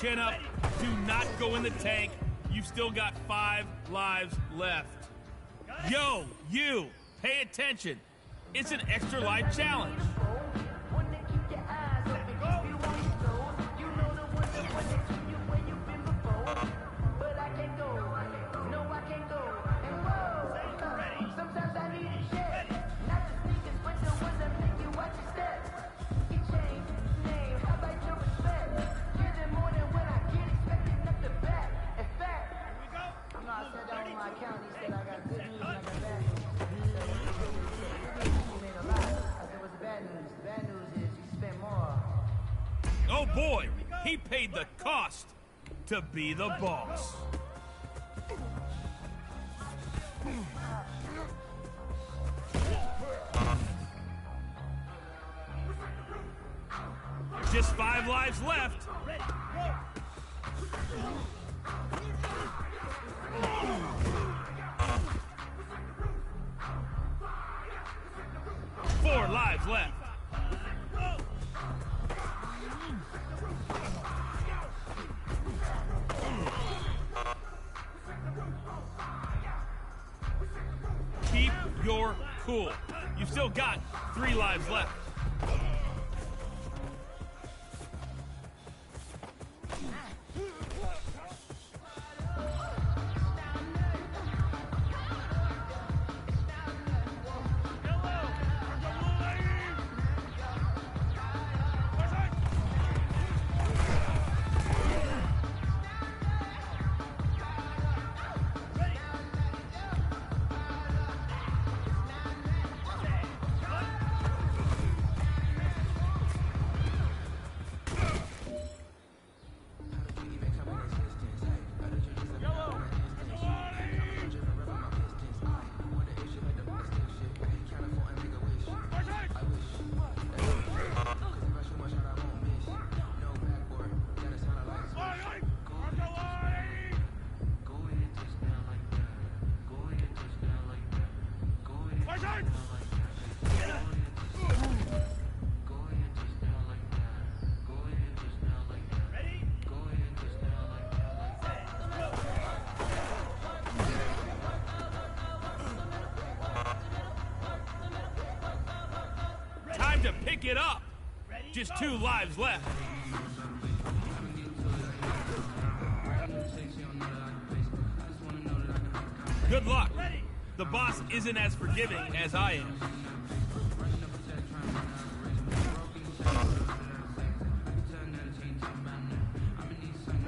Chin up. Do not go in the tank. You've still got 5 lives left. Yo, you, pay attention. It's an extra life challenge. Oh boy, he paid the cost to be the boss. Just 5 lives left. 4 lives left. Keep your cool. You've still got 3 lives left. Time to pick it up. Just 2 lives left. Good luck. The boss isn't as forgiving as I am.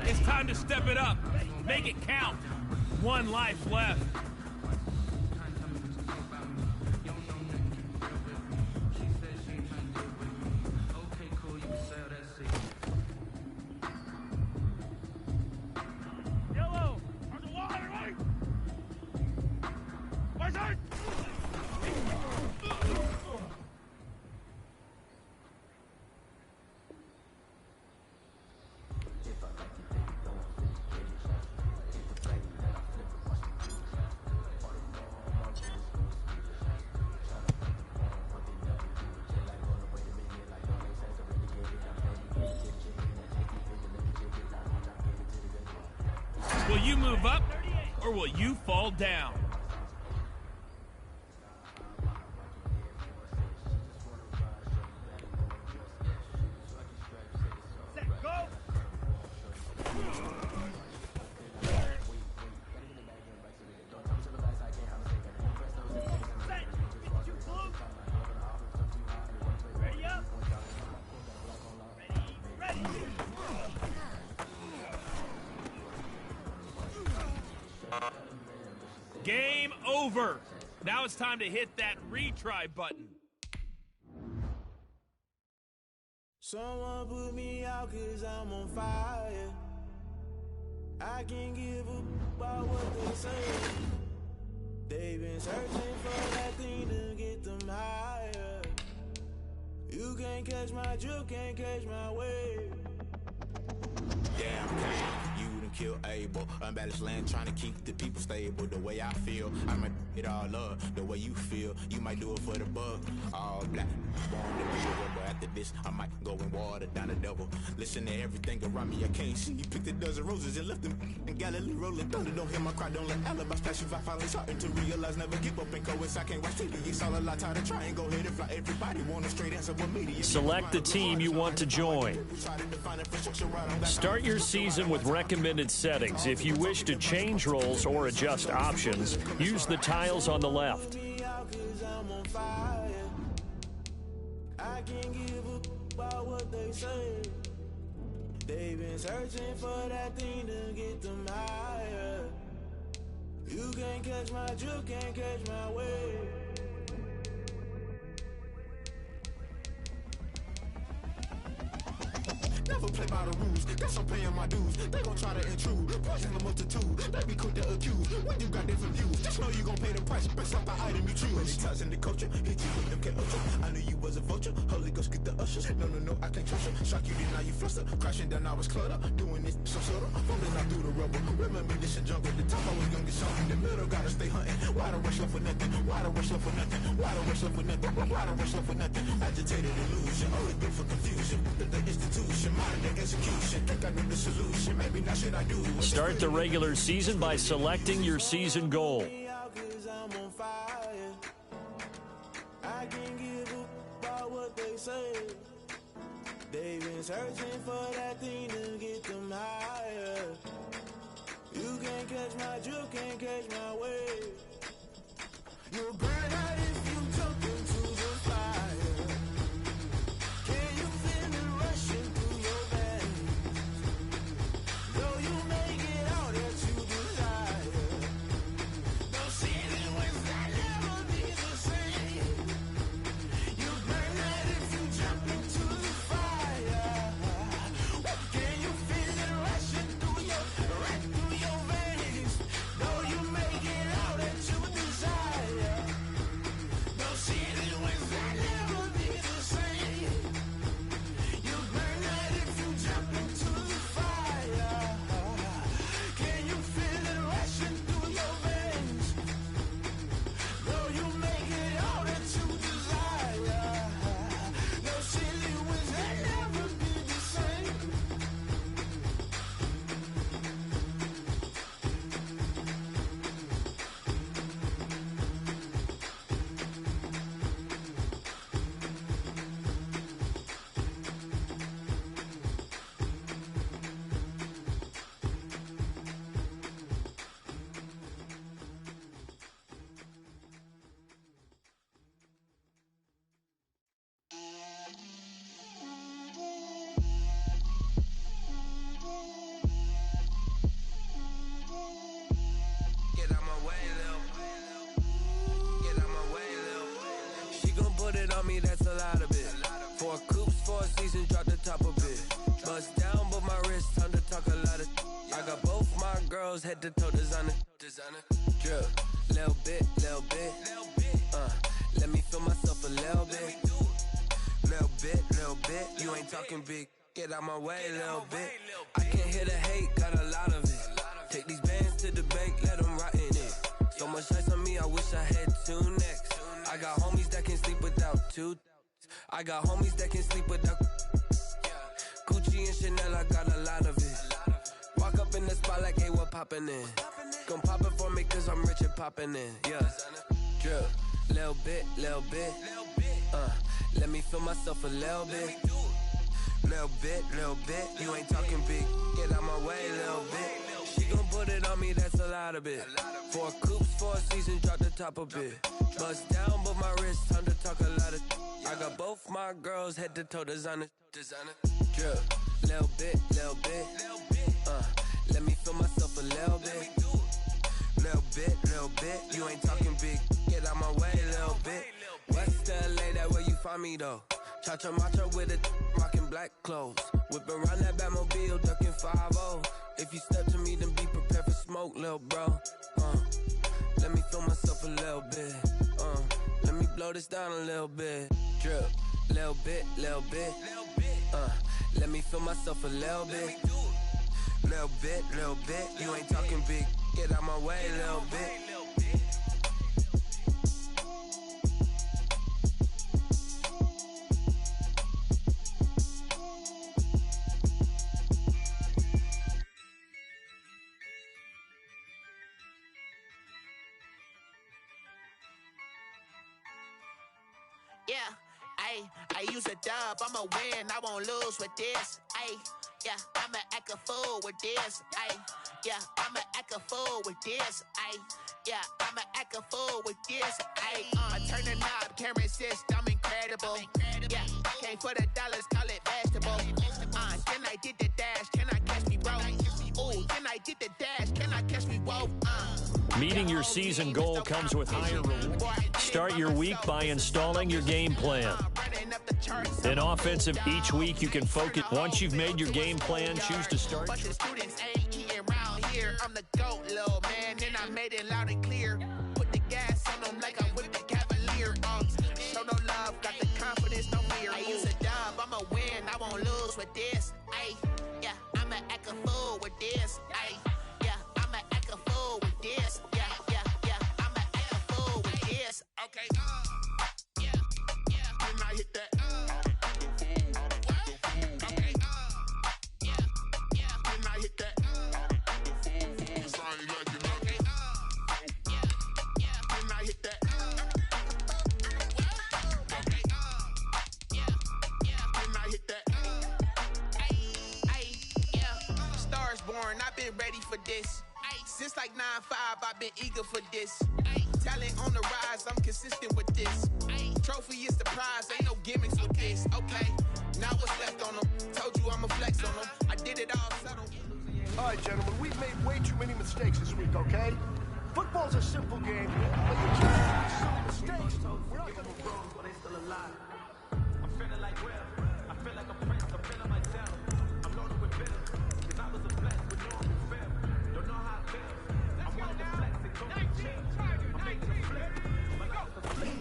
It's time to step it up. Make it count. 1 life left. Will you move up, or will you fall down? Set, go! Set, get too close. Ready up. Ready, ready. Game over. Now it's time to hit that retry button. Someone put me out 'cause I'm on fire. I can't give a about what they say. They've been searching for that thing to get them higher. You can't catch my drift, can't catch my wave. Yeah, I'm king. You done kill A label. Unbalanced land trying to keep the people stable. The way I feel, I might it all up. The way you feel, you might do it for the buck. All black, born to be a rebel. After this, I might go and water down the double. Listen to everything around me, I can't see. Picked a dozen roses and left them in Galilee rolling thunder. Don't hear my cry, don't let alibis pass you. I finally starting to realize, never give up and coincide. I can't watch TV, it's all a lot. Tired of trying, go ahead and fly. Everybody want a straight answer with media. Select the team you want to join. Start your season with recommended settings. If you wish to change roles or adjust options, use the tiles on the left. I can't give a about what they say. They've been searching for that thing to get them higher. You can't catch my drift, can't catch my wave. Never play by the rules, guess I'm paying my dues. They gon' try to intrude, poison the multitude. They be quick to accuse, when you got different views. Just know you gon' pay the price, based off the item you choose. Many times in the culture, hit you with them ultra. I knew you was a vulture, Holy Ghost get the ushers. No, I can't trust you. Shock you, then now you fluster. Crashing down, I was clutter. Doing this, so subtle. Falling out through the rubble. Remember this a jungle. The top I was young and something. In the middle, gotta stay hunting. Why the rush left for nothing? Why the rush left for nothing? Why the rush left for nothing? Why the rush left for nothing? Agitated illusion, always built for confusion. The institution, modern day execution. Think I know the solution. Maybe not should I do. Start the regular season by selecting your season goal. I can't give a about what they say. They've been searching for that thing to get them higher. You can't catch my drift, can't catch my wave. You'll burn out if you jump into the fire. Can you feel it rushing through your veins? Though you make it all that you desire. Those ceiling winds that never be the same. You burn out if you jump into the fire. Can you feel it rushing through your veins? Though you make it all that you desire. Those ceiling winds that never be the same. You burn out if you jump into the fire. Can you feel it rushing through your veins? Though you make it all that you desire. Those ceiling winds that never be the same. Get out my way, Lil. Get out my way, Lil. She gon' put it on me, that's a lot of it. 4 coops, 4 seasons, drop the top a bit. Bust down, but my wrist, time to talk a lot of. I got both my girls, head to toe designer. Drip, little bit, little bit. Let me feel myself a little bit. Little bit. You ain't talking big. Get out my way, little bit. I can't hear the hate, got a lot of it. Take these bands to the bank, let them rot in it. So much ice on me, I wish I had 2 necks. I got homies that can sleep without 2. I got homies that can sleep without Gucci and Chanel, I got a lot of it. Walk up in the spot like, hey, what poppin' in? Gon' pop it for me cause I'm rich and poppin' in. Yeah, drip, little bit. Let me feel myself a little bit. Little bit. You ain't talking big. Get out my way, little bit. She gon' put it on me, that's a lot of it. 4 coops, 4 seasons, drop the top a bit. Bust down, but my wrist, time to talk a lot of. I got both my girls, head to toe designer. Drip, little bit. Let me feel myself a little bit. Little bit. You ain't talking big. Get out my way, little bit. West LA, that where you find me though. Cha-cha matcha with a rockin' black clothes. Whip around that Batmobile, ducking 5-0. If you step to me, then be prepared for smoke, lil' bro. Let me feel myself a little bit. Let me blow this down a little bit. Drip, little bit. Let me feel myself a little bit. Little bit, you ain't talking big. Get out my way, little bit. Yeah, I use a dub, I'ma win, I won't lose with this. Yeah, I'ma act a fool with this. Yeah, I'ma act a fool with this. Yeah, I'ma act a fool with this. I turn the knob, can't resist, I'm incredible. Yeah, came for the dollars, call it vegetable. Then I did the dash, can I catch me, bro? Ooh, then I did the dash, can I catch me, whoa? Meeting your season goal comes with higher rewards. Start your week by installing your game plan. In offensive, each week you can focus. Once you've made your game plan, choose to start. Bunch of students ain't eating around here. I'm the GOAT, little man, and I made it loud and clear. Put the gas on them like I'm with the Cavalier. Show no love, got the confidence, no fear. I use a dub, I'ma win, I won't lose with this. Yeah, I'ma act a fool with this. Yeah, I'ma act a fool with this. Yeah, I'ma act a fool with this. Okay, yeah, can I hit that? I've been ready for this. Since like 9-5, I've been eager for this. Talent on the rise, I'm consistent with this. Trophy is the prize, ain't no gimmicks with this. Okay, now what's left on them? Told you I'ma flex on them. I did it all subtle. All right, gentlemen, we've made way too many mistakes this week, okay? Football's a simple game, but you can't make silly mistakes. We're not gonna wrong, but they still alive. I'm feeling like Will. I feel like a prince. I'm feeling myself. I'm loaded with bills. Cause I was a blessed with no one who failed. Don't know how it feels. I wanted to flex and go and chill. I'm making a flip. My life is a flip.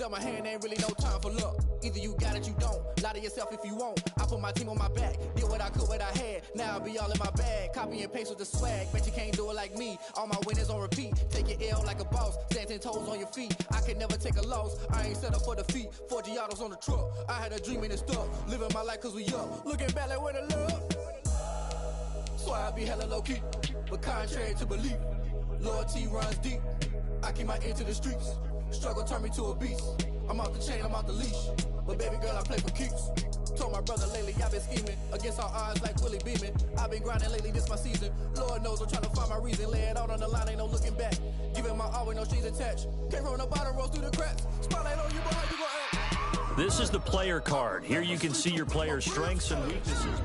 dealt my hand, ain't really no time for luck. Either you got it, you don't. Lie to yourself if you won't. I put my team on my back, did what I could, what I had. Now I be all in my bag, copy and paste with the swag. Bet you can't do it like me. All my winners on repeat. Take your L like a boss, stand 10 toes on your feet. I can never take a loss. I ain't set up for defeat. 4 Giottos on the truck. I had a dream and it's stuck. Living my life cause we up. Looking back like where the love. So I be hella low key, but contrary to belief, loyalty runs deep. I keep my ear to the streets. Struggle turned me to a beast. I'm out the chain, I'm out the leash. But baby girl, I play for keeps. Told my brother lately, I've been scheming against all odds like Willie Beeman. I've been grinding lately, this my season. Lord knows I'm trying to find my reason. Lay it out on the line, ain't no looking back. Giving my all with no strings attached. Came from the bottom, roll through the cracks. Spotlight on you, boy, how you gon' act? This is the player card. Here you can see your player's strengths and weaknesses.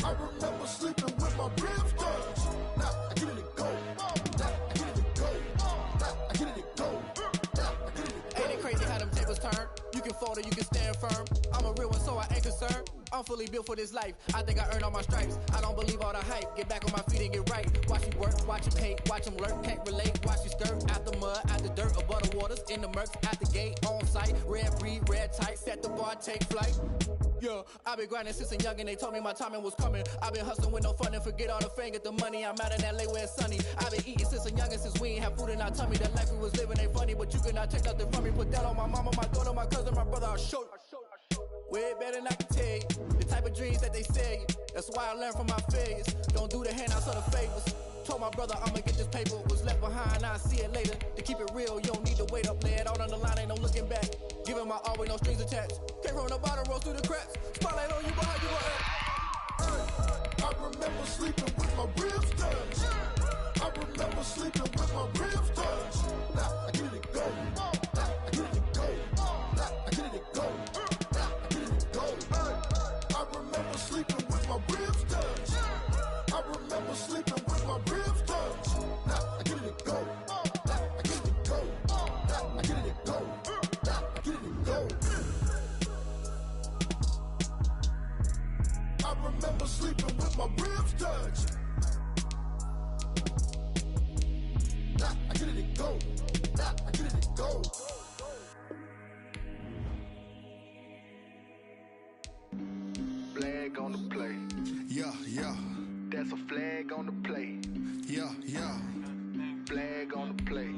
I remember sleeping with my ribs touched. Now I get it to go. Now I get it to go. Now I get it to go. Now I get it to go. Ain't it crazy how them tables turn? You can fold or you can stand firm. I'm a real one, so I ain't concerned. I'm fully built for this life. I think I earned all my stripes. I don't believe all the hype. Get back on my feet and get right. Watch you work, watch him hate, watch him lurk. Can't relate, watch you stir. Out the mud, out the dirt, above the waters, in the murks, at the gate, on site. Red breed, red tight, set the bar, take flight. Yeah, I been grinding since a young and they told me my timing was coming. I been hustling with no fun and forget all the fame, get the money. I'm out in LA where it's sunny. I been eating since a young and since we ain't have food in our tummy. That life we was living ain't funny, but you cannot take nothing from me. Put that on my mama, my daughter, my cousin, my brother, I'll show you. Way better than I can tell you. The type of dreams that they sell you. That's why I learned from my failures. Don't do the handouts or the favors. Told my brother I'ma get this paper. Was left behind, I'll see it later. To keep it real, you don't need to wait up. Lay it out on the line, ain't no looking back. Giving my all with no strings attached. Came from the bottom, roll through the cracks. Spotlight on you, boy, how you gon' act? I remember sleeping with my ribs touched. I remember sleeping with my ribs touched. Now I get it to go. Now I get it to go. Now I get it to go. Now I get it to go. I remember sleeping with my ribs touched. I remember sleeping with my ribs touched. Now I get it to go. Now I get it to go. Now I get it to go. Now I get it to go. I remember sleeping with my ribs touched. Now I get it to go. Now I get it to go. Flag on the play. Yeah, yeah. That's a flag on the play. Yeah, yeah. Flag on the play.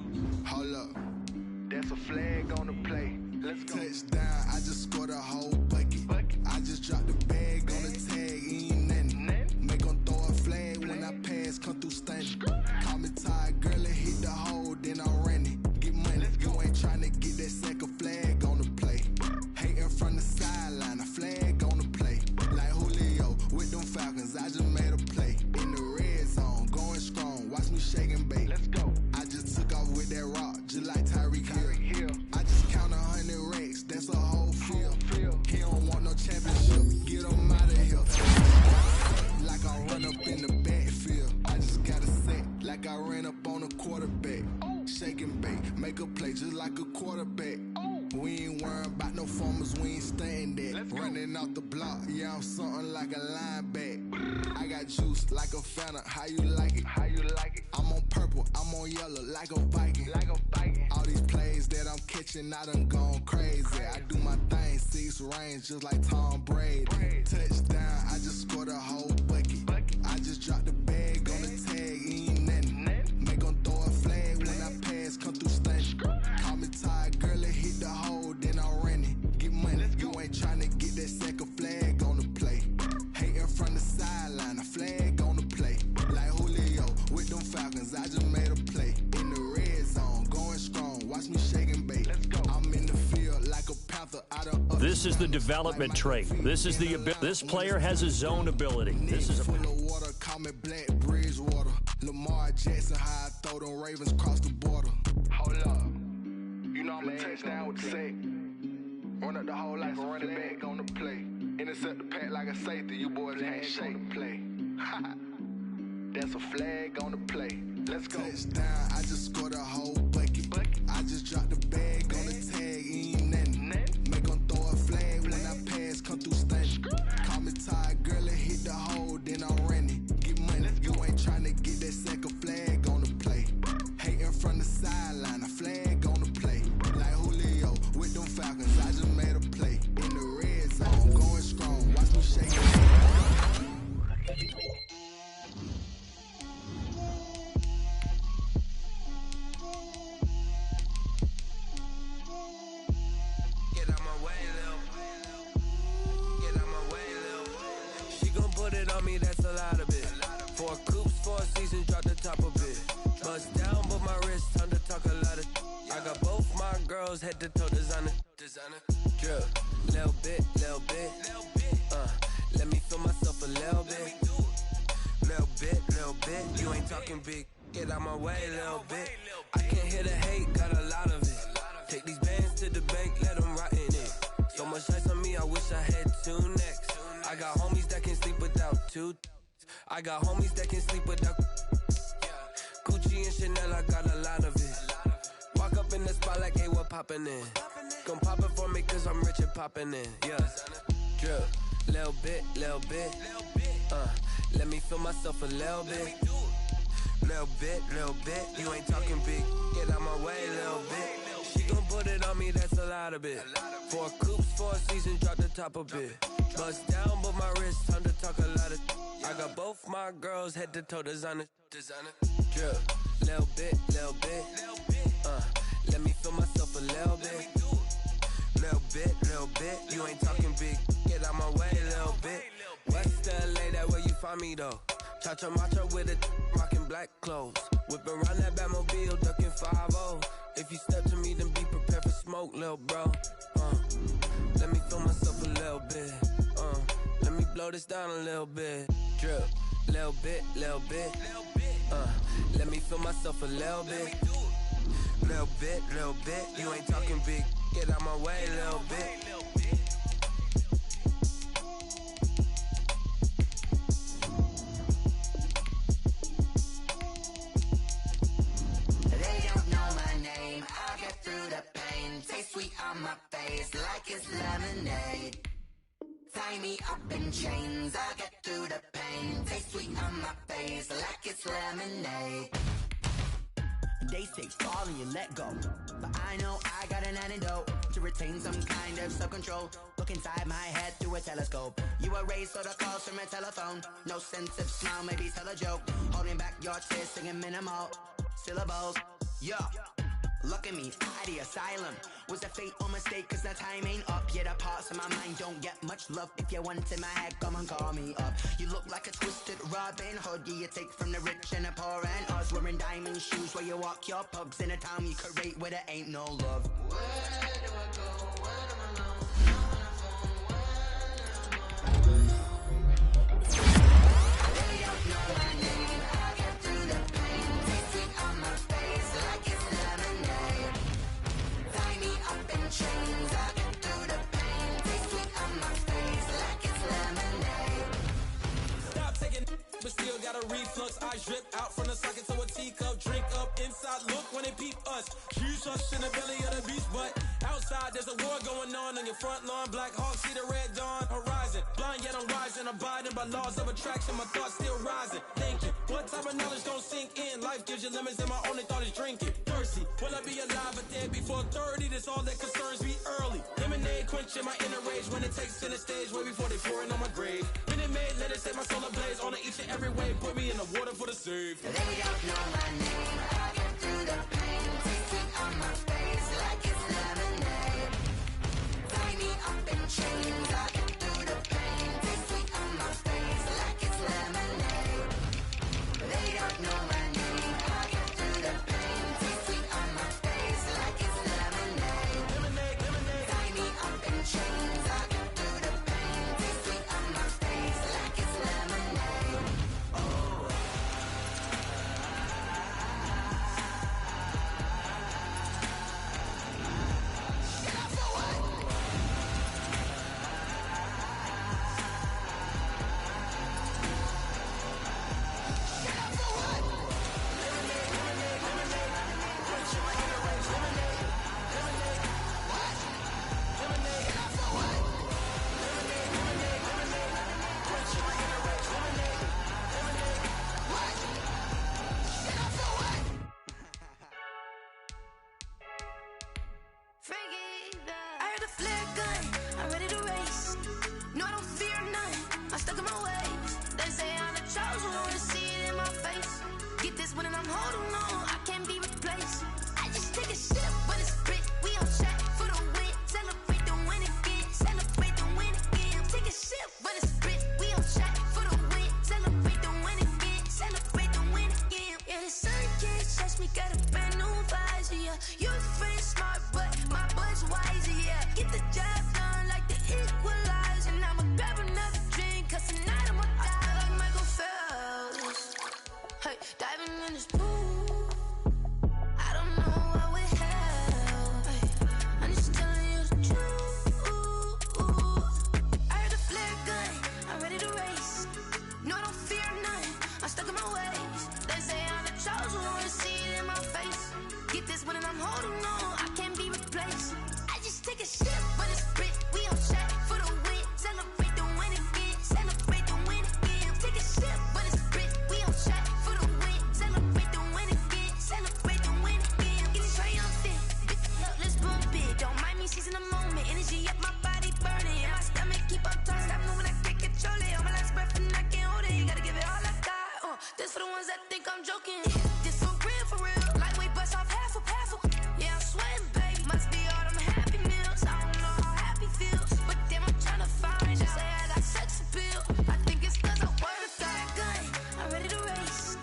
Hold up. That's a flag on the play. Let's go. Touchdown, I just scored a whole bucket. I just dropped the bag on the tag, ain't nothing. Make 'em throw a flag when I pass, come through stunning. Call me tired, girl, and hit the hole, then I ran it. Get money, you ain't tryna get that second flag on the play. Hating from the sideline, a flag on the play. Like Julio with them Falcons, I just made a play. In the red zone, going strong, watch me shake and bake. Let's go. I just took off with that rock, just like Tyreek Hill. I just count 100 racks, that's a whole field. He don't want no championship, get him out of here. Like I run up in the backfield, I just gotta say, like I ran up on a quarterback. Shake and bake, make a play just like a quarterback. We ain't worrying about no formers, we ain't staying there. Running off the block, yeah, I'm something like a lineback. I got juice like a Fanta, how you like it? How you like it? I'm on purple, I'm on yellow, like a Viking. Like a Viking. All these plays that I'm catching, I done gone crazy. I do my thing, 6 range, just like Tom Brady. Touchdown, I just scored a whole bucket. I just dropped the bag on the tag, ain't nothing. Make 'em throw a flag when I pass, come through stunning. Call me tired, girl, and hit the hole, then I ran it. Get money, you ain't tryna get that second flag on the play. Hating from the sideline, a flag on the play. Like Julio with them Falcons, I just made a play. In the red zone, going strong, watch me shake and bake. I'm in the field like a panther out of. This is the development trait. This is the this player has his own ability. This is full of water, call me Black Bridgewater. Lamar Jackson, how I throw them Ravens cross the border. Hold up, you know I'm a touchdown with the sack. Run up the whole like a running back on the play. Intercept the pack like a safety, you boys can't shake the play. That's a flag on the play. Let's go. Touchdown, I just scored a whole bucket. I just dropped the bag on the tag, ain't nothing. Make 'em throw a flag when I pass, come through stunning. Call me tired, girl, and hit the hole, then I ran it. Get money, you ain't tryna get that second flag on the play. Hating from the sideline, a flag on the play. Like Julio with them Falcons. on me, that's a lot of it. 4 coops, 4 seasons, drop the top a bit. Bust down, but my wrist, time to talk a lot of. I got both my girls head to toe designer. Drip, little bit. Let me feel myself a little bit. Little bit. You ain't talking big. Get out my way, little bit. I can't hear the hate, got a lot of it. Take these bands to the bank, let them rot in it. So much ice on me, I wish I had 2 necks. I got homies that can sleep without 2. I got homies that can sleep without. Gucci and Chanel, I got a lot of it. Walk up in the spot like, hey, what poppin' in? Gon' pop it for me, cause I'm rich and poppin' in. Yeah. Drip, little bit. Let me feel myself a little bit. Little bit. You ain't talking big. Get out my way, little bit. She gon' put it on me, that's a lot of it. 4 coops, 4 seasons, drop the top a bit. Bust down, but my wrist, time to talk a lot of. I got both my girls head to toe designer. Drip, little bit. Let me feel myself a little bit. Little bit. You ain't talking big. Get out my way, little bit. West LA, that where you find me though. Cha-cha macha with a rockin' black clothes. Whip around that Batmobile, ducking 5-0. If you step to me, then be prepared for smoke, little bro. Let me feel myself a little bit. Let me blow this down a little bit. Drip, little bit. Let me feel myself a little bit. Little bit. You ain't talking big. Get out my way, little bit. Taste sweet on my face like it's lemonade. Tie me up in chains, I'll get through the pain. Taste sweet on my face like it's lemonade. They say fall and you let go, but I know I got an antidote to retain some kind of self-control. Look inside my head through a telescope. You erase all the calls from a telephone. No sense of smile, maybe tell a joke. Holding back your tears, singing minimal syllables. Yeah. Look at me, at the asylum. Was a fate or mistake, cause the time ain't up. Yet the parts of my mind don't get much love. If you want in my head, come and call me up. You look like a twisted Robin Hood. You take from the rich and the poor and us. Wearing diamond shoes where you walk your pugs in a town you create where there ain't no love. Where do I go? Where do I know? They don't know my name. I get through the pain. Taste sweet on my face like it's lemonade. Tie me up in chains. I get through the pain. Taste sweet on my face like it's lemonade. Stop taking, but still got a reflux. Eyes drip out from the socket to a teacup. Drink up inside. Look when they peep us. Choose us in the belly of the beast, but outside there's a war going on your front lawn. Black Hawk see the red dawn horizon. Blind yet I'm rising, abiding by laws of attraction. My thoughts still rising. Thank you. What type of knowledge gon' sink in? Life gives you lemons and my only thought is drinking. Thirsty, will I be alive or dead before 30? That's all that concerns me early. Lemonade quenching my inner rage when it takes center stage way before they pour it on my grave. Minute Maid, let it set my soul ablaze on each and every way. Put me in the water for the save. They don't know my name. I get through the pain. Taste sweet on my face like it's lemonade. Tie me up in chains. I get through the pain. Taste sweet on my face like it's lemonade. They don't know my name. I get through the pain. Taste sweet on my face like it's lemonade. Tie me up in chains. I get through the pain. Taste sweet on my face like it's lemonade. Oh. I heard a flare gun, I'm ready to race. No, I don't fear none, I'm stuck in my ways. They say I'm the chosen one, see it in my face. Get this one and I'm holding on, I can't be replaced. I just take a sip when it's spit, we on track for the win. Celebrate the win again, celebrate the win again. Take a sip when it's spit, we on track for the win. get the job done like the equalizer. And I'ma grab another drink, cause tonight I'ma die like Michael Phelps. Hey, diving in this pool, I don't know what would help. Hey, I'm just telling you the truth. I heard a flare gun, I'm ready to race. No, I don't fear nothing, I'm stuck in my ways. They say I'm the chosen one, see it in my face. Get this one and I'm holding on, I can't be replaced. I just take a sip, but it's Brit, we on shot for the win. Celebrate the win again, celebrate the win again. Take a sip, but it's Brit, we on shot for the win. Celebrate the win again, celebrate the win again. Get it triumphant, look, let's bump it. Don't mind me seizing the moment, energy up my body burning. And my stomach keep on turning, stop moving, I can't control it. On my last breath and I can't hold it, you gotta give it all I got. This for the ones that think I'm joking. This for real, lightweight bust off half a. Yeah, I'm sweating, babe, must be all them happy meals. I don't know how happy feels, but damn, I'm tryna find out. Say I got sex appeal, I think it's cause I wear a fat gun. I'm ready to race,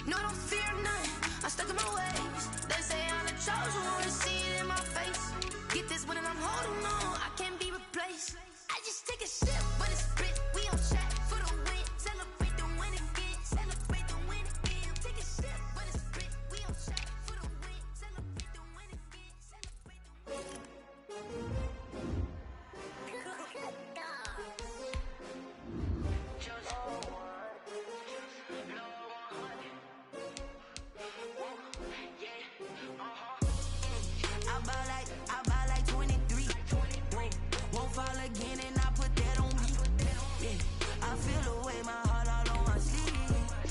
no, I don't fear nothing, I'm stuck in my ways. They say I'm the chosen one, see it in my face. Get this one and I'm holding on, I can't be replaced. I just take a sip, but it's Brit, we on chat for the win. Celebrate the win again, celebrate the win again. Take a sip, but it's Brit, we on chat for the win. Celebrate the win again, celebrate the win. I buy like 23. Won't fall again and I put that on me. Yeah, I feel away my heart all on my sleeve.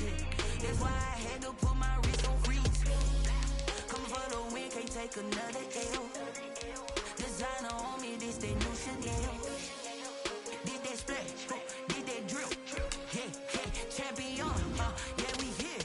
Yeah, that's why I had to put my wrist on freeze. Come for the win, can't take another L. Designer on me, this that new Chanel. Did that splash, did that drill. Yeah, champion, yeah, we here.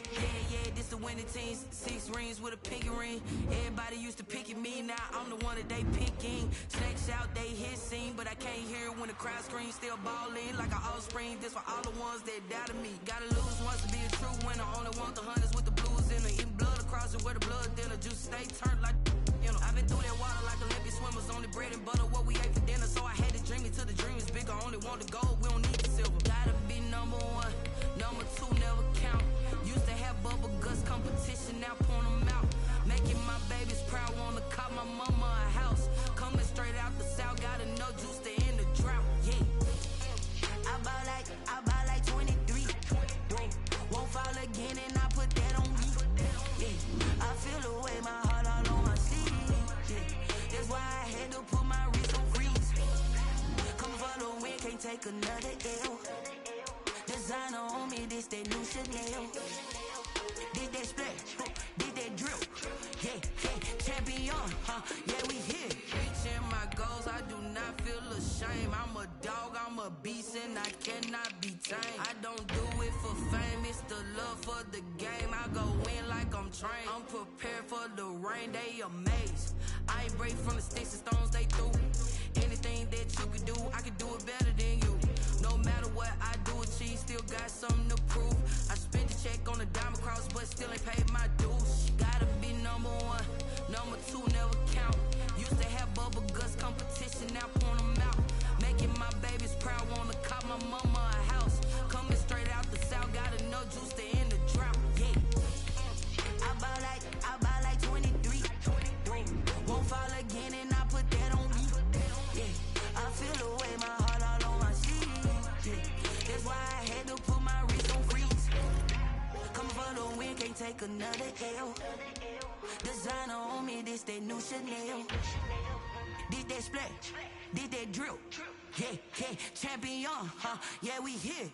Yeah, this the winning team. 6 rings with a pinky ring. Everybody used to picking me, now I'm the one that they picking. Snakes out, they hit scene, but I can't hear it when the crowd screams. Still ballin' like an offspring. This for all the ones that doubted me. Gotta lose once to be a true winner. Only want the hunters with the blues in it. Eating blood across it where the blood dinner. Juice stay turned like, you know. I've been through that water like Olympic swimmers. Only bread and butter, what we ate for dinner. So I had to dream it till the dream is bigger. Only want the gold, we don't need the silver. Gotta be number 1, number 2 never count. Used to have bubble guts competition, now point them out. Making my babies proud, wanna call my mama a house. Coming straight out the south, got enough juice to end the drought. Yeah, I buy like 23. Won't fall again and I put that on me. Yeah, I feel away my heart all on my sleeve. Yeah, that's why I had to put my wrist on freeze. Come for the win, can't take another L. Designer on me, this that new Chanel. Did that splash, did that drill. Yeah, champion, yeah, we here. Reaching my goals, I do not feel ashamed. I'm a dog, I'm a beast, and I cannot be tamed. I don't do it for fame, it's the love for the game. I go in like I'm trained. I'm prepared for the rain, they amazed. I ain't break from the sticks and stones they threw. Anything that you could do, I could do it better than you. No matter what I do, achieve, still got something to prove. I spent the check on the diamond cross, but still ain't paid my dues. Gotta be number 1, number 2 never count. Used to have bubble guts competition, now point them out. Making my babies proud, wanna call my mama a house. Coming straight out the south, got enough juice to end the drought. Yeah, I buy like 23. Won't fall again and I put that on me. Yeah, I feel away my heart all on my sleeve. Yeah, that's why I had to put my wrist on freeze. Come for the win, can't take another L. Designer on me, this that new Chanel. Did that splash, did that drill. Yeah, champion, yeah, we here.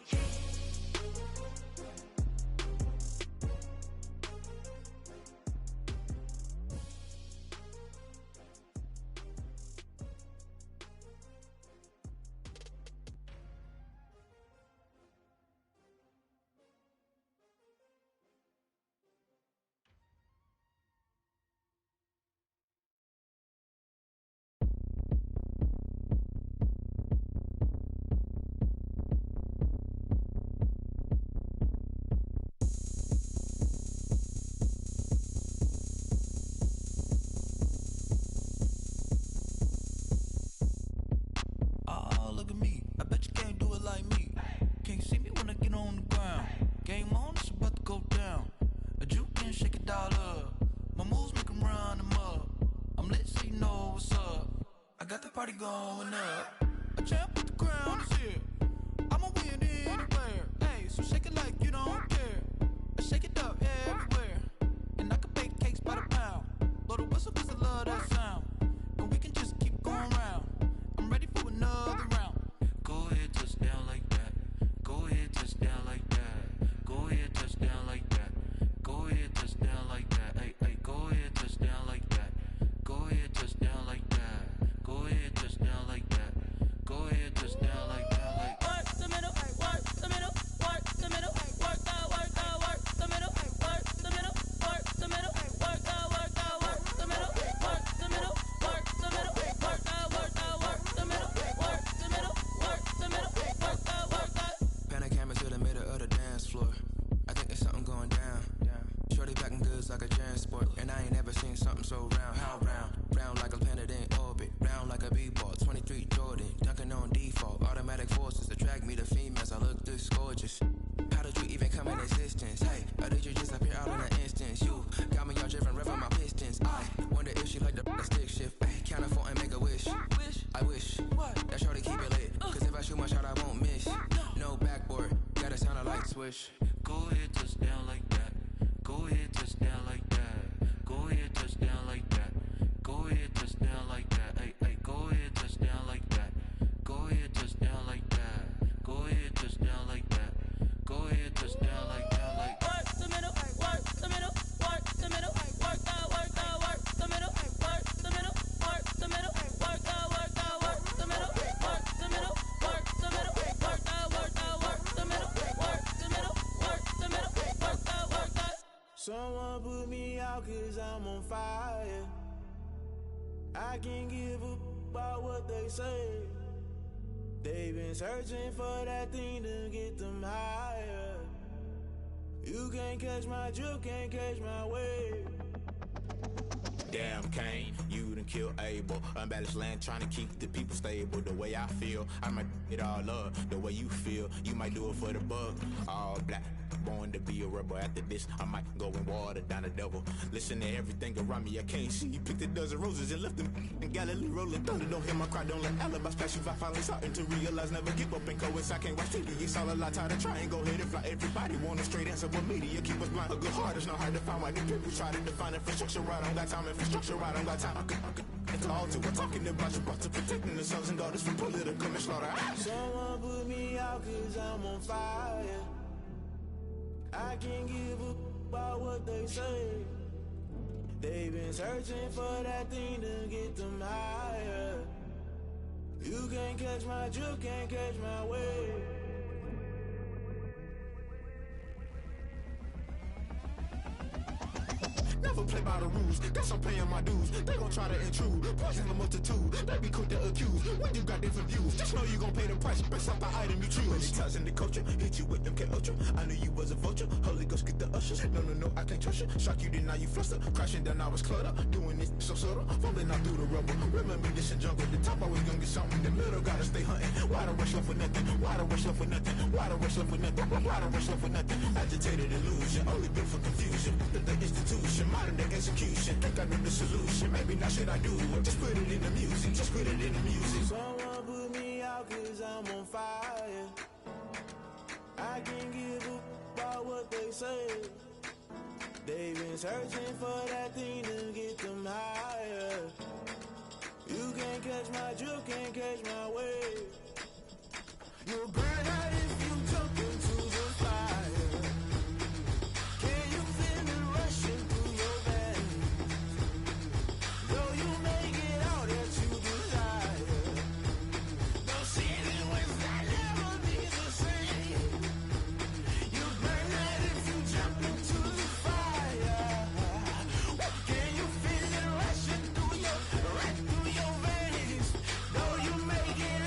party going up. A champ with the crown is here. I'ma win anywhere. Hey, so shake it like you don't care. Shake it up everywhere. And I can bake cakes by the pound. Blow the whistle 'cause I love that sound. And we can just keep going round. I'm ready for another round. Go ahead, touch down like that. Go ahead, touch down like that. Go ahead, touch down like that. Go ahead, touch down like that. Hey, hey, go ahead, touch down like that. Go ahead, touch down like that. Go ahead, touch down like that. Go ahead, touch down like that. Like work the middle, work the middle, work the middle, work that, work that, work the middle, work the middle, work the middle, work that, work that, work the middle, work the middle, work the middle, work that, work that, work the middle, work the middle, work the middle, work that, work that. Pan a camera to the middle of the dance floor. I think there's something going down. Shorty packing goods like a transport, and I ain't never seen something so round. How round? Round like a planet in orbit, round like a b-ball. 23 Jordan, dunking on default. Automatic forces attract me to females. I look this gorgeous. How did you even come in existence? Hey, or did you just appear out in an instance? You got me all driven, revving my pistons. I wonder if she like the stick shift. Hey, count a 4 and make a wish. I wish that shorty keep it lit. 'Cause if I shoot my shot, I won't miss. No backboard, gotta sound a light switch. go ahead, touch down like that. Go ahead, touch down like that. Go ahead, touch down like that. Go ahead, touch down like that. Hey, hey, go ahead, touch down like that. Go ahead, touch down like that. Go ahead, touch down like that. Go ahead, touch down like that. Like work the middle, work the middle, work the middle, work that, work that, work the middle, work the middle, work the middle, work that, work that, work the middle, work the middle, work the middle, work that, work that, work the middle, work the middle, work the middle, work that, work that. Someone put me out 'cause I'm on fire. I can't give a about what they say. They've been searching for that thing to get them higher. You can't catch my drift, can't catch my wave. Damn, Kane, you done killed Abel. Unbalanced land, trying to keep the people stable. The way I feel, I might it all up. The way you feel, you might do it for the bug. All black, born to be a rebel. After this, I might go and water down the devil. Listen to everything around me, I can't see. Picked a dozen roses and left them in Galilee rolling thunder. Don't hear my cry, don't let alibis flash. If I finally starting to realize, never give up and coincide. I can't watch TV, it's all a lot. Tired of trying, go ahead and fly. Everybody want a straight answer, but media keep us blind. A good heart is not hard to find. Why the people try to define infrastructure right? I don't got time, infrastructure right? I don't got time. I could it's all to we're talking about you, about to protecting the sons and daughters from political and slaughter. Someone put me out 'cause I'm on fire. I can't give a about what they say. They've been searching for that thing to get them higher. You can't catch my drift, can't catch my wave. Never play by the rules, guess I'm paying my dues. They gon' try to intrude, poison the multitude. They be quick to accuse, when you got different views. Just know you gon' pay the price based off the item you choose. Many times in the culture, hit you with them K-Ultra. I knew you was a vulture, Holy Ghost get the ushers. No, I can't trust you. Shock you, then now you fluster. Crashing down, I was cluttered. Doing this so subtle, falling out through the rubble. Remember this in jungle, the top always gonna get something. In the middle, gotta stay hunting. Why the rush left for nothing? Why the rush left for nothing? Why the rush left for nothing? Why the rush left for nothing? Agitated illusion, only built for confusion. The institution, modern day execution. Think I know the solution. Maybe not should I do it? Just put it in the music. Just put it in the music. Someone put me out 'cause I'm on fire. I can't give a about what they say. They've been searching for that thing to get them higher. You can't catch my drift, can't catch my wave. You'll burn out if you jump into the fire. Can you feel it rushing through your veins? Though you may get all that you desire, no city was not never be the same. You burn out if you jump into the fire. Can you feel it rushing through your veins? Though you may get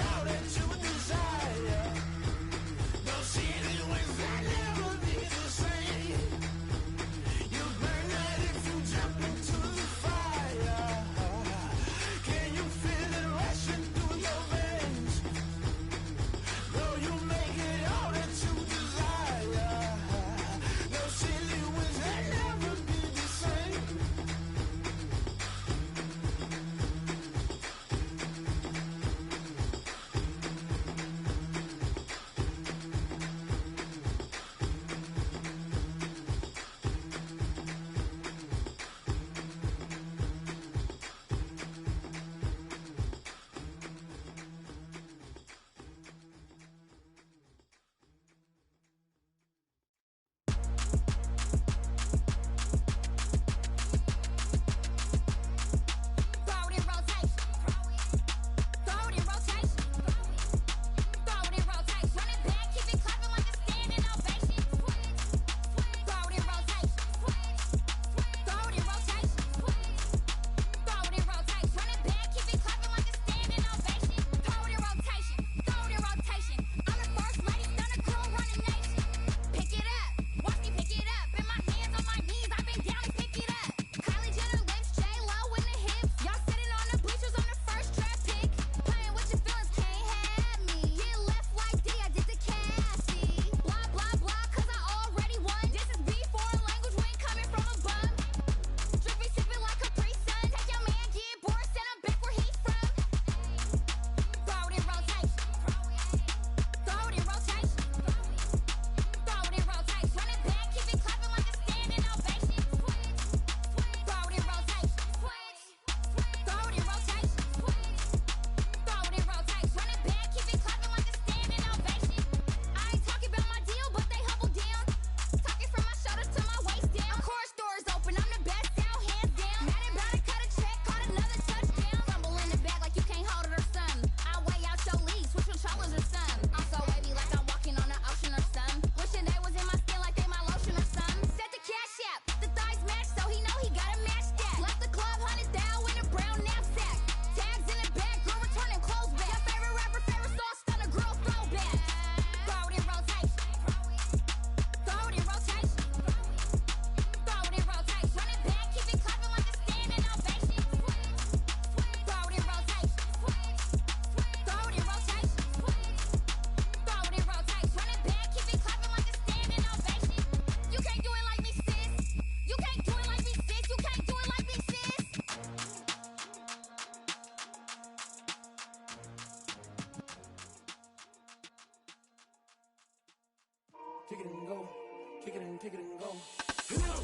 kick it and go.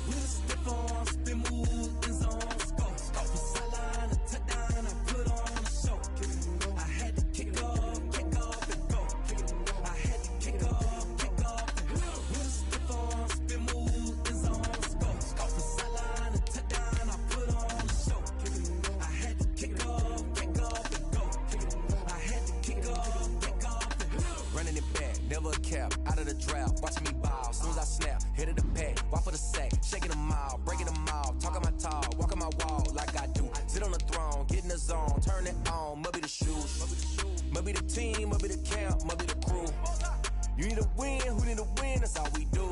With a stiff on, spin move, in zone, score. Off the sideline, a touchdown, I put on a show. I had to kick off and go. I had to kick off and go. With a stiff on, spin move, in zone, score. Off the sideline, a touchdown, I put on a show. I had to kick off and go. I had to kick off and go. Running it back, never a cap, out of the drought, watching me ball. As soon as I snap, hit of the pack, walk for the sack, shaking them all, breaking them all, talking my talk, walking my wall like I do. Sit on the throne, get in the zone, turn it on, must be the shoes, must be the team, must be the camp, must be the crew. You need to win, who need to win, that's all we do.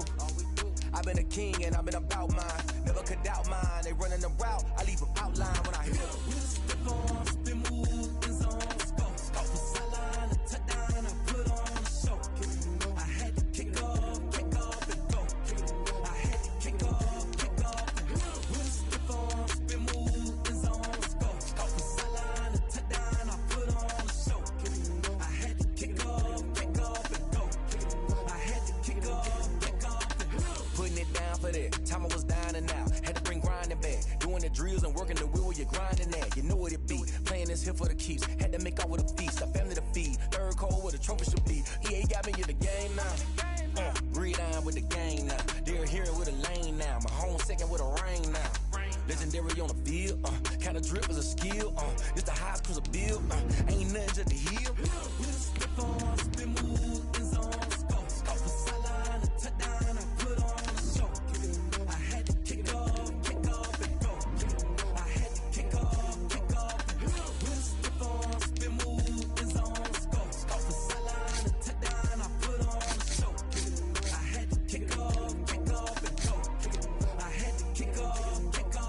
I've been a king and I've been about mine, never could doubt mine. They running the route, I leave them outline when I hit them. With a step on, spin move, in zone, score. Off the sideline, a touchdown, I put on a show. I had to kick off and go. I had to kick off and go. With a step on, spin move, in zone, score. Off the sideline, a touchdown, I put on a show. I had to kick off and go. I had to kick off and go. Putting it down for that, time I was down and out. Had to bring grinding back, doing the drills and working the wheel where you're grinding at. You know what it be, playing this here for the keeps. Had to make out with a feast, a family to feed. Third cold where the trophy should be. EA got me in the game now. Breathe down with the game now. They're here with a lane now. My home second with a rain now. Legendary on the field, kind of drip is a skill. It's the highest cruiser bill. Ain't nothing just to heal. With a step on, spin move, in zone, score. Off the sideline, a touchdown, I put on a show. I had to kick off and go. I had to kick off and go. With a step on, spin move, in zone, score. Off the sideline, a touchdown, I put on a show. I had to kick off and go. I had to kick off and go.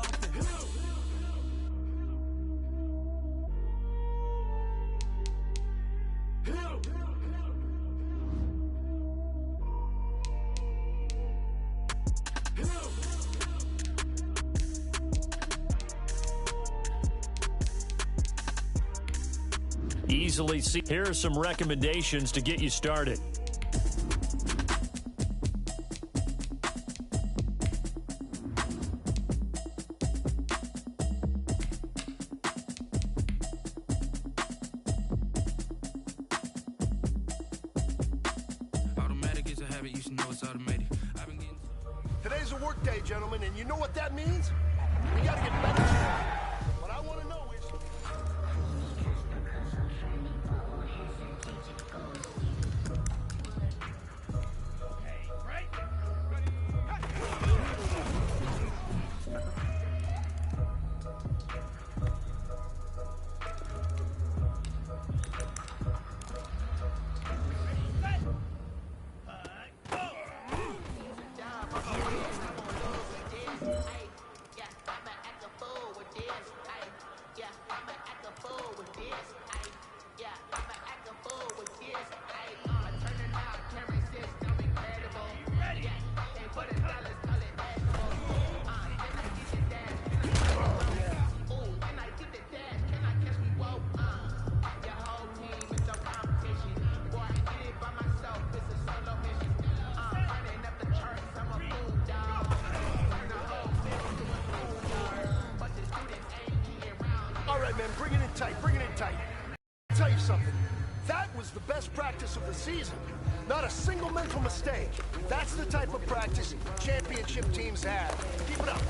Easily see. Here are some recommendations to get you started. Automatic is a habit, you should know it's automated. I've been getting... Today's a work day, gentlemen, and you know what that means? We gotta get better. What I want to know is... Man, bring it in tight, bring it in tight. I'll tell you something, that was the best practice of the season. Not a single mental mistake. That's the type of practice championship teams have. Keep it up.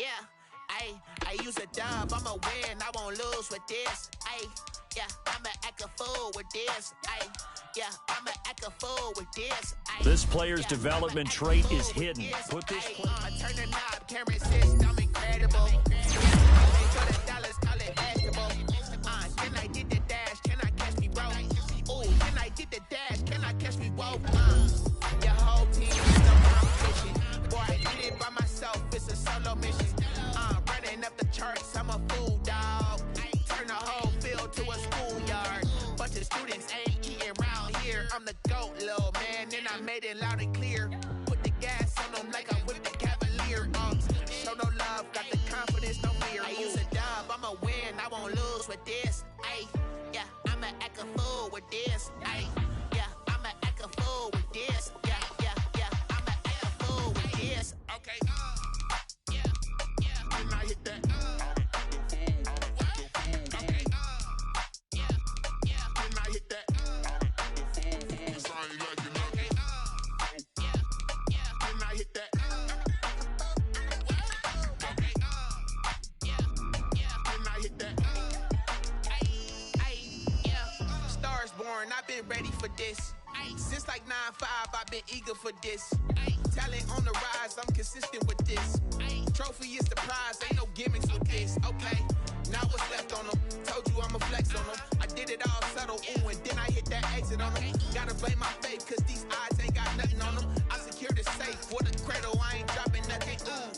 Yeah, I use a dub, I'ma win, I won't lose with this. Yeah, I'ma act a fool with this. Yeah, I'ma act a fool with this. This player's development trait is hidden. Put this turn the knob, camera assist, I'm incredible. Can I get the dash? Can I catch me broke? Ooh, can I get the dash? Can I catch me woke? Your whole team is no competition. Boy, I did it by myself, it's a solo mission. Running up the charts, I'm a fool, dog. Turn the whole field to a schoolyard. Bunch of students ain't eating around here. I'm the GOAT, little man, and I made it loud and clear. Put the gas on them like I'm with the Cavalier. Show no love, got the confidence, no fear. I use a dub, I'ma win, I won't lose with this. Yeah, I'ma act a fool with this. Yeah, I'ma act a fool with this. Yeah, I'ma act a fool with this. Okay. Yeah. Can I hit that? Okay. Yeah. Can I hit that? Can I hit that? Okay. Can I hit that? Stars born, I've been ready for this. Since like 9-5, I've been eager for this. Talent on the rise, I'm consistent with this. Trophy is the prize, ain't no gimmicks with this. Okay, now what's left on them? Told you I'ma flex on them. I did it all subtle, ooh, and then I hit that exit on them. Gotta blame my faith, cause these eyes ain't got nothing on them. I secured the safe for the cradle, I ain't dropping nothing, ooh.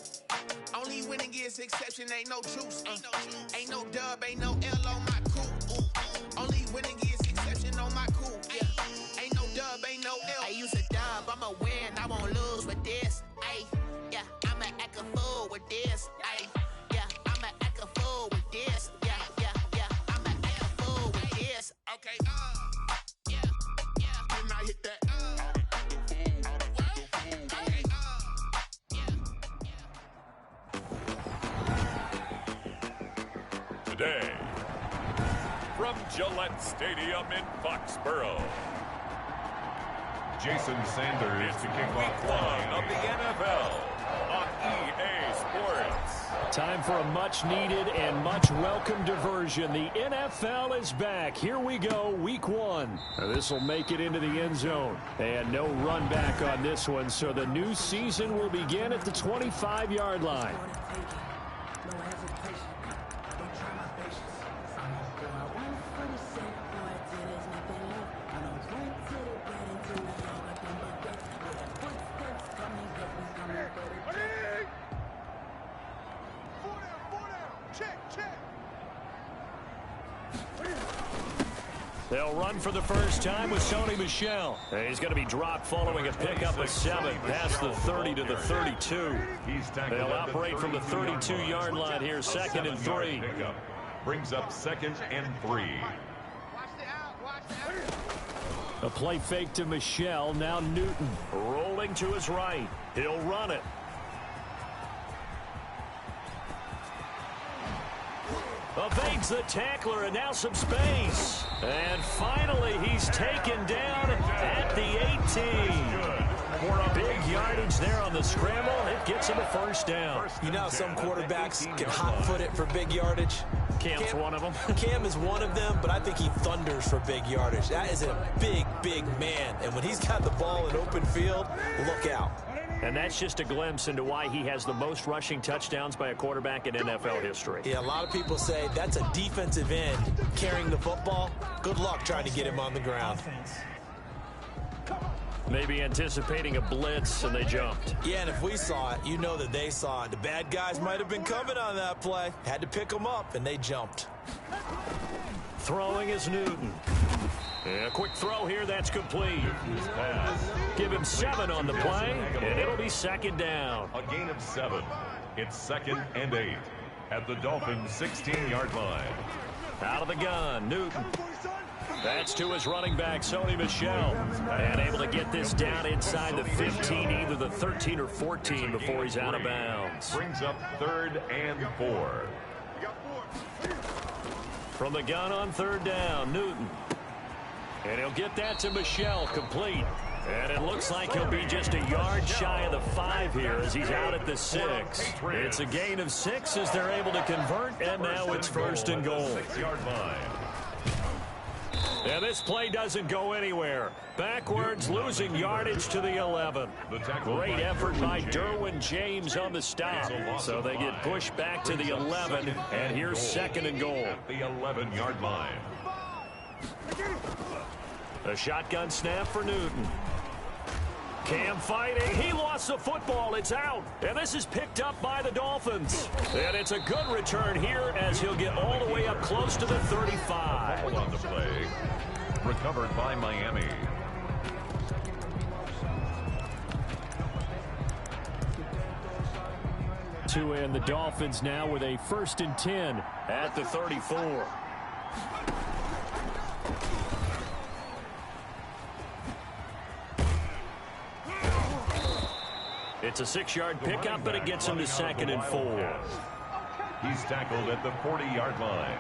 Only winning is exception, ain't no truce. Ain't no dub, ain't no L on my crew. Only winning is exception on my crew. Yeah, ain't no dub, ain't no L. I use a dub, I'ma win, I won't lose with this. Yeah, I'ma act a fool with this. Yeah, I'ma act a fool with this. Yeah, I'ma act a fool with this. Okay. Yeah. Can I hit that? Today, from Gillette Stadium in Foxborough, Jason Sanders it's to kick week off 1 of the NFL on EA Sports. Time for a much-needed and much-welcome diversion. The NFL is back. Here we go, week 1. This will make it into the end zone. And no run back on this one, so the new season will begin at the 25-yard line. They'll run for the first time with Sony Michel. He's going to be dropped following a pickup of 7 past the 30 to the 32. They'll operate from the 32-yard line here, 2nd and 3. Brings up 2nd and 3. A play fake to Michel. Now Newton rolling to his right. He'll run it. Evades the tackler, and now some space. And finally, he's taken down at the 18. Big yardage there on the scramble, and it gets him a first down. You know how some quarterbacks can hot-foot it for big yardage? Cam's one of them. Cam is one of them, but I think he thunders for big yardage. That is a big, big man. And when he's got the ball in open field, look out. And that's just a glimpse into why he has the most rushing touchdowns by a quarterback in NFL history. Yeah, a lot of people say that's a defensive end carrying the football. Good luck trying to get him on the ground. Maybe anticipating a blitz, and they jumped. Yeah, and if we saw it, you know that they saw it. The bad guys might have been coming on that play. Had to pick them up, and they jumped. Throwing is Newton. A quick throw here, that's complete. Give him 7 on the play, and it'll be 2nd down. A gain of 7. It's 2nd and 8 at the Dolphins' 16-yard line. Out of the gun, Newton. That's to his running back, Sony Michel. And able to get this down inside the 15, either the 13 or 14 before he's out of bounds. Brings up 3rd and 4. From the gun on 3rd down, Newton. And he'll get that to Michel, complete. And it looks like he'll be just a yard shy of the 5 here as he's out at the 6. It's a gain of 6 as they're able to convert, and now it's 1st and goal. 6-yard line. And this play doesn't go anywhere. Backwards, losing yardage to the 11. Great effort by Derwin James on the stop. So they get pushed back to the 11, and here's 2nd and goal. At the 11-yard line. A shotgun snap for Newton. Cam fighting. He lost the football. It's out. And this is picked up by the Dolphins. And it's a good return here as he'll get all the way up close to the 35. Hold on the play. Recovered by Miami. Tua and the Dolphins now with a 1st and 10 at the 34. It's a 6-yard pickup, but it gets him to 2nd and 4. He's tackled at the 40-yard line.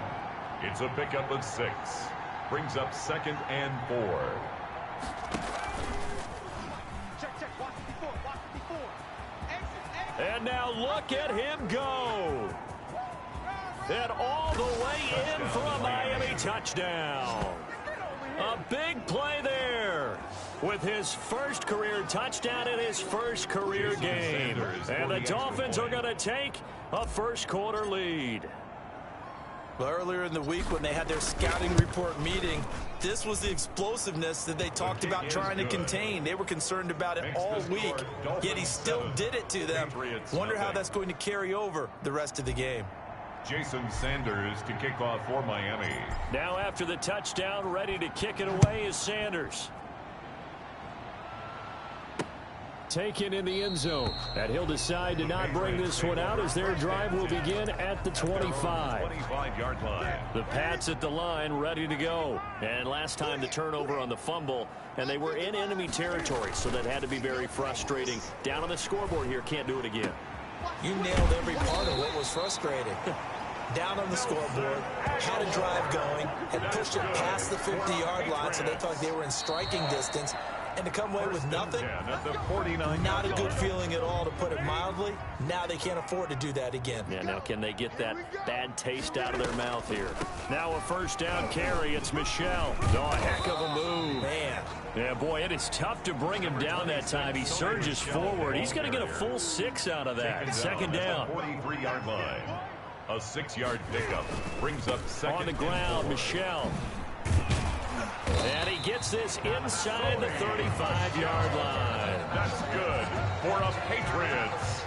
It's a pickup of 6. Brings up 2nd and 4. And now look at him go. And all the way in for a Miami touchdown. A big play there with his 1st career touchdown in his 1st career game. And the Dolphins are going to take a 1st quarter lead. Well, earlier in the week when they had their scouting report meeting, this was the explosiveness that they talked about trying to contain. They were concerned about it all week, yet he still did it to them. Wonder how that's going to carry over the rest of the game. Jason Sanders to kick off for Miami. Now after the touchdown, ready to kick it away is Sanders. Taken in the end zone. And he'll decide to not bring this one out as their drive will begin at the 25. 25-yard line. The Pats at the line ready to go. And last time the turnover on the fumble, and they were in enemy territory, so that had to be very frustrating. Down on the scoreboard here, can't do it again. You nailed every part of what was frustrating. Down on the scoreboard, had a drive going, had pushed it past the 50-yard line, so they thought they were in striking distance. And to come away with nothing, not a good feeling at all, to put it mildly. Now they can't afford to do that again. Yeah, now can they get that bad taste out of their mouth here? Now a 1st down carry. It's Michel. Oh, a heck of a move. Man. Yeah, boy, it is tough to bring him down that time. He surges forward. He's going to get a full 6 out of that. 2nd down. 43-yard line. A 6-yard pickup brings up 2nd on the ground. Michel. And he gets this inside the 35-yard line. That's good for the Patriots.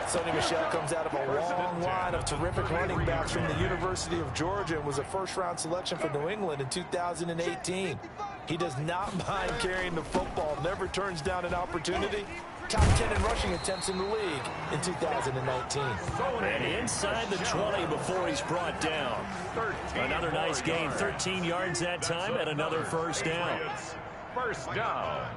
Sonny Michel comes out of a long line of terrific running backs from the University of Georgia and was a 1st-round selection for New England in 2018. He does not mind carrying the football, never turns down an opportunity. Top 10 in rushing attempts in the league in 2019. And inside the 20 before he's brought down. Another nice gain, 13 yards that time, and another 1st down. 1st down.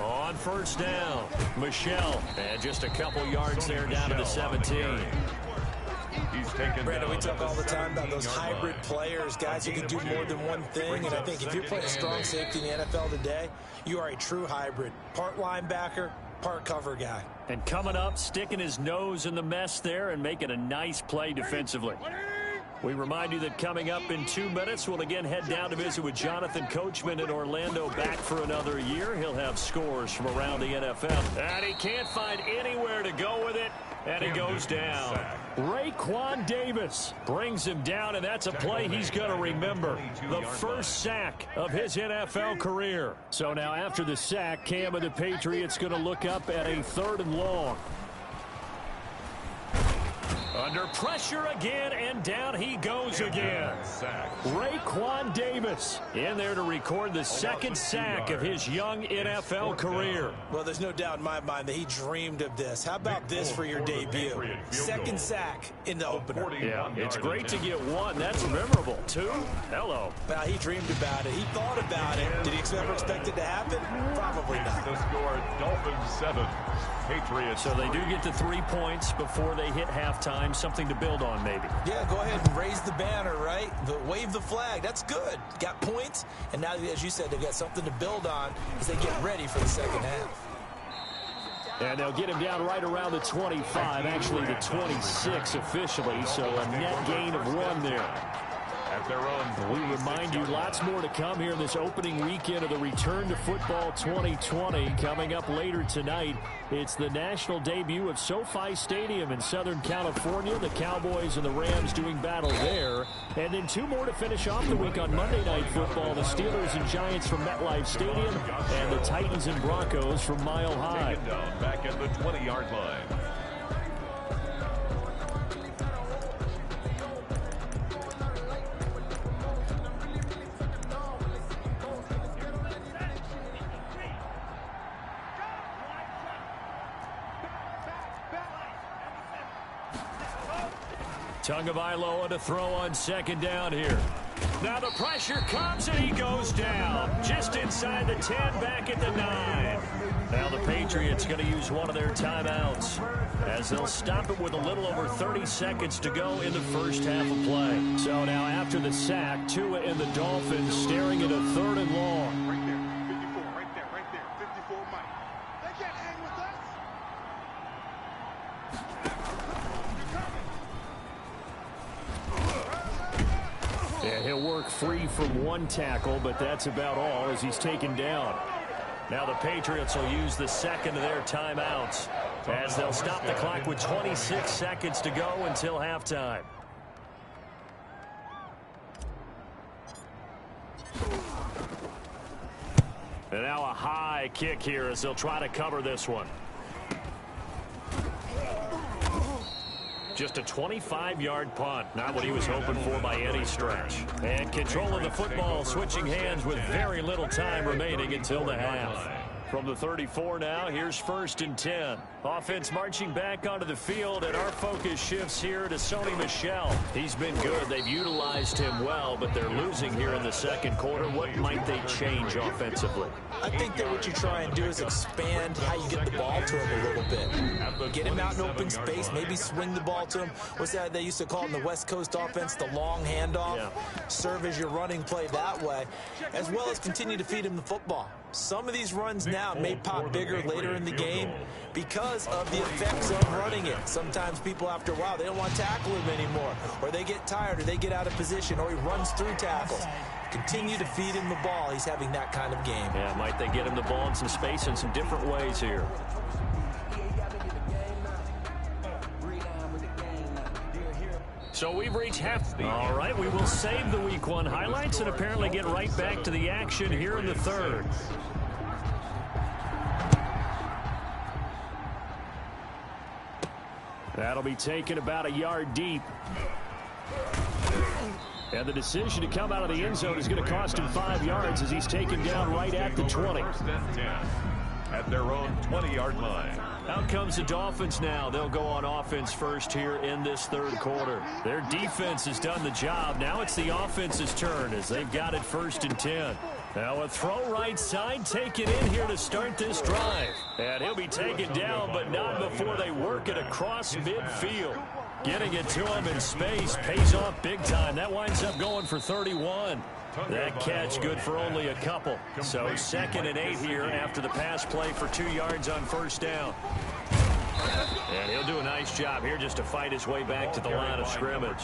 On 1st down, Michel, and just a couple yards there down to the 17. He's taken Brandon, we talk all the time about those hybrid players, guys who can do more than one thing. And I think if you're playing strong safety in the NFL today, you are a true hybrid. Part linebacker, part cover guy. And coming up, sticking his nose in the mess there and making a nice play defensively. We remind you that coming up in 2 minutes, we'll again head down to visit with Jonathan Coachman in Orlando, back for another year. He'll have scores from around the NFL. And he can't find anywhere to go with it. And he goes down. Raekwon Davis brings him down, and that's a play he's going to remember. The 1st sack of his NFL career. So now after the sack, Cam of the Patriots going to look up at a 3rd and long. Under pressure again, and down he goes again. Raekwon Davis in there to record the 2nd sack of his young NFL career. Well, there's no doubt in my mind that he dreamed of this. How about this for your debut? 2nd sack in the opener. Yeah, it's great to get 1. That's memorable. 2? Hello. Well, he dreamed about it. He thought about it. Did he ever expect it to happen? Probably not. The score, Dolphins 7, Patriots. So they do get to 3 points before they hit halftime. time, something to build on maybe. Yeah, go ahead and raise the banner, right? Wave the flag. That's good. Got points, and now, as you said, they've got something to build on as they get ready for the second half. And they'll get him down right around the 25, actually the 26 officially, so a net gain of 1 there. At their own. We remind you, lots more to come here in this opening weekend of the Return to Football 2020. Coming up later tonight, it's the national debut of SoFi Stadium in Southern California. The Cowboys and the Rams doing battle there. And then 2 more to finish off the week on Monday Night Football. The Steelers and Giants from MetLife Stadium and the Titans and Broncos from Mile High. Taken down back at the 20-yard line. Tagovailoa to throw on second down here. Now the pressure comes and he goes down. Just inside the 10, back at the 9. Now the Patriots going to use one of their timeouts as they'll stop it with a little over 30 seconds to go in the first half of play. So now after the sack, Tua and the Dolphins staring at a 3rd and long. Right there, 54, right there, 54 Mike. They can't hang with us. And he'll work free from 1 tackle, but that's about all as he's taken down. Now the Patriots will use the second of their timeouts as they'll stop the clock with 26 seconds to go until halftime. And now a high kick here as they'll try to cover this one. Just a 25-yard punt. Not what he was hoping for by any stretch. And control of the football, switching hands with very little time remaining until the half. From the 34 now, here's 1st and 10. Offense marching back onto the field, and our focus shifts here to Sony Michel. He's been good. They've utilized him well, but they're losing here in the second quarter. What might they change offensively? I think that what you try and do is expand how you get the ball to him a little bit. Get him out in open space, maybe swing the ball to him. What's that they used to call in the West Coast offense, the long handoff? Yeah. Serve as your running play that way, as well as continue to feed him the football. Some of these runs now may pop bigger later in the game because of the effects of running it. Sometimes people, after a while, they don't want to tackle him anymore, or they get tired, or they get out of position, or he runs through tackles. Continue to feed him the ball. He's having that kind of game. Yeah, might they get him the ball in some space in some different ways here. So we've reached half. All right, we will save the Week 1 highlights and apparently get right back to the action here in the 3rd. That'll be taken about a yard deep. And the decision to come out of the end zone is going to cost him 5 yards as he's taken down right at the 20. 1st and 10 at their own 20-yard line. Out comes the Dolphins now. They'll go on offense first here in this 3rd quarter. Their defense has done the job. Now it's the offense's turn as they've got it 1st and 10. Now a throw right side, taken in here to start this drive. And he'll be taken down, but not before they work it across midfield. Getting it to him in space pays off big time. That winds up going for 31. That catch good for only a couple. So 2nd and 8 here after the pass play for 2 yards on 1st down. And he'll do a nice job here just to fight his way back to the line of scrimmage.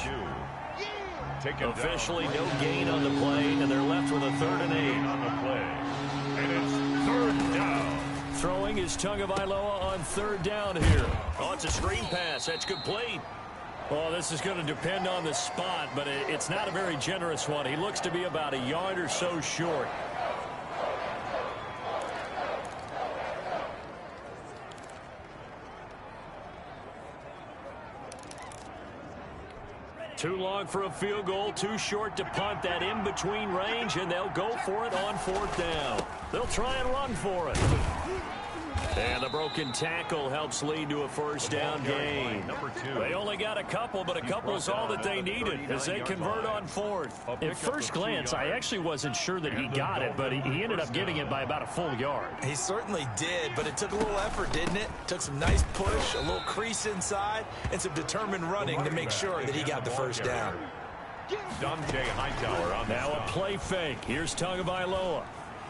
Officially no gain on the play, and they're left with a 3rd and 8 on the play. And it's 3rd down. Throwing is Tagovailoa on 3rd down here. Oh, it's a screen pass. That's complete. Well, this is going to depend on the spot, but it's not a very generous one. He looks to be about a yard or so short. Too long for a field goal, too short to punt. That in-between range, and they'll go for it on 4th down. They'll try and run for it. And the broken tackle helps lead to a first down gain. They only got a couple, but a couple's all that they needed as they convert on fourth. At first glance, I actually wasn't sure that he got it, but he ended up getting it by about a full yard. He certainly did, but it took a little effort, didn't it? Took some nice push, a little crease inside, and some determined running to make sure that he got the first down. Dante Hightower on now a play fake. Here's Tagovailoa.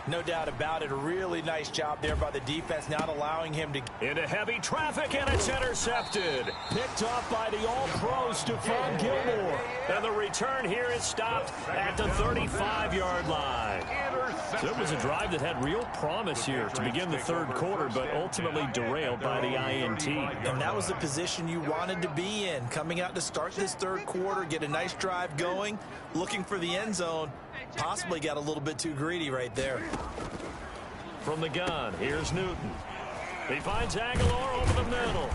No doubt about it. A really nice job there by the defense, not allowing him to... Into heavy traffic, and it's intercepted. Picked off by the all-pro Stephon Gilmore. And the return here is stopped at the 35-yard line. So it was a drive that had real promise here to begin the third quarter, but ultimately derailed by the INT. And that was the position you wanted to be in. Coming out to start this third quarter, get a nice drive going, looking for the end zone. Possibly got a little bit too greedy right there. From the gun, here's Newton. He finds Aguilar over the middle.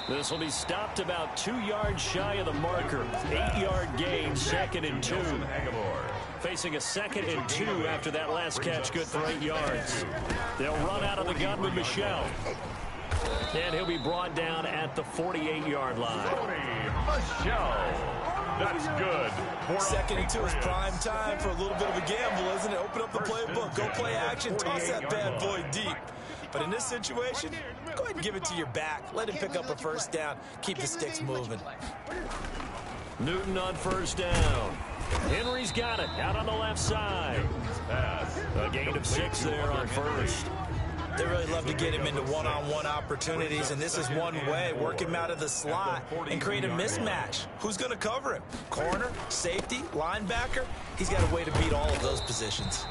This will be stopped about 2 yards shy of the marker. 8-yard gain, 2nd and 2. Facing a 2nd and 2 after that last catch, good for 8 yards. They'll run out of the gun with Michel. And he'll be brought down at the 48-yard line. Michel. That's good. 2nd and 2 is prime time for a little bit of a gamble, isn't it? Open up the playbook, go play action, toss that bad boy deep. But in this situation, go ahead and give it to your back. Let him pick up a first down. Keep the sticks moving. Newton on first down. Henry's got it out on the left side. A gain of 6 there on first. They really love to get him into one-on-one opportunities, and this is one way. Work him out of the slot and create a mismatch. Who's going to cover him? Corner, safety, linebacker? He's got a way to beat all of those positions.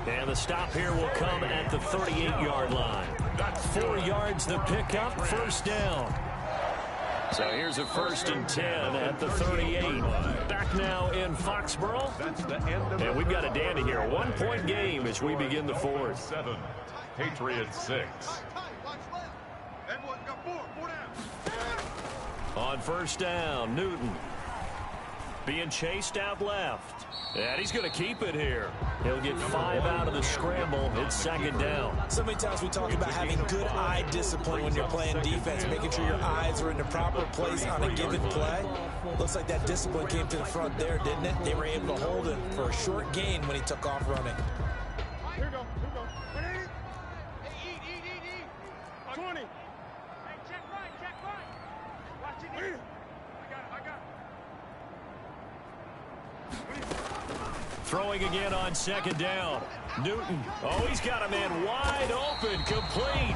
And the stop here will come at the 38-yard line. 4 yards the pickup, first down. So here's a 1st and 10 at the 38. Back now in Foxborough. And we've got a dandy here. 1-point game as we begin the fourth. 7, Patriots 6. On first down, Newton being chased out left. And he's going to keep it here. He'll get 5 out of the scramble. It's 2nd down. So many times we talk about having good eye discipline when you're playing defense, making sure your eyes are in the proper place on a given play. Looks like that discipline came to the front there, didn't it? They were able to hold him for a short gain when he took off running. Here we go. 20. Hey, check right. Watch it. I got it. Throwing again on 2nd down. Newton. Oh, he's got a man wide open, complete.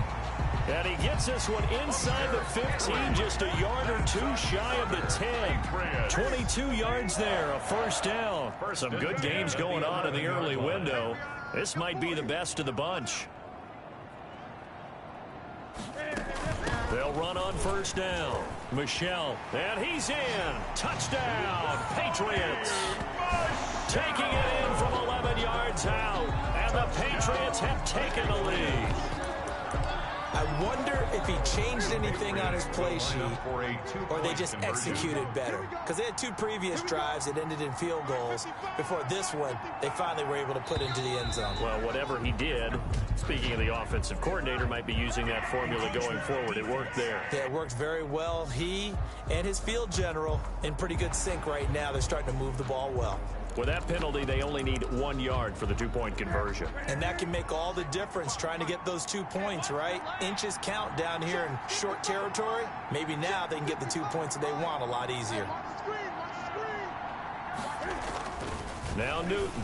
And he gets this one inside the 15, just a yard or 2 shy of the 10. 22 yards there, a first down. Some good games going on in the early window. This might be the best of the bunch. They'll run on first down. Michel, and he's in. Touchdown, Patriots. Taking it in from 11 yards out, and the Patriots have taken the lead. I wonder if he changed anything on his play sheet or they just executed better. Because they had 2 previous drives that ended in field goals. Before this one, they finally were able to put into the end zone. Well, whatever he did, speaking of the offensive coordinator, might be using that formula going forward. It worked there. Yeah, it worked very well. He and his field general in pretty good sync right now. They're starting to move the ball well. With that penalty, they only need 1 yard for the 2-point conversion. And that can make all the difference trying to get those 2 points, right? Inches count down here in short territory. Maybe now they can get the 2 points that they want a lot easier. Now Newton.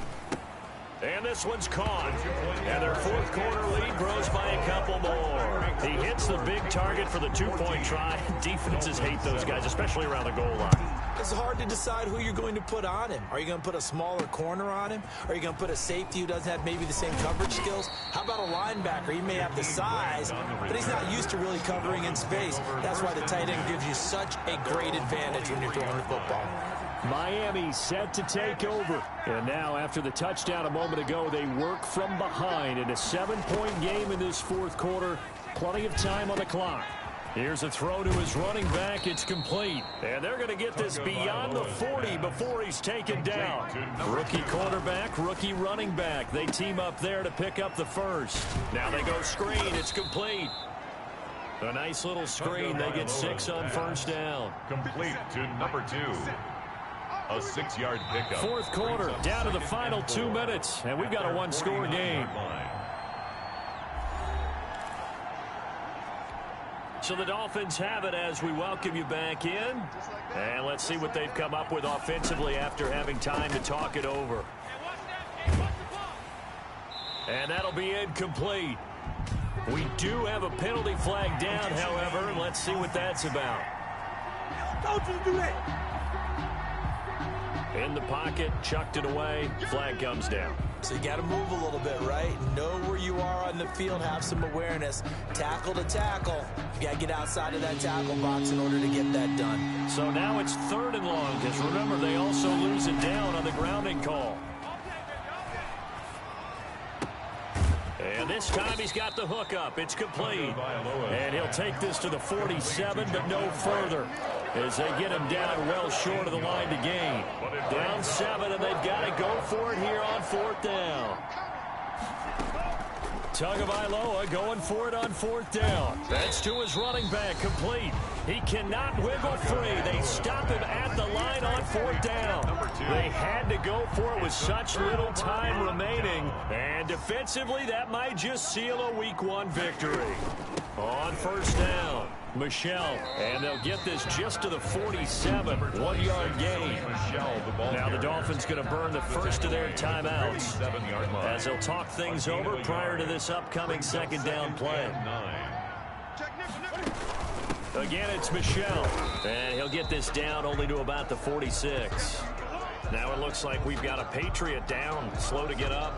And this one's caught. And their 4th quarter lead grows by a couple more. He hits the big target for the 2-point try. Defenses hate those guys, especially around the goal line. It's hard to decide who you're going to put on him. Are you going to put a smaller corner on him? Are you going to put a safety who doesn't have maybe the same coverage skills? How about a linebacker? He may have the size, but he's not used to really covering in space. That's why the tight end gives you such a great advantage when you're throwing the football. Miami set to take over. And now after the touchdown a moment ago, they work from behind in a 7-point game in this 4th quarter. Plenty of time on the clock. Here's a throw to his running back. It's complete. And they're going to get this beyond the 40 before he's taken down. Rookie quarterback, rookie running back. They team up there to pick up the first. Now they go screen. It's complete. A nice little screen. They get 6 on first down. Complete to number 2. A 6-yard pickup. Fourth quarter, down to the final 2 minutes, and we've got a one-score game. So the Dolphins have it as we welcome you back in. And let's see what they've come up with offensively after having time to talk it over. And that'll be incomplete. We do have a penalty flag down, however. Let's see what that's about. Don't you do that. In the pocket, chucked it away, flag comes down. So you got to move a little bit, right? Know where you are on the field, have some awareness. Tackle to tackle. You got to get outside of that tackle box in order to get that done. So now it's 3rd and long, because remember, they also lose it down on the grounding call. And this time he's got the hook up. It's complete. And he'll take this to the 47, but no further, as they get him down well short of the line to gain. Down 7, and they've got to go for it here on 4th down. Tagovailoa going for it on 4th down. That's to his running back, complete. He cannot wiggle free. They stop him at the line on 4th down. They had to go for it with such little time remaining. And defensively, that might just seal a Week 1 victory. On 1st down, Michel, and they'll get this just to the 47, 1-yard gain. Now the Dolphins going to burn the first of their timeouts as they'll talk things over prior to this upcoming 2nd down play. Again, it's Michel, and he'll get this down only to about the 46. Now it looks like we've got a Patriot down, slow to get up.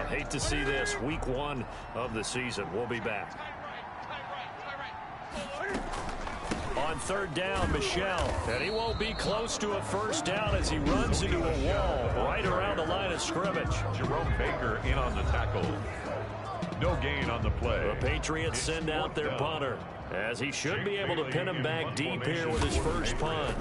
Hate to see this. Week 1 of the season. We'll be back. On 3rd down, Michel, and he won't be close to a first down as he runs into a wall right around the line of scrimmage. Jerome Baker in on the tackle. No gain on the play. The Patriots send out their punter, as he should be able to pin him back deep here with his first punt.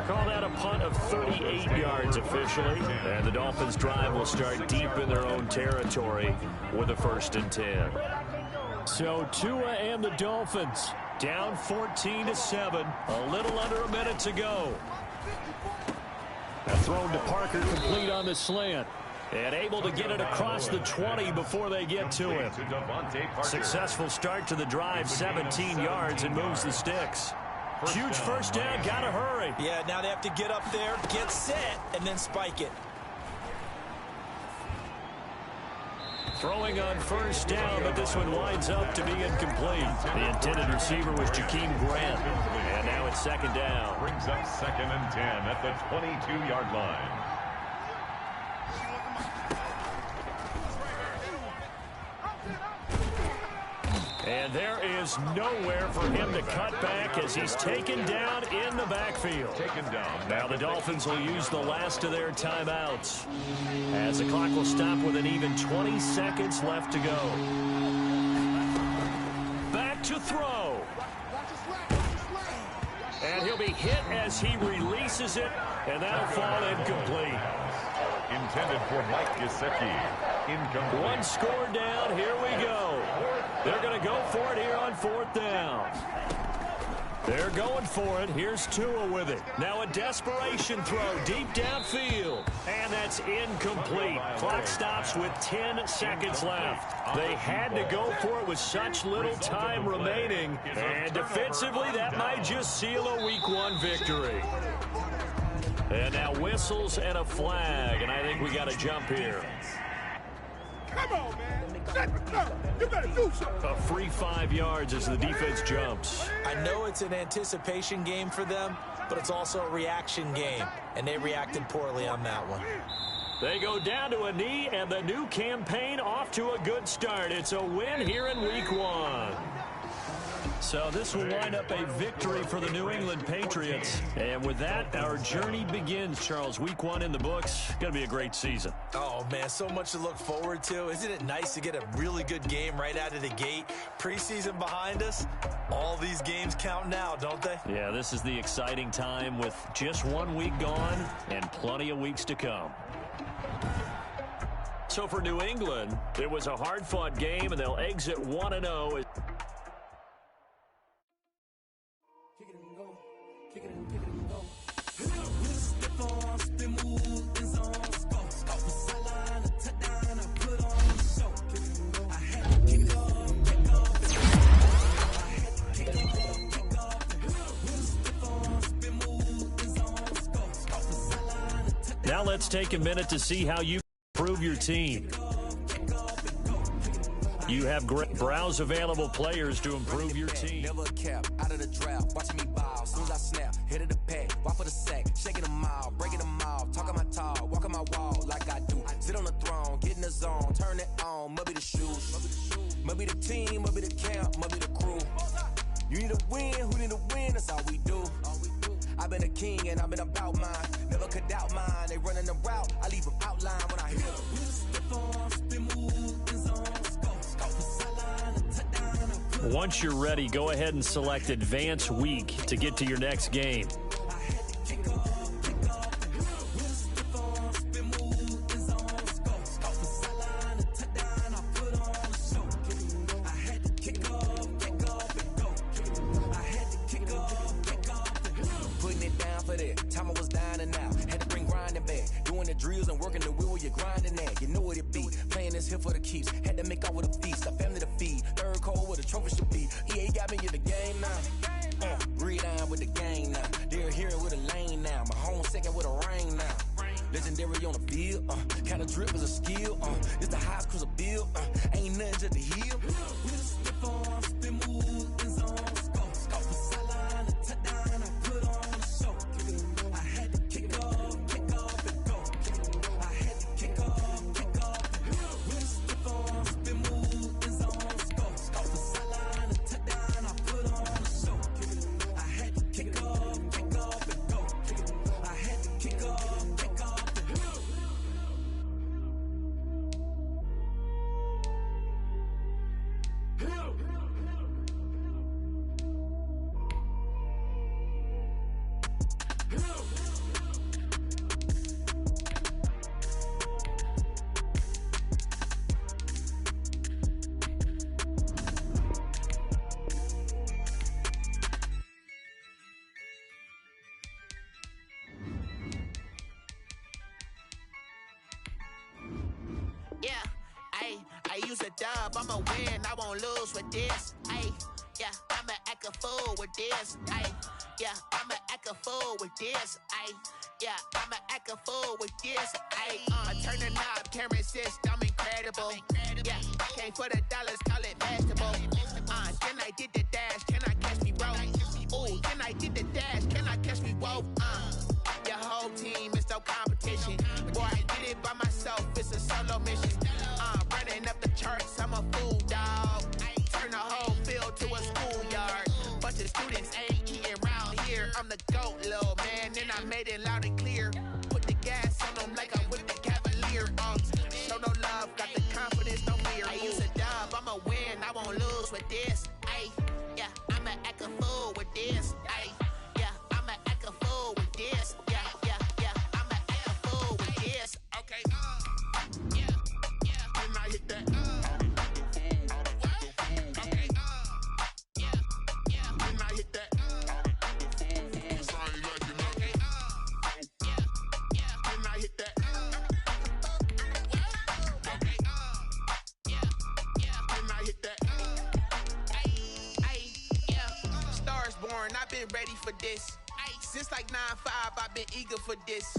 Call that a punt of 38 yards officially. And the Dolphins drive will start deep in their own territory with a 1st and 10. So Tua and the Dolphins down 14-7. A little under a minute to go. Thrown to Parker, complete on the slant. And able to get it across the 20 before they get to him. Successful start to the drive, 17 yards, and moves the sticks. Huge first down, gotta hurry. Yeah, now they have to get up there, get set, and then spike it. Throwing on 1st down, but this one winds up to be incomplete. The intended receiver was Jakeem Grant. And now it's 2nd down. Brings up 2nd and 10 at the 22-yard line. And there is nowhere for him to cut back as he's taken down in the backfield. Now the Dolphins will use the last of their timeouts, as the clock will stop with an even 20 seconds left to go. Back to throw. And he'll be hit as he releases it, and that'll fall incomplete. Intended for Mike Gesicki. Incomplete. One score down. Here we go. They're going to go for it here on 4th down. They're going for it. Here's Tua with it. Now a desperation throw deep downfield. And that's incomplete. Clock stops with 10 seconds left. They had to go for it with such little time remaining. And defensively, that might just seal a Week 1 victory. And now whistles and a flag. And I think we got to jump here. Come on, man. You better do something. A free 5 yards as the defense jumps. I know it's an anticipation game for them, but it's also a reaction game, and they reacted poorly on that one. They go down to a knee, and the new campaign off to a good start. It's a win here in Week 1. So this will wind up a victory for the New England Patriots. And with that, our journey begins, Charles. Week 1 in the books. Going to be a great season. Oh, man, so much to look forward to. Isn't it nice to get a really good game right out of the gate? Preseason behind us. All these games count now, don't they? Yeah, this is the exciting time with just 1 week gone and plenty of weeks to come. So for New England, it was a hard-fought game, and they'll exit 1-0. Now let's take a minute to see how you improve your team. You have great browse available players to improve your team. Never cap, out of the drought, watching me bow. Soon as I snap, hit of the pack, walk for the sack, shaking them out, breaking them out, talking my talk, walking my wall like I do. Sit on the throne, get in the zone, turn it on, must be the shoes, must be the team, must be the camp, must be the crew. You need to win, who need to win, that's all we do. I've been a king and I've been about mine. Never could doubt mine. They running the route. I leave them outline when I hit them. Once you're ready, go ahead and select Advance Week to get to your next game. Here for the keeps, had to make out with a feast, a family to feed, third cold where the trophy should be. EA got me in the game now. Read on with the game now. They're here with a lane now. My home second with a rain now. Legendary on the field, kinda drip is a skill. It's the highest cruiser bill, ain't nothing just the hill. We just slip on, spin move, in zone, scope the sideline, and touchdown, I put on the show. I had to kick off and go. I had to kick off. I use a dub, I'ma win, I won't lose with this. Ay, yeah, I'ma act a fool with this. Ay, yeah, I'ma act a fool with this. Ay, yeah, I'ma act a fool with this. Ay, I turn the knob, can't resist, I'm incredible. Yeah, came for the dollars, call it vegetable. Then I did the dash, can I catch me, bro? Ooh, then I did the dash, can I catch me, whoa? Your whole team is no competition. Boy, I did it by myself, it's a solo mission. Running up the charts, I'm a fool, dog. Turn the whole field to a schoolyard. Bunch of students ain't eating round here. I'm the GOAT, little man, and I made it loud and clear. Put the gas on them like I'm with the Cavalier. Show no love, got the confidence, no fear. I use a dub, I'ma win, I won't lose with this. Ay, yeah, I'ma act a fool with this. Ay, yeah, I'ma act a fool with this. Yeah, yeah, yeah, I'ma act a fool with this. Okay, yeah. When I hit that, okay, yeah, yeah. When I hit that, okay, yeah, yeah. When I hit that, okay, yeah, yeah. When I hit that, ay, yeah. Stars born, I've been ready for this. Since like 9-5, I've been eager for this.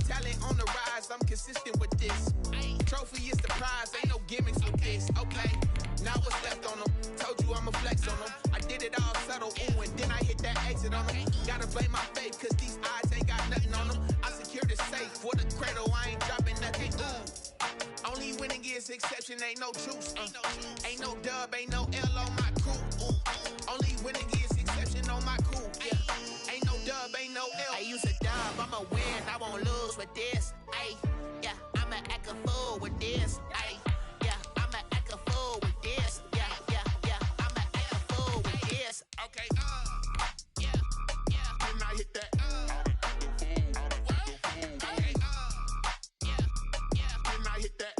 Talent on the rise, I'm consistent with this. Trophy is the prize, ain't no gimmicks with this. Okay, now what's left on them? Told you I'ma flex on them. I did it all subtle, ooh, and then I hit that exit on them. Gotta blame my faith, cause these eyes ain't got nothing on them. I secured the safe for the cradle, I ain't dropping nothing. Ooh. Only winning is exception, ain't no truce. Ain't no dub, ain't no L on my crew. Ooh. Only When it gets exception on my cool, yeah. Ain't no dub, ain't no L. I use a dub, I'ma win, I won't lose with this. Ay, yeah, I'ma act a fool with this. Ay, yeah, I'ma act a fool with this. Yeah, yeah, yeah, I'ma act a fool with this. Okay, yeah, yeah. Then I hit that. Okay, yeah, yeah. Then I hit that.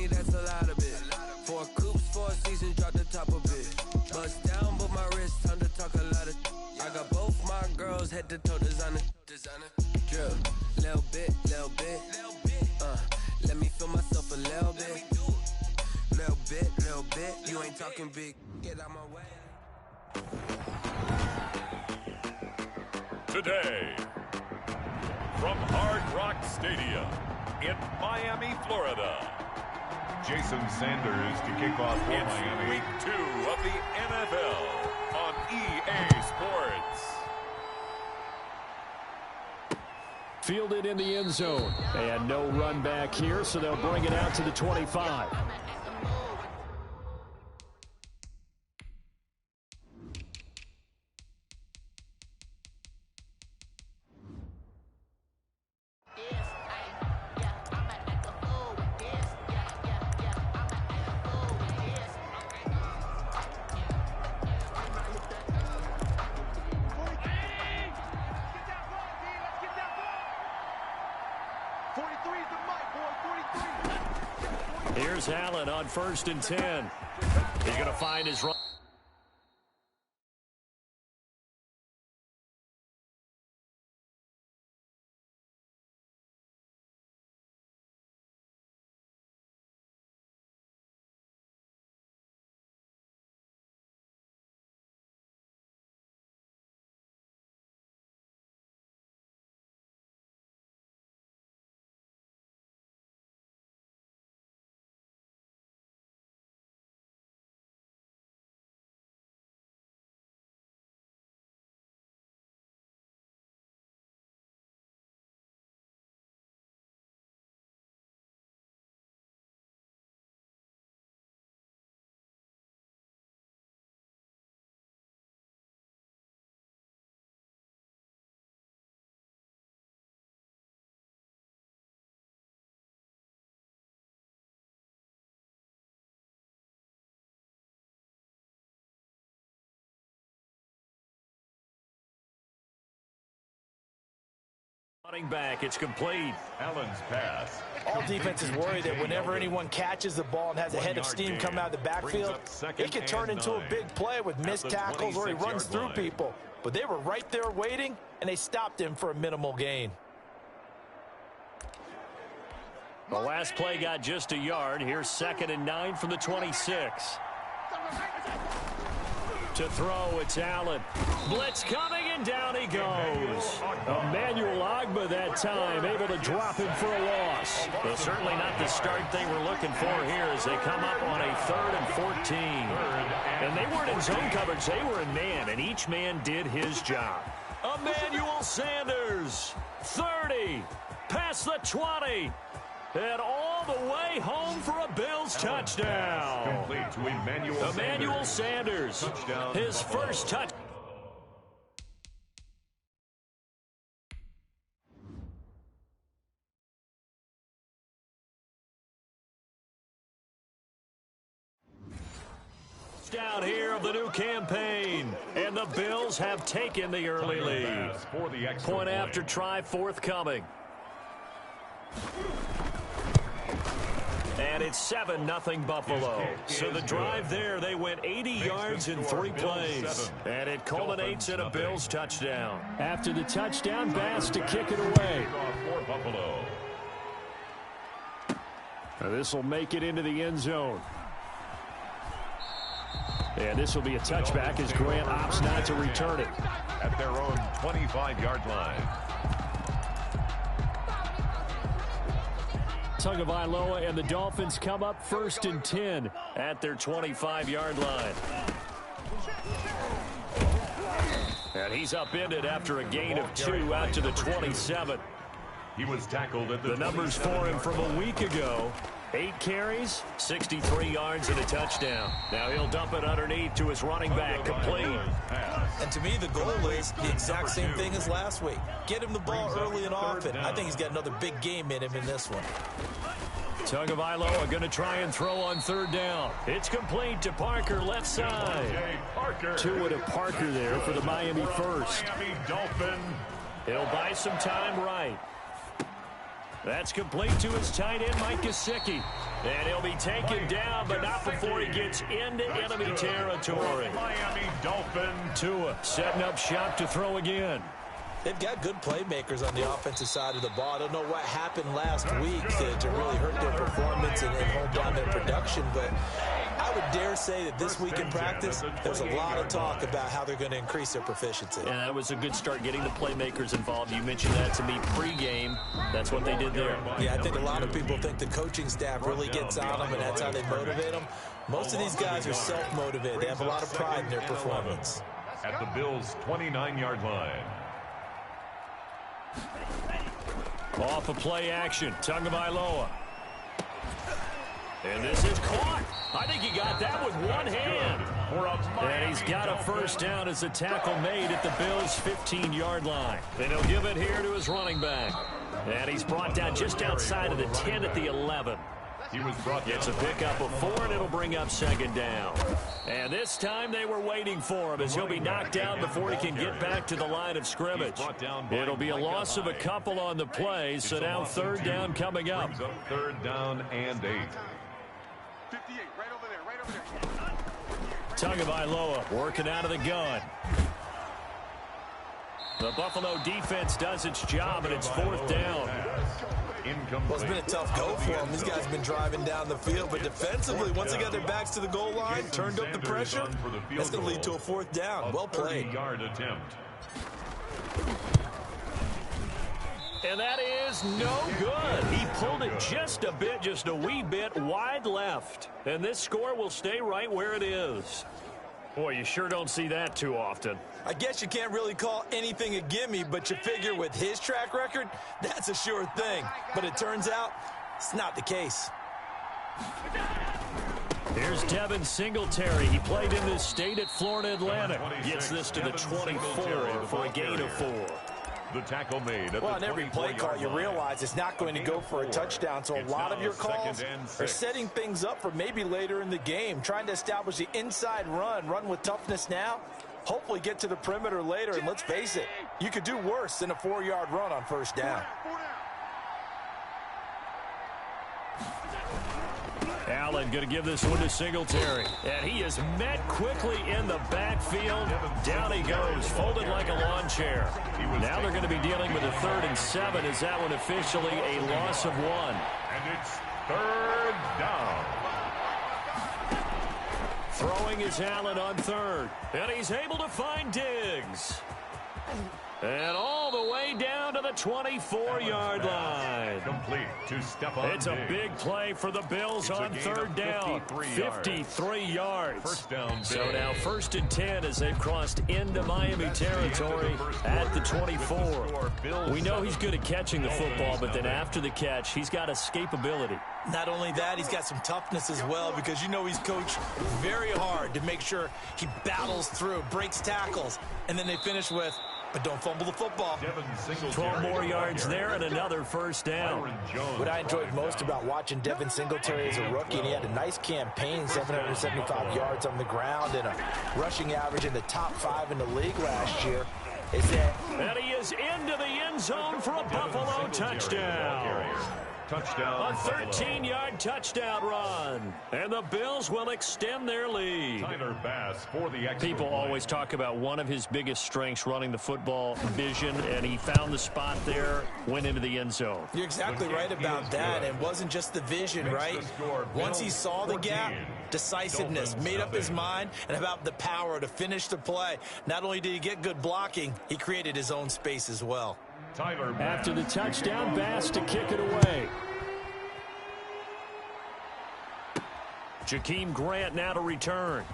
That's a lot of it. 4 coops, 4 seasons, drop the top of it. Bust down, but my wrist, time to talk a lot of. I got both my girls head to toe designer. Drill, little bit. Let me feel myself a little bit. Little bit. You ain't talking big. Get out my way. Today, from Hard Rock Stadium in Miami, Florida, Jason Sanders to kick off for Miami. Week 2 of the NFL on EA Sports. Fielded in the end zone. And no run back here, so they'll bring it out to the 25. Here's Allen on 1st and 10. He's going to find his run. Running back, it's complete. Allen's pass. All defenses worry that whenever anyone catches the ball and has a head of steam coming out of the backfield, it can turn into a big play with missed tackles or he runs through people. But they were right there waiting, and they stopped him for a minimal gain. The last play got just a yard. Here's 2nd and 9 from the 26. To throw, it's Allen. Blitz coming, and down he goes. Emmanuel Ogbah that time, able to drop him for a loss. Well, certainly not the start they were looking for here as they come up on a 3rd and 14. And they weren't in zone coverage, they were in man, and each man did his job. Emmanuel Sanders, 30, past the 20. And all the way home for a Bills touchdown. Complete to Emmanuel Sanders. His first touch. Down here of the new campaign. And the Bills have taken the early lead. Point after try forthcoming. And it's 7-0 Buffalo. So the drive there, they went 80 yards in 3 plays. And it culminates in a Bills touchdown. After the touchdown, Bass to kick it away. For Buffalo. This will make it into the end zone. And this will be a touchback as Grant opts not to return it. At their own 25-yard line. Tagovailoa and the Dolphins come up 1st and 10 at their 25-yard line. And he's upended after a gain of 2 out to the 27. He was tackled at the numbers for him from a week ago. 8 carries, 63 yards, and a touchdown. Now he'll dump it underneath to his running back, complete. And to me, the goal is the exact same thing as last week. Get him the ball early and often. I think he's got another big game in him in this one. Tagovailoa going to try and throw on 3rd down. It's complete to Parker, left side. Tua to Parker there for the Miami first. Miami Dolphin. He'll buy some time right. That's complete to his tight end, Mike Gesicki. And he'll be taken down, but not before he gets into enemy territory. Miami Dolphin. Tua setting up shop to throw again. They've got good playmakers on the offensive side of the ball. I don't know what happened last week to really hurt their performance and hold down their production, but I would dare say that this week in practice, there's a lot of talk about how they're going to increase their proficiency. And that was a good start getting the playmakers involved. You mentioned that to me pregame. That's what they did there. Yeah, I think a lot of people think the coaching staff really gets on them, and that's how they motivate them. Most of these guys are self-motivated. They have a lot of pride in their performance. At the Bills' 29-yard line. Off a play action, Tagovailoa. And this is caught. I think he got that with one hand. And he's got a first down as a tackle made at the Bills' 15-yard line. And he'll give it here to his running back. And he's brought down just outside of the 10 at the 11. He was brought down. Gets a pickup of 4, and it'll bring up 2nd down. And this time they were waiting for him as he'll be knocked down before he can get back to the line of scrimmage. It'll be a loss of a couple on the play, so now 3rd down coming up. 3rd down and 8. 58, right over there. Tagovailoa working out of the gun. The Buffalo defense does its job, and it's 4th down. Well, it's been a tough go for them. These guys have been driving down the field, but defensively, once they got their backs to the goal line, turned up the pressure, that's going to lead to a 4th down. Well played. 30-yard attempt. And that is no good. He pulled it just a wee bit wide left. And this score will stay right where it is. Boy, you sure don't see that too often. I guess you can't really call anything a gimme, but you figure with his track record, that's a sure thing. But it turns out it's not the case. Here's Devin Singletary. He played in this state at Florida Atlantic. Gets this to the 24 for a gain of 4. The tackle made. Well, on every play call, you realize it's not going to go for a touchdown, so a lot of your calls are setting things up for maybe later in the game, trying to establish the inside run with toughness now, hopefully get to the perimeter later, and let's face it, you could do worse than a 4-yard run on 1st down. Allen going to give this one to Singletary. And he is met quickly in the backfield. Down he goes, folded like a lawn chair. Now they're going to be dealing with a 3rd and 7. Is that one officially a loss of 1? And it's 3rd down. Throwing is Allen on 3rd. And he's able to find Diggs. And all the way down to the 24-yard line. Complete to Stephon It's a big play for the Bills on 3rd down. 53 yards. First down. So now 1st and 10 as they've crossed into Miami territory at the 24. We know he's good at catching the football, but then after the catch, he's got escapability. Not only that, he's got some toughness as well, because you know he's coached very hard to make sure he battles through, breaks tackles, and then they finish with, but don't fumble the football. 12 more yards there and another 1st down. What I enjoyed most about watching Devin Singletary as a rookie, and he had a nice campaign, 775 yards on the ground and a rushing average in the top 5 in the league last year, is that... And he is into the end zone for a Buffalo touchdown. Touchdown. A 13-yard touchdown run. And the Bills will extend their lead. Tyler Bass for the extra People point. always talk about one of his biggest strengths running the football, vision, and he found the spot there, went into the end zone. You're exactly right about that. It wasn't just the vision, right? Once he saw the gap, decisiveness, made up his mind, and about the power to finish the play. Not only did he get good blocking, he created his own space as well. Tyler Bass. After the touchdown, Bass to kick it away. Jakeem Grant now to return.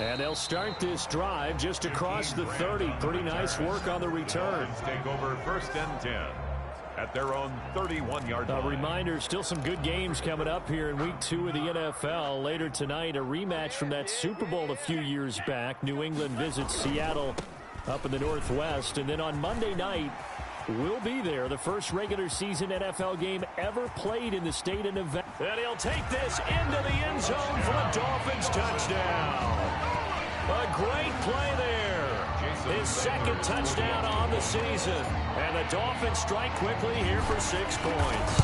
And they'll start this drive just across the 30. Pretty nice work on the return. Take over 1st and 10 at their own 31-yard line. A reminder, still some good games coming up here in Week 2 of the NFL. Later tonight, a rematch from that Super Bowl a few years back. New England visits Seattle up in the Northwest. And then on Monday night, we'll be there. The first regular season NFL game ever played in the state of Nevada. And he'll take this into the end zone for a Dolphins touchdown. A great play there. His second touchdown on the season. And the Dolphins strike quickly here for 6 points.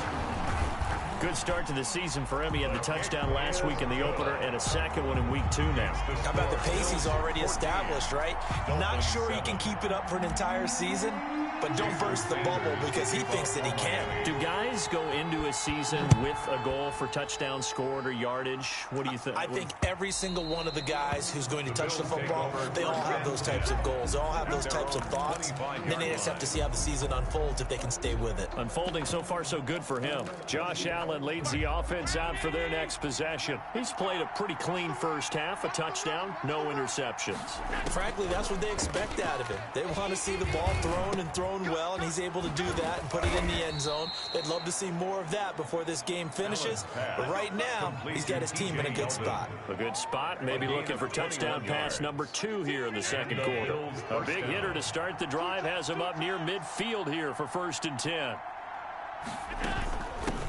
Good start to the season for him. He had the touchdown last week in the opener and a second one in Week 2 now. How about the pace he's already established, right? Not sure he can keep it up for an entire season, but don't burst the bubble because he thinks that he can. Do guys go into a season with a goal for touchdown scored or yardage? What do you think? I think every single one of the guys who's going to touch the football, they all have those types of goals. They all have those types of thoughts. And then they just have to see how the season unfolds if they can stay with it. Unfolding so far so good for him. Josh Allen leads the offense out for their next possession. He's played a pretty clean first half, a touchdown, no interceptions. Frankly, that's what they expect out of him. They want to see the ball thrown and thrown well, and he's able to do that and put it in the end zone. They'd love to see more of that before this game finishes. But right now, he's got his team in a good spot. A good spot, maybe looking for touchdown pass number 2 here in the second quarter. A big hitter to start the drive has him up near midfield here for 1st and 10.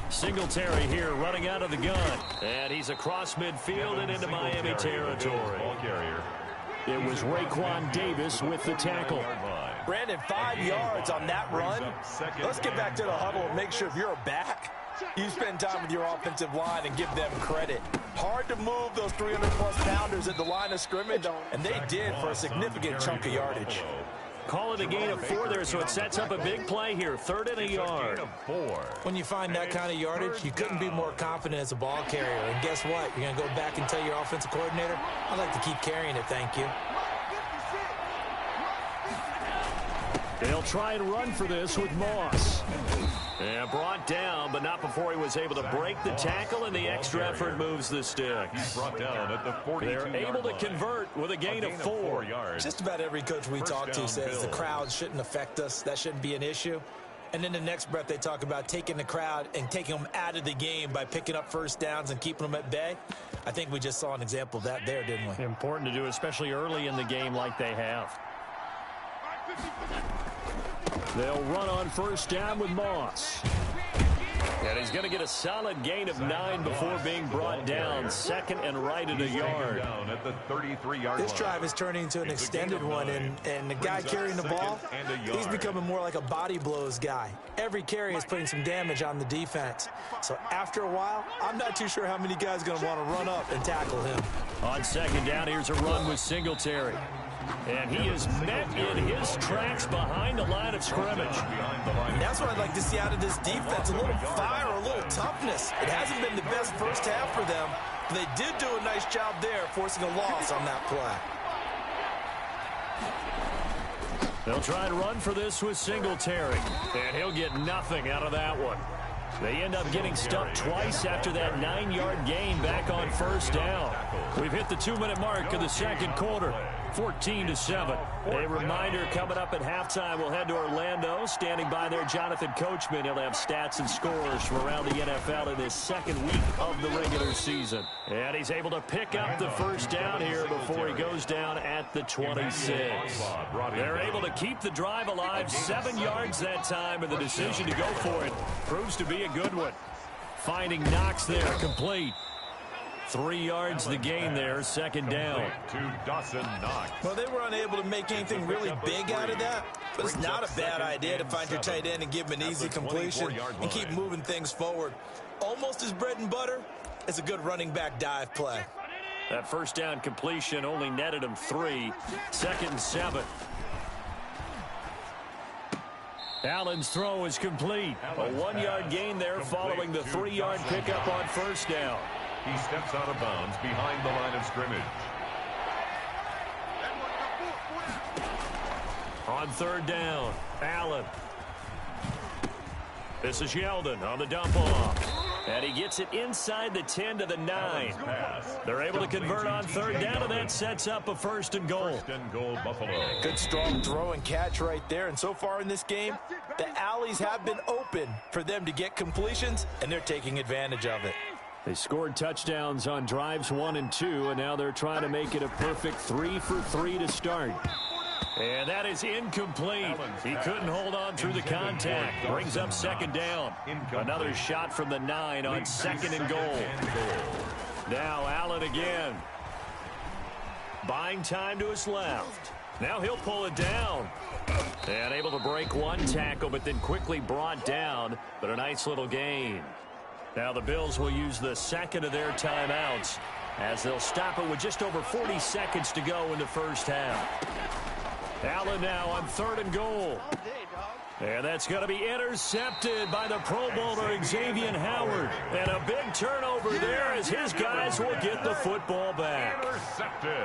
Singletary here running out of the gun. And he's across midfield and into Miami territory. It was Raekwon Davis with the tackle. Brandon, 5 yards on that run. Let's get back to the huddle and make sure if you're a back, you spend time with your offensive line and give them credit. Hard to move those 300-plus pounders at the line of scrimmage, and they did for a significant chunk of yardage. Call it a gain of 4 there, so it sets up a big play here. 3rd and a yard. When you find that kind of yardage, you couldn't be more confident as a ball carrier. And guess what? You're going to go back and tell your offensive coordinator, I'd like to keep carrying it, thank you. They'll try and run for this with Moss. And brought down, but not before he was able to break the tackle, and the extra effort moves the sticks. He's brought down at the 42-yard They're able to convert with a gain of 4 yards. Just about every coach we talk to says the crowd shouldn't affect us. That shouldn't be an issue. And in the next breath, they talk about taking the crowd and taking them out of the game by picking up first downs and keeping them at bay. I think we just saw an example of that there, didn't we? Important to do, especially early in the game like they have. They'll run on 1st down with Moss. And he's going to get a solid gain of 9 before being brought down. 2nd and right at a yard. At the 33-yard This drive is turning into an extended one, and the guy carrying the ball, he's becoming more like a body blows guy. Every carry is putting some damage on the defense. So after a while, I'm not too sure how many guys are going to want to run up and tackle him. On 2nd down, here's a run with Singletary. And he is met in his tracks behind the line of scrimmage. And that's what I'd like to see out of this defense, a little fire, a little toughness. It hasn't been the best first half for them, but they did do a nice job there forcing a loss on that play. They'll try and run for this with Singletary, and he'll get nothing out of that one. They end up getting stuck twice after that 9-yard gain back on 1st down. We've hit the 2-minute mark of the second quarter. 14-7. A reminder coming up at halftime. We'll head to Orlando. Standing by there, Jonathan Coachman. He'll have stats and scores from around the NFL in this second week of the regular season. And he's able to pick up the 1st down here before he goes down at the 26. They're able to keep the drive alive. 7 yards that time, and the decision to go for it proves to be a good one. Finding Knox there, complete. 3 yards the gain there, second down. To Dawson Knox. Well, they were unable to make anything really big out of that, but it's not a bad idea to find your tight end and give him an easy completion and keep moving things forward. Almost as bread and butter as a good running back dive play. That first down completion only netted him 3. 2nd and 7. Allen's throw is complete. A 1-yard gain there following the 3-yard pickup on first down. He steps out of bounds behind the line of scrimmage. On third down, Allen. This is Yeldon on the dump off. And he gets it inside the 10 to the 9. They're able to convert on third down, and that sets up a 1st and goal. 1st and goal, Buffalo. Good strong throw and catch right there. And so far in this game, the alleys have been open for them to get completions, and they're taking advantage of it. They scored touchdowns on drives 1 and 2, and now they're trying to make it a perfect 3 for 3 to start. And that is incomplete. He couldn't hold on through the contact. Brings up second down. Another shot from the 9 on 2nd and goal. Now Allen again. Buying time to his left. Now he'll pull it down. And able to break one tackle, but then quickly brought down. But a nice little gain. Now the Bills will use the 2nd of their timeouts as they'll stop it with just over 40 seconds to go in the first half. Allen now on 3rd and goal. And that's going to be intercepted by the Pro Bowler Xavier Howard. And a big turnover there as his guys will get the football back.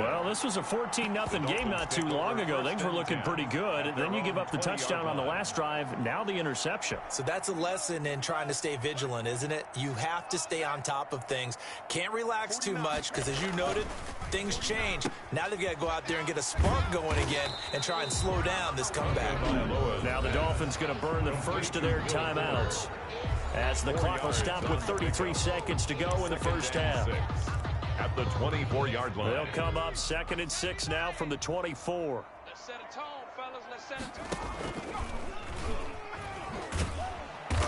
Well, this was a 14-0 game not too long ago. Things were looking pretty good. And then you give up the touchdown on the last drive. Now the interception. So that's a lesson in trying to stay vigilant, isn't it? You have to stay on top of things. Can't relax too much because, as you noted, things change. Now they've got to go out there and get a spark going again and try and slow down this comeback. Now the Dolphins going to burn the first of their timeouts as the clock will stop with 33 seconds to go in the first half. At the 24-yard line. They'll come up 2nd and 6 now from the 24. Let's set a tone, fellas. Let's set a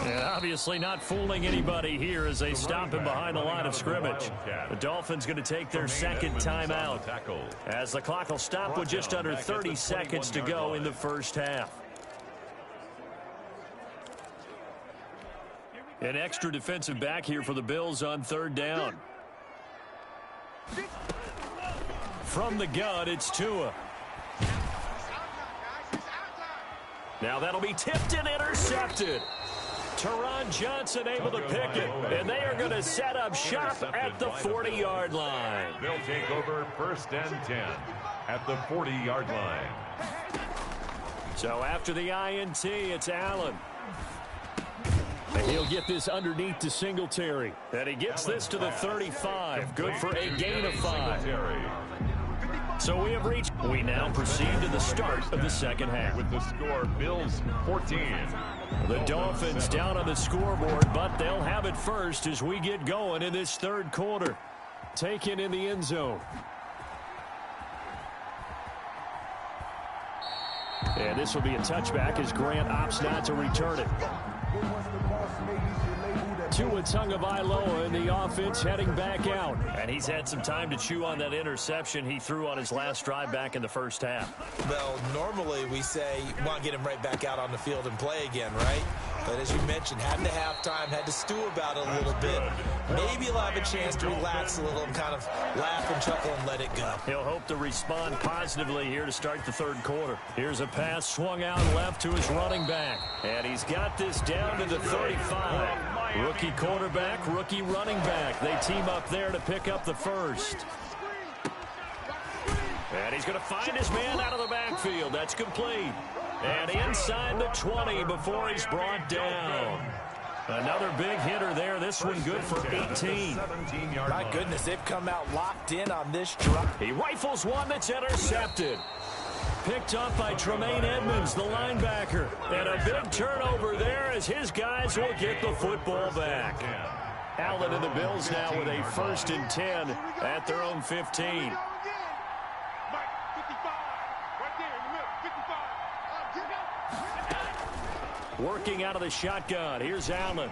tone. And obviously not fooling anybody here as they stop him behind the line of scrimmage. The Dolphins going to take their 2nd timeout as the clock will stop with just under 30 seconds to go in the first half. An extra defensive back here for the Bills on 3rd down. From the gun, it's Tua. Now that'll be tipped and intercepted. Teron Johnson able to pick it, and they are going to set up shop at the 40-yard line. They'll take over 1st and 10 at the 40-yard line. So after the INT, it's Allen. And he'll get this underneath to Singletary. And he gets this to the 35. Good for a gain of 5. So we have reached. We now proceed to the start of the second half. With the score, Bills 14. The Dolphins down on the scoreboard, but they'll have it first as we get going in this 3rd quarter. Taken in the end zone. And this will be a touchback as Grant opts not to return it. Tua Tagovailoa in the offense heading back out. And he's had some time to chew on that interception he threw on his last drive back in the first half. Well, normally we say you want to get him right back out on the field and play again, right? But as you mentioned, had to halftime, had to stew about it a little bit. Maybe he'll have a chance to relax a little and kind of laugh and chuckle and let it go. He'll hope to respond positively here to start the 3rd quarter. Here's a pass swung out left to his running back. And he's got this down to the 35. Rookie quarterback, rookie running back. They team up there to pick up the first. And he's going to find his man out of the backfield. That's complete. And inside the 20 before he's brought down. Another big hitter there. This one good for 18. My goodness, they've come out locked in on this drop. He rifles one that's intercepted. Picked up by Tremaine Edmonds, the linebacker. And a big turnover there as his guys will get the football back. Allen and the Bills now with a 1st and 10 at their own 15. Working out of the shotgun. Here's Allen.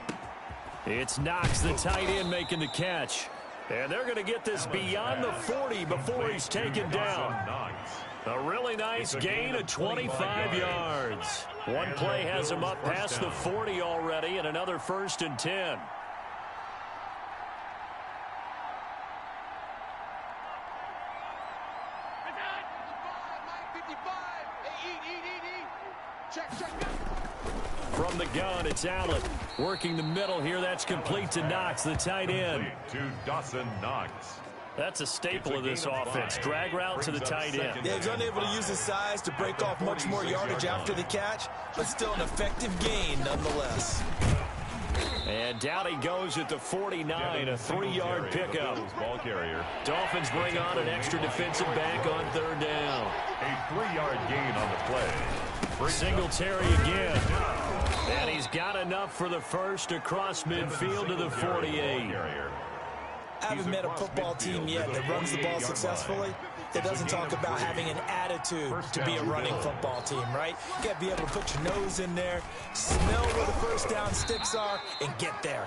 It's Knox, the tight end, making the catch. And they're going to get this beyond the 40 before he's taken down. A really nice gain of 25 yards. One play has him up past the 40 already, and another 1st and 10. From the gun, it's Allen. Working the middle here. That's complete to Knox, the tight end. To Dawson Knox. That's a staple of this offense. Drag route to the tight end. Yeah, he's unable to use his size to break off much more yardage after the catch, but still an effective gain nonetheless. And down he goes at the 49, a 3-yard pickup. Ball carrier. Dolphins bring on an extra defensive back on 3rd down. A 3-yard gain on the play. Singletary again. And he's got enough for the first across midfield to the 48. I haven't met a football team yet that runs the ball successfully that doesn't talk about having an attitude to be a running football team, right? You got to be able to put your nose in there, smell where the first down sticks are, and get there.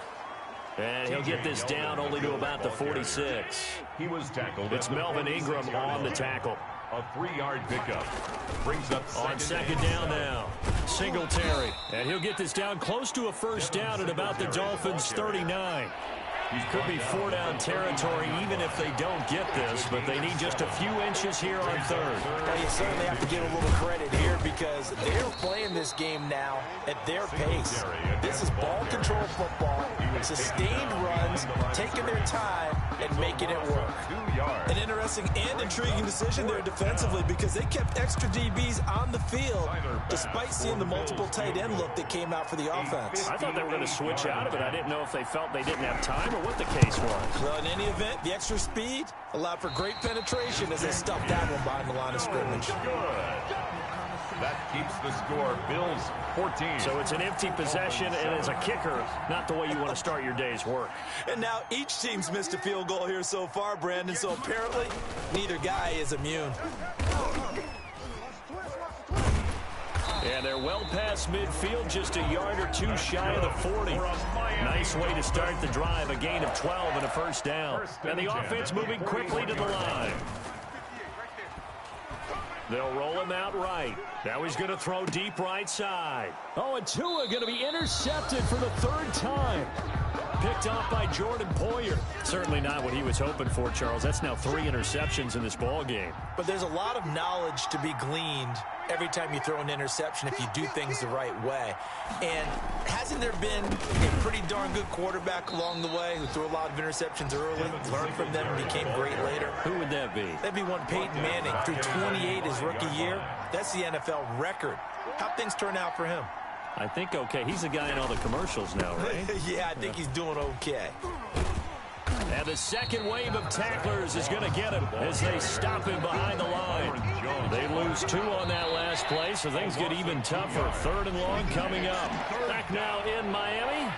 And he'll get this down only to about the 46. He was tackled. It's Melvin Ingram on the tackle. A 3-yard pickup. Brings up on second down now. Singletary. And he'll get this down close to a first down at about the Dolphins' 39. Could be 4-down territory even if they don't get this, but they need just a few inches here on 3rd. Well, you certainly have to give a little credit here because they're playing this game now at their pace. This is ball control football, sustained runs, taking their time, and making it work. An interesting and intriguing decision there defensively because they kept extra DBs on the field despite seeing the multiple tight end look that came out for the offense. I thought they were going to switch out of it. I didn't know if they felt they didn't have time or what the case was. Well, in any event, the extra speed allowed for great penetration as they stuffed that one behind the line of scrimmage. That keeps the score. Bills 14. So it's an empty possession, and as a kicker, not the way you want to start your day's work. And now each team's missed a field goal here so far, Brandon, so apparently neither guy is immune. And they're well past midfield, just a yard or two shy of the 40. Nice way to start the drive, a gain of 12 and a first down. And the offense moving quickly to the line. They'll roll him out right. Now he's going to throw deep right side. Oh, and Tua going to be intercepted for the 3rd time. Picked off by Jordan Poyer. Certainly not what he was hoping for, Charles. That's now 3 interceptions in this ball game. But there's a lot of knowledge to be gleaned every time you throw an interception if you do things the right way. And hasn't there been a pretty darn good quarterback along the way who threw a lot of interceptions early, learned from them, and became great later? Who would that be? That'd be one Peyton Manning. Threw 28 his rookie year. That's the NFL record. How'd things turn out for him? I think okay. He's the guy in all the commercials now, right? Yeah, I think he's doing okay. And the second wave of tacklers is going to get him as they stop him behind the line. They lose 2 on that last play, so things get even tougher. 3rd and long coming up. Back now in Miami.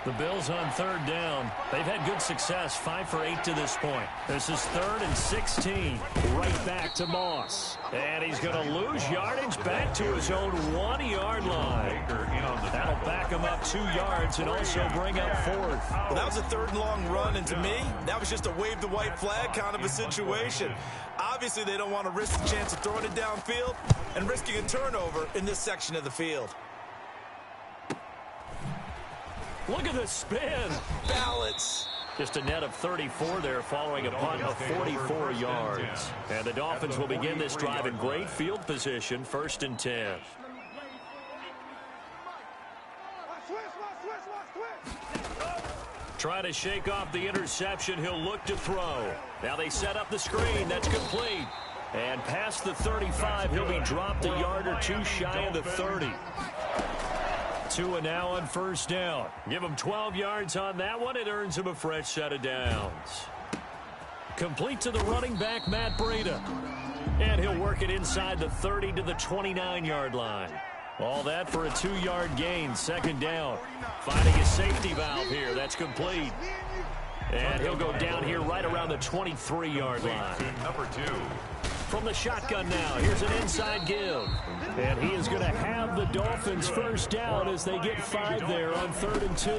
The Bills on 3rd down. They've had good success, 5 for 8 to this point. This is 3rd and 16. Right back to Moss. And he's going to lose yardage back to his own 1-yard line. That'll back him up 2 yards and also bring up 4th. Well, that was a 3rd and long run, and to me, that was just a wave the white flag kind of a situation. Obviously, they don't want to risk the chance of throwing it downfield and risking a turnover in this section of the field. Look at the spin. Balance. Just a net of 34 there following a punt of 44 yards. And the Dolphins will begin this drive in great field position, 1st and 10. Try to shake off the interception. He'll look to throw. Now they set up the screen. That's complete. And past the 35, he'll be dropped a yard or 2 shy of the 30. Tua now on 1st down. Give him 12 yards on that one. It earns him a fresh set of downs. Complete to the running back, Matt Breida. And he'll work it inside the 30 to the 29-yard line. All that for a 2-yard gain. 2nd down. Finding a safety valve here. That's complete. And he'll go down here right around the 23-yard line. Number 2. from the shotgun now. Here's an inside give. And he is going to have the Dolphins first down as they get 5 there on 3rd and 2.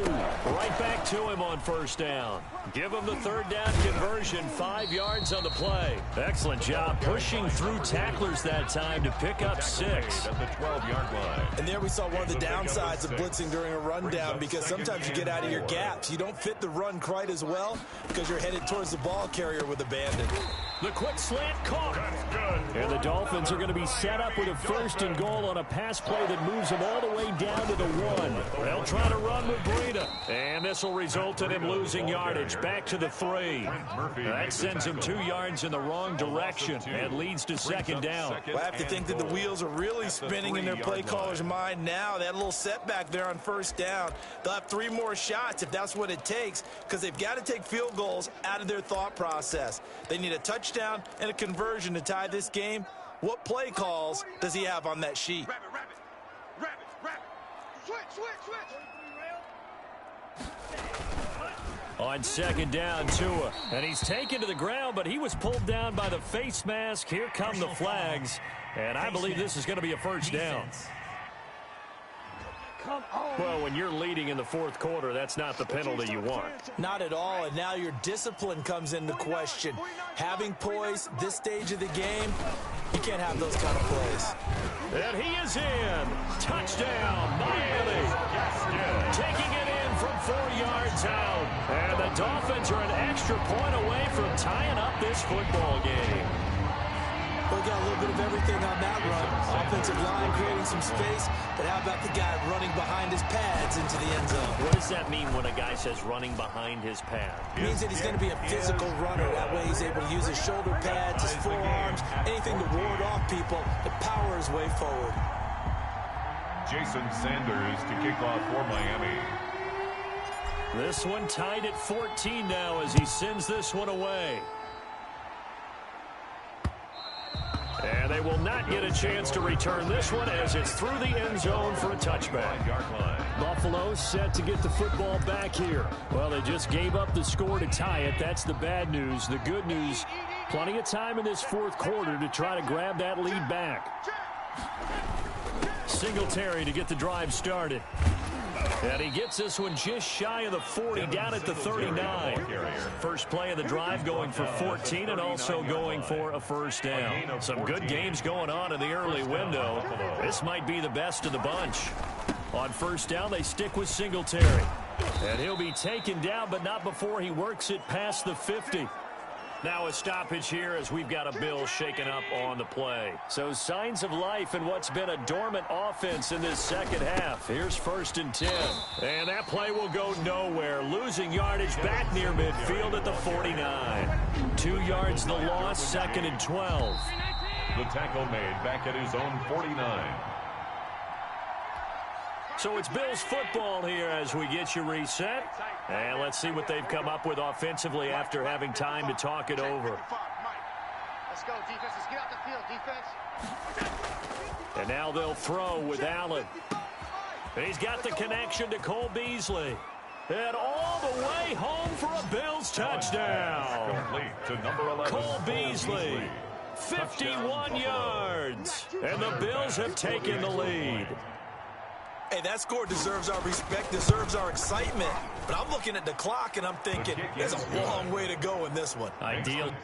Right back to him on first down. Give him the third down conversion, 5 yards on the play. Excellent job pushing through tacklers that time to pick up 6. At the 12-yard line. And there we saw one of the downsides of blitzing during a rundown, because sometimes you get out of your gaps. You don't fit the run quite as well because you're headed towards the ball carrier with abandon. The quick slant caught. And the Dolphins are going to be set up with a 1st and goal on a pass play that moves them all the way down to the 1. They'll try to run with Breida. And this will result in him losing yardage back to the 3. That sends him 2 yards in the wrong direction and leads to 2nd down. Well, I have to think that the wheels are really spinning in their play caller's mind now. That little setback there on 1st down. They'll have 3 more shots if that's what it takes, because they've got to take field goals out of their thought process. They need a touchdown and a conversion to tie this game. What play calls does he have on that sheet? On 2nd down, Tua. And he's taken to the ground, but he was pulled down by the face mask. Here come the flags. And I believe this is going to be a first down. Well, when you're leading in the 4th quarter, that's not the penalty you want. Not at all, and now your discipline comes into question. Having poise this stage of the game, you can't have those kind of plays. And he is in. Touchdown, Miami. Taking it in from 4 yards out. And the Dolphins are an extra point away from tying up this football game. We got a little bit of everything on that run. Offensive line creating some space, but how about the guy running behind his pads into the end zone? What does that mean when a guy says running behind his pad? It means that he's going to be a physical runner. That way he's able to use his shoulder pads, his forearms, anything to ward off people to power his way forward. Jason Sanders to kick off for Miami. This one tied at 14 now as he sends this one away. And they will not get a chance to return this one as it's through the end zone for a touchback. Buffalo set to get the football back here. Well, they just gave up the score to tie it. That's the bad news. The good news, plenty of time in this 4th quarter to try to grab that lead back. Singletary to get the drive started. And he gets this one just shy of the 40, down at the 39. First play of the drive going for 14 and also going for a first down. Some good games going on in the early window. This might be the best of the bunch. On first down, they stick with Singletary. And he'll be taken down, but not before he works it past the 50. Now a stoppage here as we've got a Bill shaken up on the play. So signs of life in what's been a dormant offense in this second half. Here's 1st and 10. And that play will go nowhere. Losing yardage back near midfield at the 49. 2 yards the loss, 2nd and 12. The tackle made back at his own 49. So it's Bills football here as we get you reset. And let's see what they've come up with offensively after having time to talk it over. Let's go, defense. Let's get out the field, defense. And now they'll throw with Allen. He's got the connection to Cole Beasley. And all the way home for a Bills touchdown. Complete to number 11. Cole Beasley, 51 yards. And the Bills have taken the lead. Hey, that score deserves our respect, deserves our excitement. But I'm looking at the clock, and I'm thinking there's a long way to go in this one. Ideal.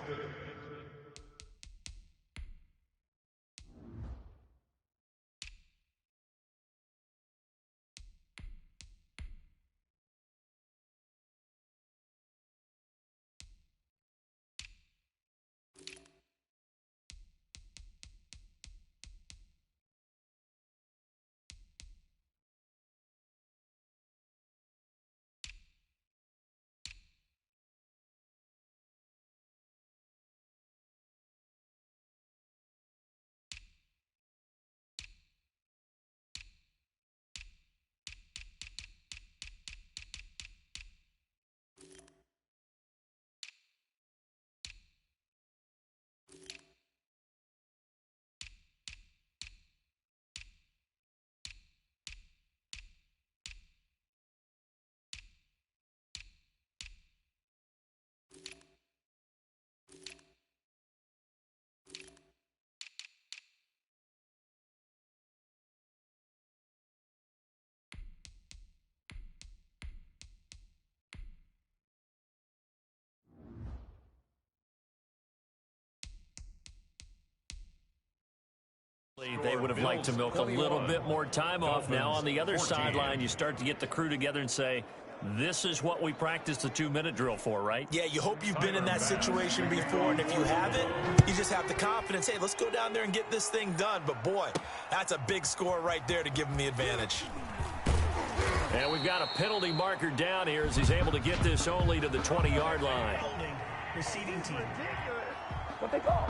They would have liked to milk a little bit more time off. Now on the other sideline, you start to get the crew together and say, this is what we practiced the 2-minute drill for, right? Yeah, you hope you've been in that situation before, and if you haven't, you just have the confidence, hey, let's go down there and get this thing done. But, boy, that's a big score right there to give them the advantage. And we've got a penalty marker down here as he's able to get this only to the 20-yard line. Receiving team. What they call?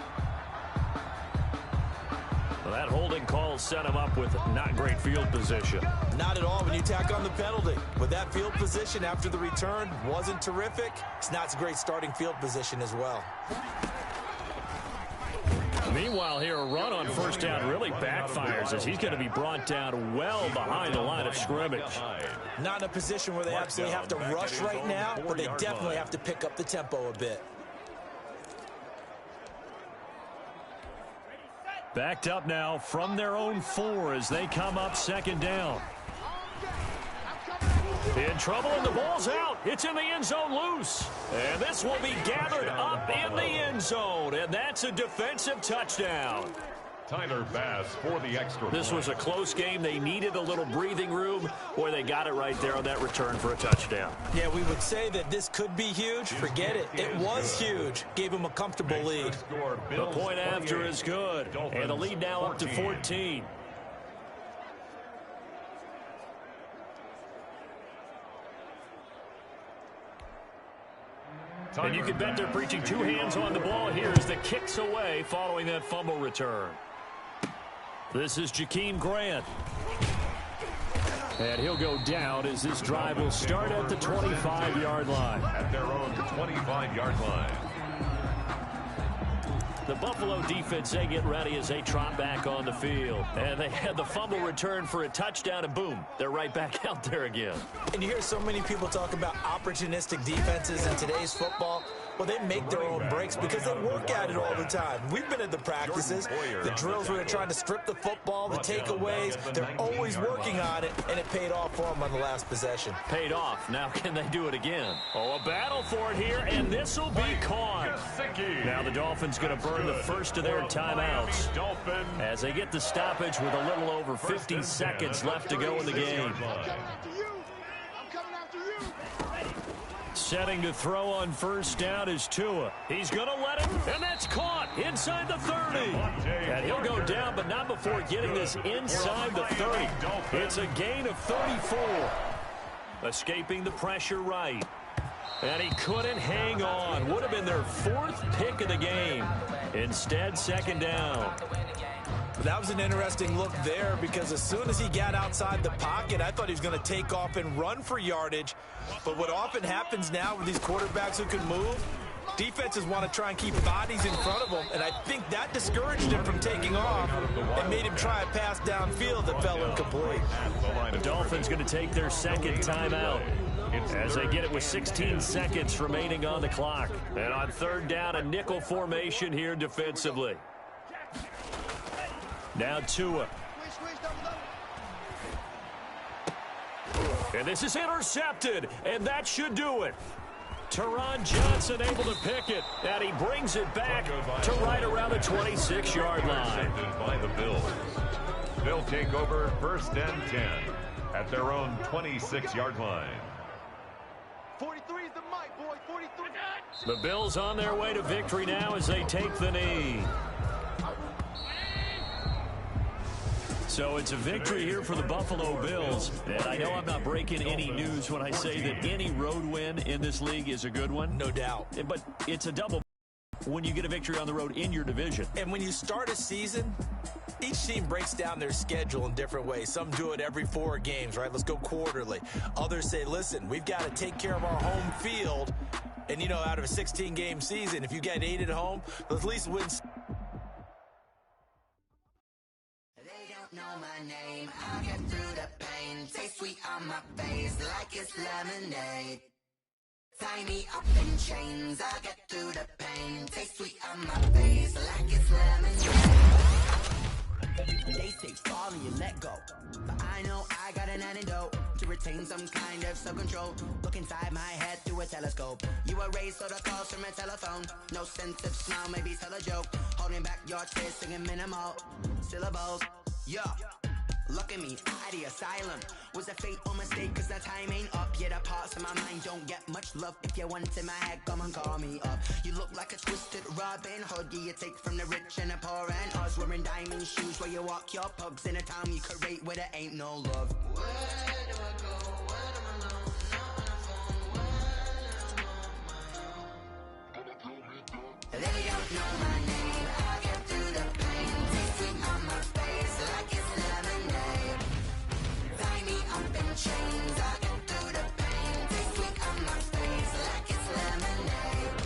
Well, that holding call set him up with not great field position. Not at all when you tack on the penalty. With that field position after the return wasn't terrific. It's not a great starting field position as well. Meanwhile, here, a run on first down really backfires as he's going to be brought down well behind the line of scrimmage. Not in a position where they absolutely have to rush right now, but they definitely have to pick up the tempo a bit. Backed up now from their own 4 as they come up second down. In trouble, and the ball's out. It's in the end zone loose. And this will be gathered up in the end zone, and that's a defensive touchdown. Tyler Bass for the extra This was a close game. They needed a little breathing room, or they got it right there on that return for a touchdown. Yeah, we would say that this could be huge. Forget it. It was huge. Gave them a comfortable lead. The point after is good, and the lead now up to 14. And you can bet they're preaching 2 hands on the ball here as the kick's away following that fumble return. This is Jakeem Grant. And he'll go down as this drive will start at the 25-yard line. At their own 25-yard line. The Buffalo defense, they get ready as they trot back on the field. And they had the fumble return for a touchdown, and boom, they're right back out there again. And you hear so many people talk about opportunistic defenses in today's football. Well, they make their own breaks because they work at it all the time. We've been at the practices, the drills where they're trying to strip the football, the takeaways. They're always working on it, and it paid off for them on the last possession. Paid off. Now can they do it again? Oh, a battle for it here, and this will be caught. Now the Dolphins going to burn the first of their timeouts as they get the stoppage with a little over 50 seconds left to go in the game. Setting to throw on first down is Tua. He's going to let it, and that's caught inside the 30. And he'll go down, but not before getting this inside the 30. It's a gain of 34. Escaping the pressure right. And he couldn't hang on. Would have been their 4th pick of the game. Instead, second down. That was an interesting look there because as soon as he got outside the pocket, I thought he was going to take off and run for yardage. But what often happens now with these quarterbacks who can move, defenses want to try and keep bodies in front of them, and I think that discouraged him from taking off and made him try a pass downfield that fell incomplete. The Dolphins going to take their second timeout as they get it with 16 seconds remaining on the clock. And on third down, a nickel formation here defensively. Now Tua. And this is intercepted, and that should do it. Teron Johnson able to pick it, and he brings it back to right around the 26-yard line. By the Bills. They'll take over first and 10 at their own 26-yard line. 43 is the mic, boy. 43. The Bills on their way to victory now as they take the knee. So it's a victory here for the Buffalo Bills. And I know I'm not breaking any news when I say that any road win in this league is a good one. No doubt. But it's a double when you get a victory on the road in your division. And when you start a season, each team breaks down their schedule in different ways. Some do it every 4 games, right? Let's go quarterly. Others say, listen, we've got to take care of our home field. And, you know, out of a 16-game season, if you get 8 at home, let's at least win. Know my name, I'll get through the pain. Taste sweet on my face like it's lemonade. Tie me up in chains, I'll get through the pain. Taste sweet on my face like it's lemonade. They say stay falling, you let go. But I know I got an antidote to retain some kind of self-control. Look inside my head through a telescope. You erase all the calls from a telephone. No sense of smile, maybe tell a joke. Holding back your tears, singing minimal syllables. Yeah. Look at me, at the asylum. Was a fate or mistake, cause the time ain't up. Yet the parts of my mind don't get much love. If you want in my head, come and call me up. You look like a twisted Robin Hood. You take from the rich and the poor and us. Wearing diamond shoes where you walk your pugs in a town you could rate where there ain't no love. Where do I go? When I'm alone? Not on the phone. When I'm on my own. They don't know my name. I get through the pain. Tasting on my face like it's lemonade. Tie me up in chains. I get through the pain. Tasting on my face like it's lemonade.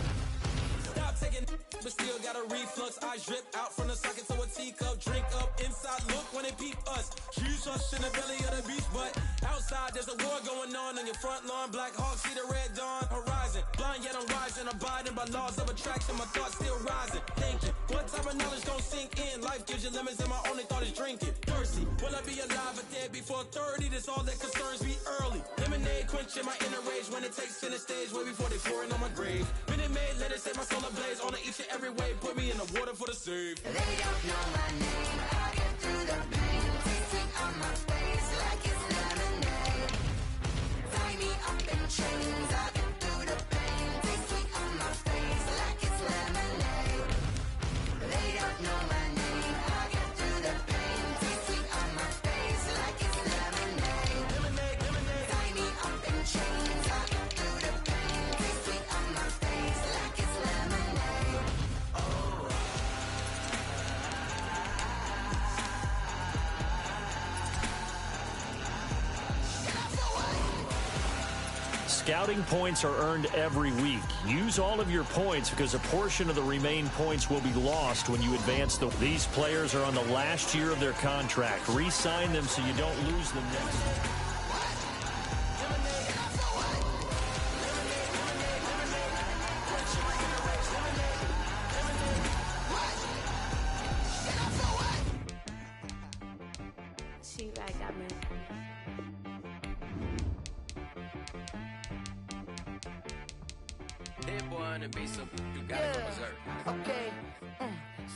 Stop taking, but still got a reflux. I drip out from the socket to a teacup. Drink up inside. Look when they peep us. Choose us in the belly of the beast, but outside there's a war going on your front lawn. Black Hawk see the red dawn horizon. Blind yet I'm rising, abiding by laws of attraction. My thoughts still rising. Thinking, what type of knowledge don't sink in? Life gives you lemons and my only thought is drinking. Thirsty, will I be alive or dead before 30? That's all that concerns me early. Lemonade quenching my inner rage when it takes center stage way before they pour it on my grave. Minute Maid, let it set my soul ablaze. On each and every way, put me in the water for the save. They don't know my name. I get through the pain. Tasting on my face like it's lemonade. Tie me up in chains. I get through the pain. Tasting on my face like it's lemonade. They don't know my name. I get through the pain. Tasting on my face like it's lemonade. Tie me up in chains. I get through the pain. Tasting on my face like it's lemonade. Oh. Scouting points are earned every week. Use all of your points because a portion of the remaining points will be lost when you advance. These players are on the last year of their contract. Re-sign them so you don't lose them next year. Okay.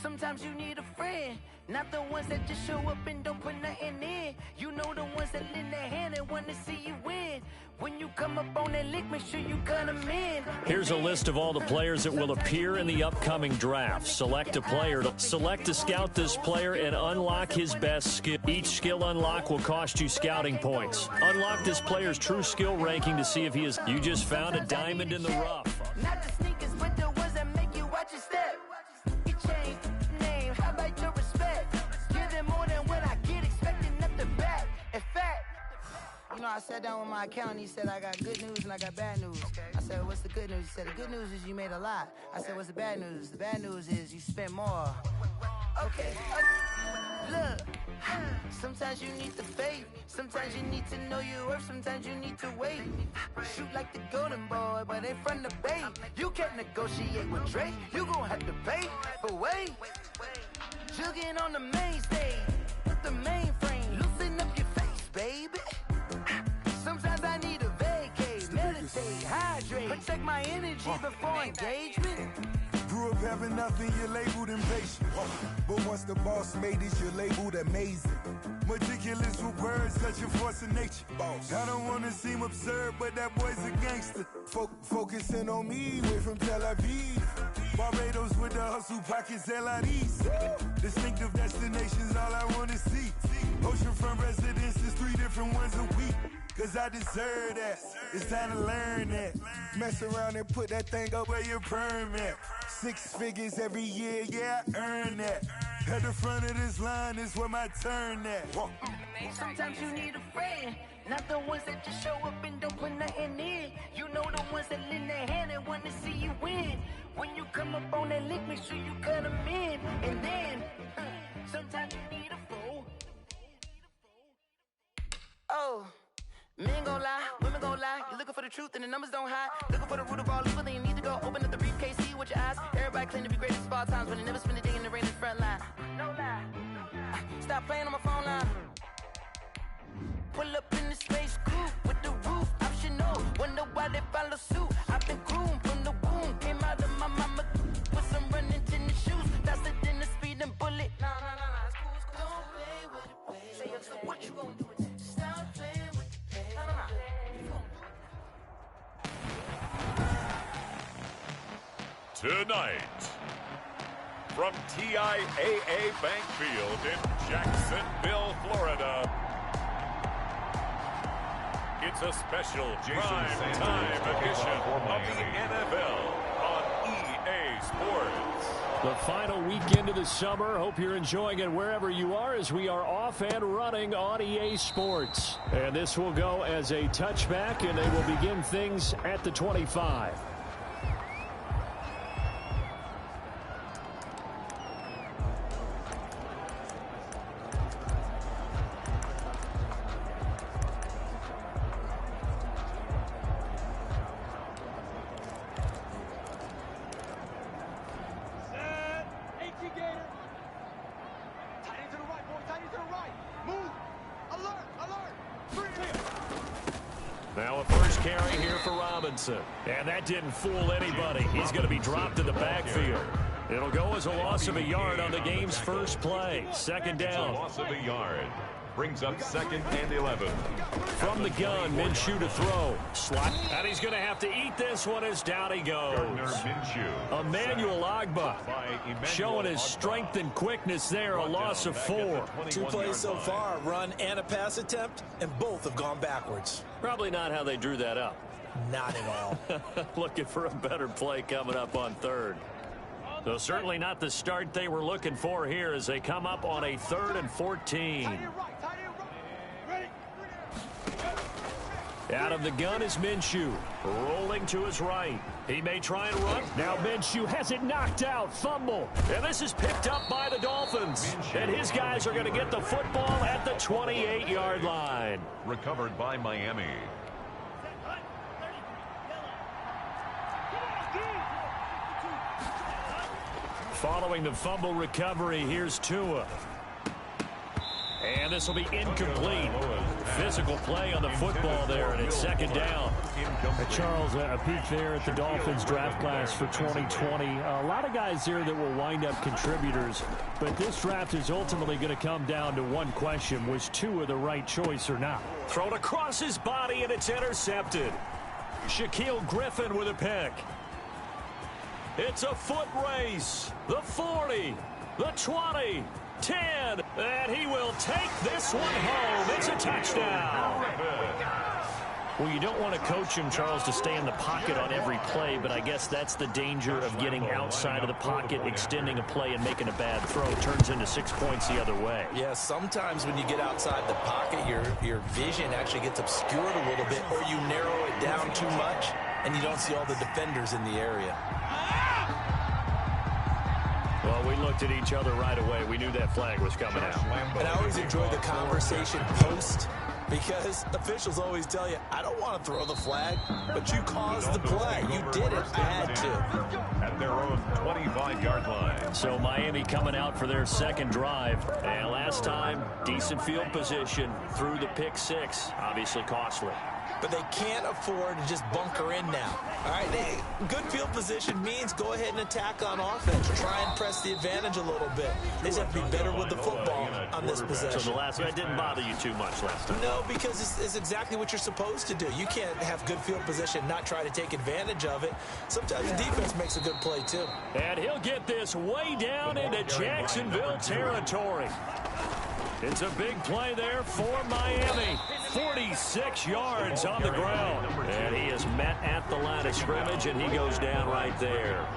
Sometimes you need a friend, not the ones that just show up and don't put nothing in. You know the ones that lend their hand and want to see you win. When you come up on that lick, make sure you cut them in. Here's a list of all the players that will appear in the upcoming draft. Select a player. Select to scout this player and unlock his best skill. Each skill unlock will cost you scouting points. Unlock this player's true skill ranking to see if he is. You just found a diamond in the rough. Not the sneakers, but the ones that make you watch your step. You change name, how about your respect? Give them more than what I get, expecting nothing back. In fact, you know, I sat down with my accountant. He said, I got good news and I got bad news. I said, what's the good news? He said, the good news is you made a lot. I said, what's the bad news? The bad news is you spent more. Okay. Look, sometimes you need the faith. Sometimes you need to know your worth. Sometimes you need to wait. Shoot like the golden boy, but ain't from the bay. You can't negotiate with Drake. You gon' have to pay. But wait, jugging on the main stage with the mainframe. Loosen up your face, baby. Sometimes I need a vacate, meditate, hydrate, protect my energy before engagement. Grew up having nothing, you're labeled impatient. But once the boss made it, you're labeled amazing. Meticulous with words, such a force of nature. I don't wanna seem absurd, but that boy's a gangster. Focusing on me, way from Tel Aviv. Barbados with the hustle pockets, LIDs. Distinctive destinations, all I wanna see. Oceanfront residences, 3 different ones a week. Cause I deserve that, it's time to learn that. Mess around and put that thing up where your permit. 6 figures every year, yeah, I earn that. At the front of this line is where my turn at. Sometimes you need a friend, not the ones that just show up and don't put nothing in. You know the ones that lend their hand and want to see you win. When you come up on that lick, make sure you cut them in. And then, sometimes you need a fool. Oh. Men gon' lie, women gon' lie. You're looking for the truth and the numbers don't hide. Looking for the root of all evil, then you need to go open up the briefcase, see with your eyes. Everybody claim to be greatest of all times, but they never spend a day in the rain in the front line. No lie. Stop playing on my phone line. Pull up in the space coupe with the roof optional. Wonder why they follow suit. I've been groomed from the womb. Came out of my mama with some running tennis shoes. Faster than the speeding bullet. Nah, it's cool, it's cool. Don't play with it, baby. Say what you gonna do with it? Stop playing with it, baby. Nah. Tonight, from TIAA Bank Field in Jacksonville, Florida, it's a special prime time edition of the NFL on EA Sports. The final weekend of the summer. Hope you're enjoying it wherever you are as we are off and running on EA Sports. And this will go as a touchback, and they will begin things at the 25. Now a first carry here for Robinson. And that didn't fool anybody. He's going to be dropped in the backfield. It'll go as a loss of a yard on the game's first play. Second down. It's a loss of a yard. Brings up 2nd and 11. From the gun, Minshew to throw. Slot. And he's going to have to eat this one as down he goes. Emmanuel Ogbah showing his strength and quickness there. A loss of 4. 2 plays so far, run and a pass attempt, and both have gone backwards. Probably not how they drew that up. Not at all. Looking for a better play coming up on 3rd. So certainly not the start they were looking for here as they come up on a 3rd and 14. Out of the gun is Minshew. Rolling to his right. He may try and run. Now Minshew has it knocked out. Fumble. And this is picked up by the Dolphins. And his guys are going to get the football at the 28-yard line. Recovered by Miami. Following the fumble recovery, here's Tua. And this will be incomplete. Physical play on the football there, and it's 2nd down. Charles, a peek there at the Dolphins draft class for 2020. A lot of guys there that will wind up contributors, but this draft is ultimately going to come down to one question. Was Tua the right choice or not? Thrown across his body, and it's intercepted. Shaquille Griffin with a pick. It's a foot race. The 40, the 20, 10, and he will take this one home. It's a touchdown. Well, you don't want to coach him, Charles, to stay in the pocket on every play, but I guess that's the danger of getting outside of the pocket, extending a play, and making a bad throw. It turns into 6 points the other way. Yeah, sometimes when you get outside the pocket, your vision actually gets obscured a little bit, or you narrow it down too much, and you don't see all the defenders in the area. Well, we looked at each other right away. We knew that flag was coming out. And I always enjoy the conversation post, because officials always tell you, I don't want to throw the flag, but you caused the play. You did it. I had to. At their own 25-yard line. So Miami coming out for their 2nd drive. And last time, decent field position through the pick 6. Obviously costly. But they can't afford to just bunker in now. All right, good field position means go ahead and attack on offense. Try and press the advantage a little bit. They just have to be better with the football on this possession. So the last one didn't bother you too much last time? No, because it's exactly what you're supposed to do. You can't have good field position, not try to take advantage of it. Sometimes the defense makes a good play, too. And he'll get this way down into Jacksonville territory. It's a big play there for Miami. 46 yards on the ground. And he is met at the line of scrimmage, and he goes down right there.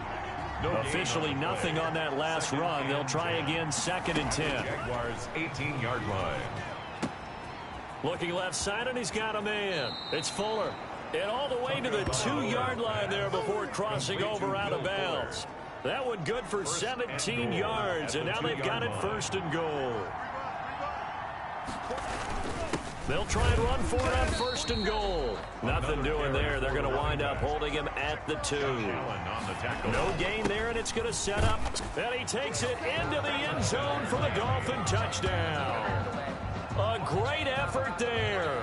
Officially nothing on that last run. They'll try again, 2nd and 10. Jaguars 18-yard line. Looking left side, and he's got a man. It's Fuller. And all the way to the 2-yard line there before crossing over out of bounds. That one good for 17 yards, and now they've got it 1st and goal. They'll try and run for it on first and goal. Nothing doing there. They're going to wind up holding him at the 2. No gain there, and it's going to set up. And he takes it into the end zone for the Dolphin touchdown. A great effort there.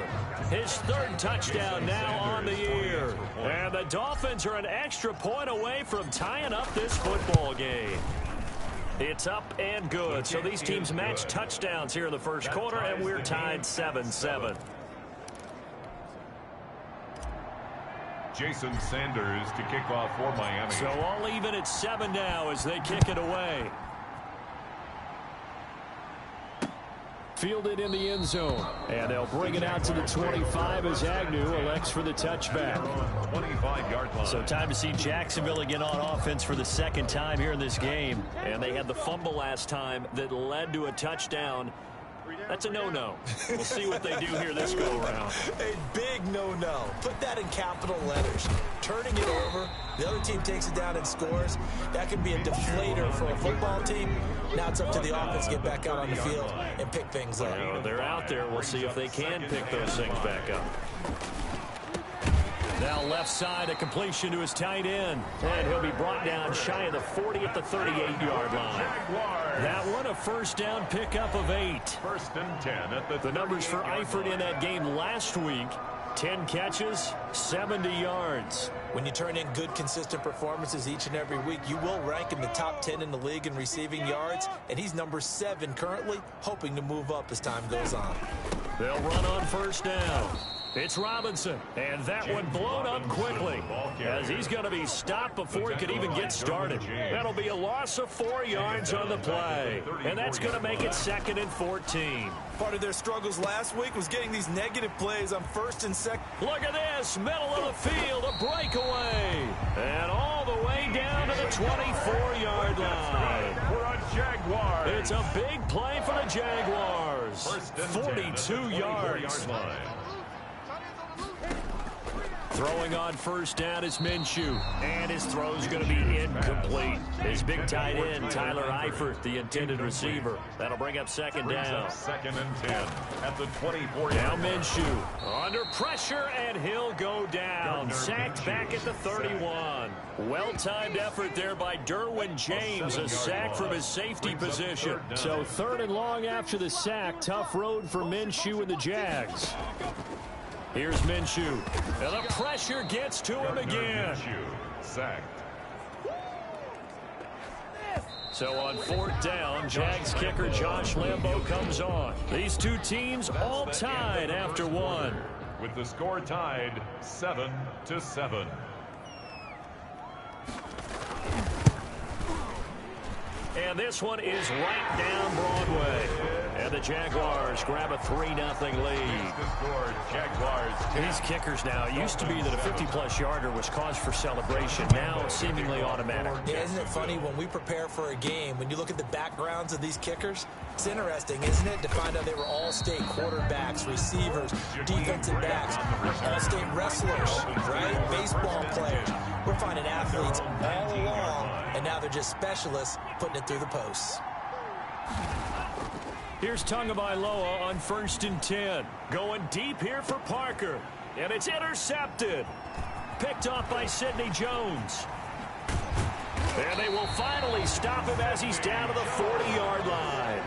His 3rd touchdown now on the year. And the Dolphins are an extra point away from tying up this football game. It's up and good. So these teams match touchdowns here in the first quarter, and we're tied 7-7. Jason Sanders to kick off for Miami. So all even at 7 now as they kick it away. Fielded in the end zone. And they'll bring it out to the 25 as Agnew elects for the touchback. 25-yard line. So time to see Jacksonville again on offense for the 2nd time here in this game. And they had the fumble last time that led to a touchdown. That's a no-no. We'll see what they do here this go-around. A big no-no. Put that in capital letters. Turning it over, the other team takes it down and scores. That could be a deflator for a football team. Now it's up to the offense to get back out on the field and pick things up. Well, they're out there. We'll see if they can pick those things back up. Now left side, a completion to his tight end. And he'll be brought down shy of the 40 at the 38-yard line. That one a first down pickup of 8. 1st and 10 at the numbers for Eifert in that game last week. 10 catches, 70 yards. When you turn in good, consistent performances each and every week, you will rank in the top 10 in the league in receiving yards. And he's number 7 currently, hoping to move up as time goes on. They'll run on first down. It's Robinson, and that one blown up quickly as he's going to be stopped before he could even get started. That'll be a loss of 4 yards on the play, and that's going to make it 2nd and 14. Part of their struggles last week was getting these negative plays on 1st and 2nd. Look at this, middle of the field, a breakaway, and all the way down to the 24-yard line. Jaguars. It's a big play for the Jaguars. 42 yards. Throwing on first down is Minshew, and his throw's going to be incomplete. His big tight end, Tyler Eifert, the intended receiver. That'll bring up 2nd down. 2nd and 10 at the 24. Now Minshew under pressure, and he'll go down. Sacked back at the 31. Well-timed effort there by Derwin James, a sack from his safety position. So 3rd and long after the sack. Tough road for Minshew and the Jags. Here's Minshew, and the pressure gets to him again. Sacked. So on 4th down, Jags kicker Josh Lambo comes on. These two teams all tied after 1. With the score tied 7-7. And this one is right down Broadway. And the Jaguars grab a 3-0 lead. These kickers now, it used to be that a 50-plus yarder was cause for celebration. Now seemingly automatic. Yeah, isn't it funny when we prepare for a game, when you look at the backgrounds of these kickers, it's interesting, isn't it, to find out they were all-state quarterbacks, receivers, defensive backs, all-state wrestlers, right? Baseball players. We're finding athletes all along, and now they're just specialists putting it through the posts. Here's Tagovailoa on 1st and 10. Going deep here for Parker. And it's intercepted. Picked off by Sidney Jones. And they will finally stop him as he's down to the 40-yard line.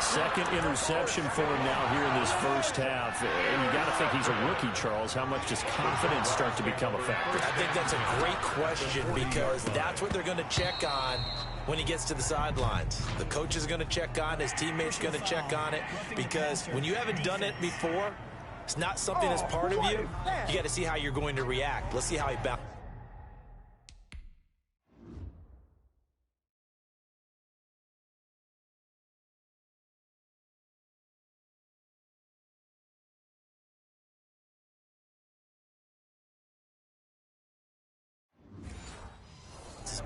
2nd interception for him now here in this first half. And you got to think he's a rookie, Charles. How much does confidence start to become a factor? I think that's a great question because that's what they're going to check on when he gets to the sidelines. The coach is going to check on, his teammates going to check on it, because when you haven't done it before, it's not something that's part of you. You got to see how you're going to react. Let's see how he bounces.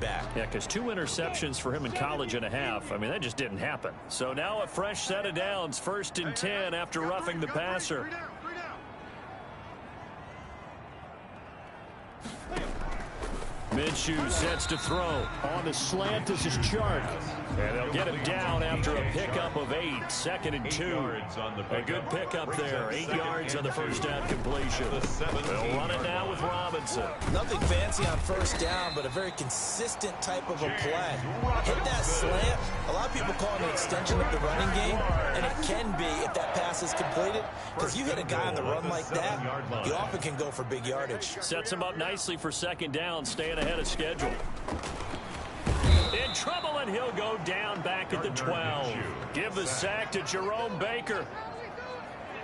Back. Yeah, because 2 interceptions for him in college and a half. I mean, that just didn't happen. So now a fresh set of downs. 1st and 10 after roughing the passer. Minshew sets to throw. On the slant, this is Chark. And they'll get him down after a pickup of 8. 2nd and 2. A good pickup there. 8 yards on the first down completion. They'll run it now with Robinson. Nothing fancy on first down, but a very consistent type of a play. Hit that slant. A lot of people call it an extension of the running game, and it can be if that pass is completed, because you hit a guy on the run like that, you often can go for big yardage. Sets him up nicely for 2nd down, staying ahead of schedule. In trouble, and he'll go down back at the 12. Give the sack to Jerome Baker.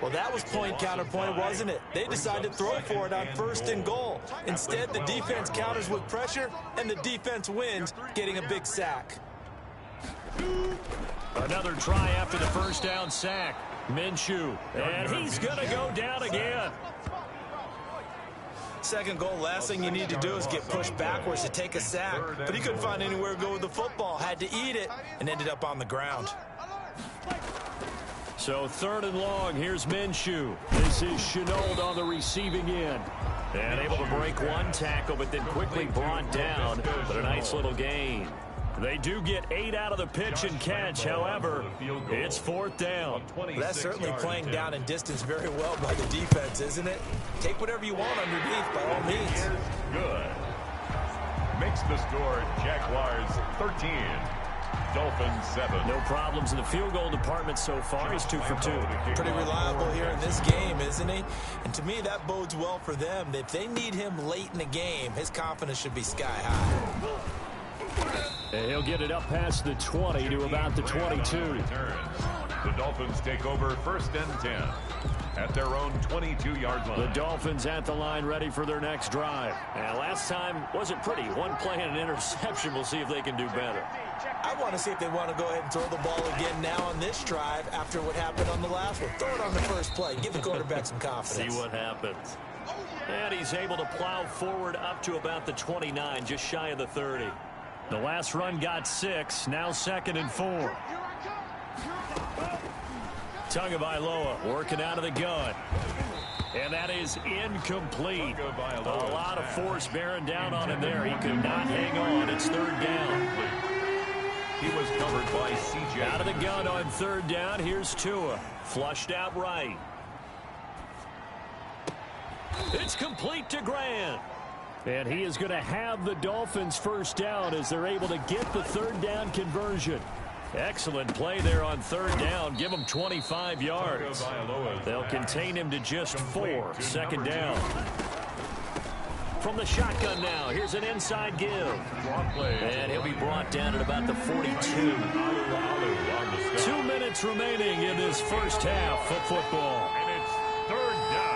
Well, that was point counterpoint, wasn't it? They decided to throw for it on 1st and goal. Instead, the defense counters with pressure, and the defense wins, getting a big sack. Another try after the first down sack. Minshew, and he's going to go down again. 2nd goal, last thing you need to do is get pushed backwards to take a sack. But he couldn't find anywhere to go with the football. Had to eat it and ended up on the ground. So 3rd and long, here's Minshew. This is Shenault on the receiving end. And able to break one tackle, but then quickly brought down. But a nice little gain. They do get 8 out of the pitch and catch. However, it's 4th down. That's certainly playing down in distance very well by the defense, isn't it? Take whatever you want underneath, by all means. Good. Makes the score Jaguars 13. Dolphins 7. No problems in the field goal department so far. He's 2 for 2. Pretty reliable here in this game, isn't he? And to me, that bodes well for them. If they need him late in the game, his confidence should be sky high. And he'll get it up past the 20 to about the 22. The Dolphins take over 1st and 10 at their own 22-yard line. The Dolphins at the line, ready for their next drive. And last time wasn't pretty. One play and an interception. We'll see if they can do better. I want to see if they want to go ahead and throw the ball again now on this drive after what happened on the last one. Throw it on the first play. Give the quarterback some confidence. See what happens. And he's able to plow forward up to about the 29, just shy of the 30. The last run got 6, now 2nd and 4. Tagovailoa working out of the gun. And that is incomplete. A lot of force bearing down on him there. He could not hang on. It's 3rd down. He was covered by C.J. Out of the gun on 3rd down. Here's Tua. Flushed out right. It's complete to Grant. And he is going to have the Dolphins 1st down as they're able to get the 3rd down conversion. Excellent play there on 3rd down. Give him 25 yards. They'll contain him to just 4. 2nd down. From the shotgun now, here's an inside give. And he'll be brought down at about the 42. 2 minutes remaining in this first half of football. And it's 3rd down.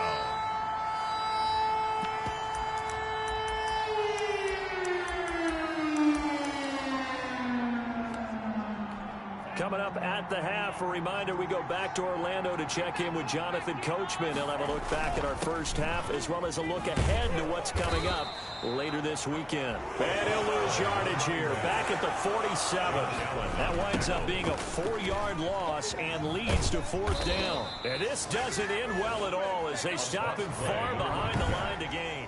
Coming up at the half, a reminder, we go back to Orlando to check in with Jonathan Coachman. He'll have a look back at our first half as well as a look ahead to what's coming up later this weekend. And he'll lose yardage here, back at the 47. That winds up being a 4-yard loss and leads to 4th down. And this doesn't end well at all as they stop him far behind the line to gain.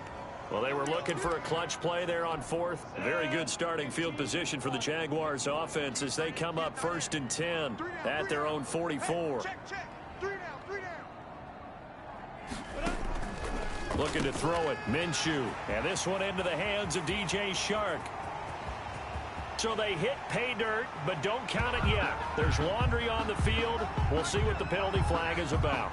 Well, they were looking for a clutch play there on 4th. Very good starting field position for the Jaguars offense as they come up 1st and 10 at their own 44. Looking to throw it, Minshew. And this one into the hands of DJ Shark. So they hit pay dirt, but don't count it yet. There's laundry on the field. We'll see what the penalty flag is about.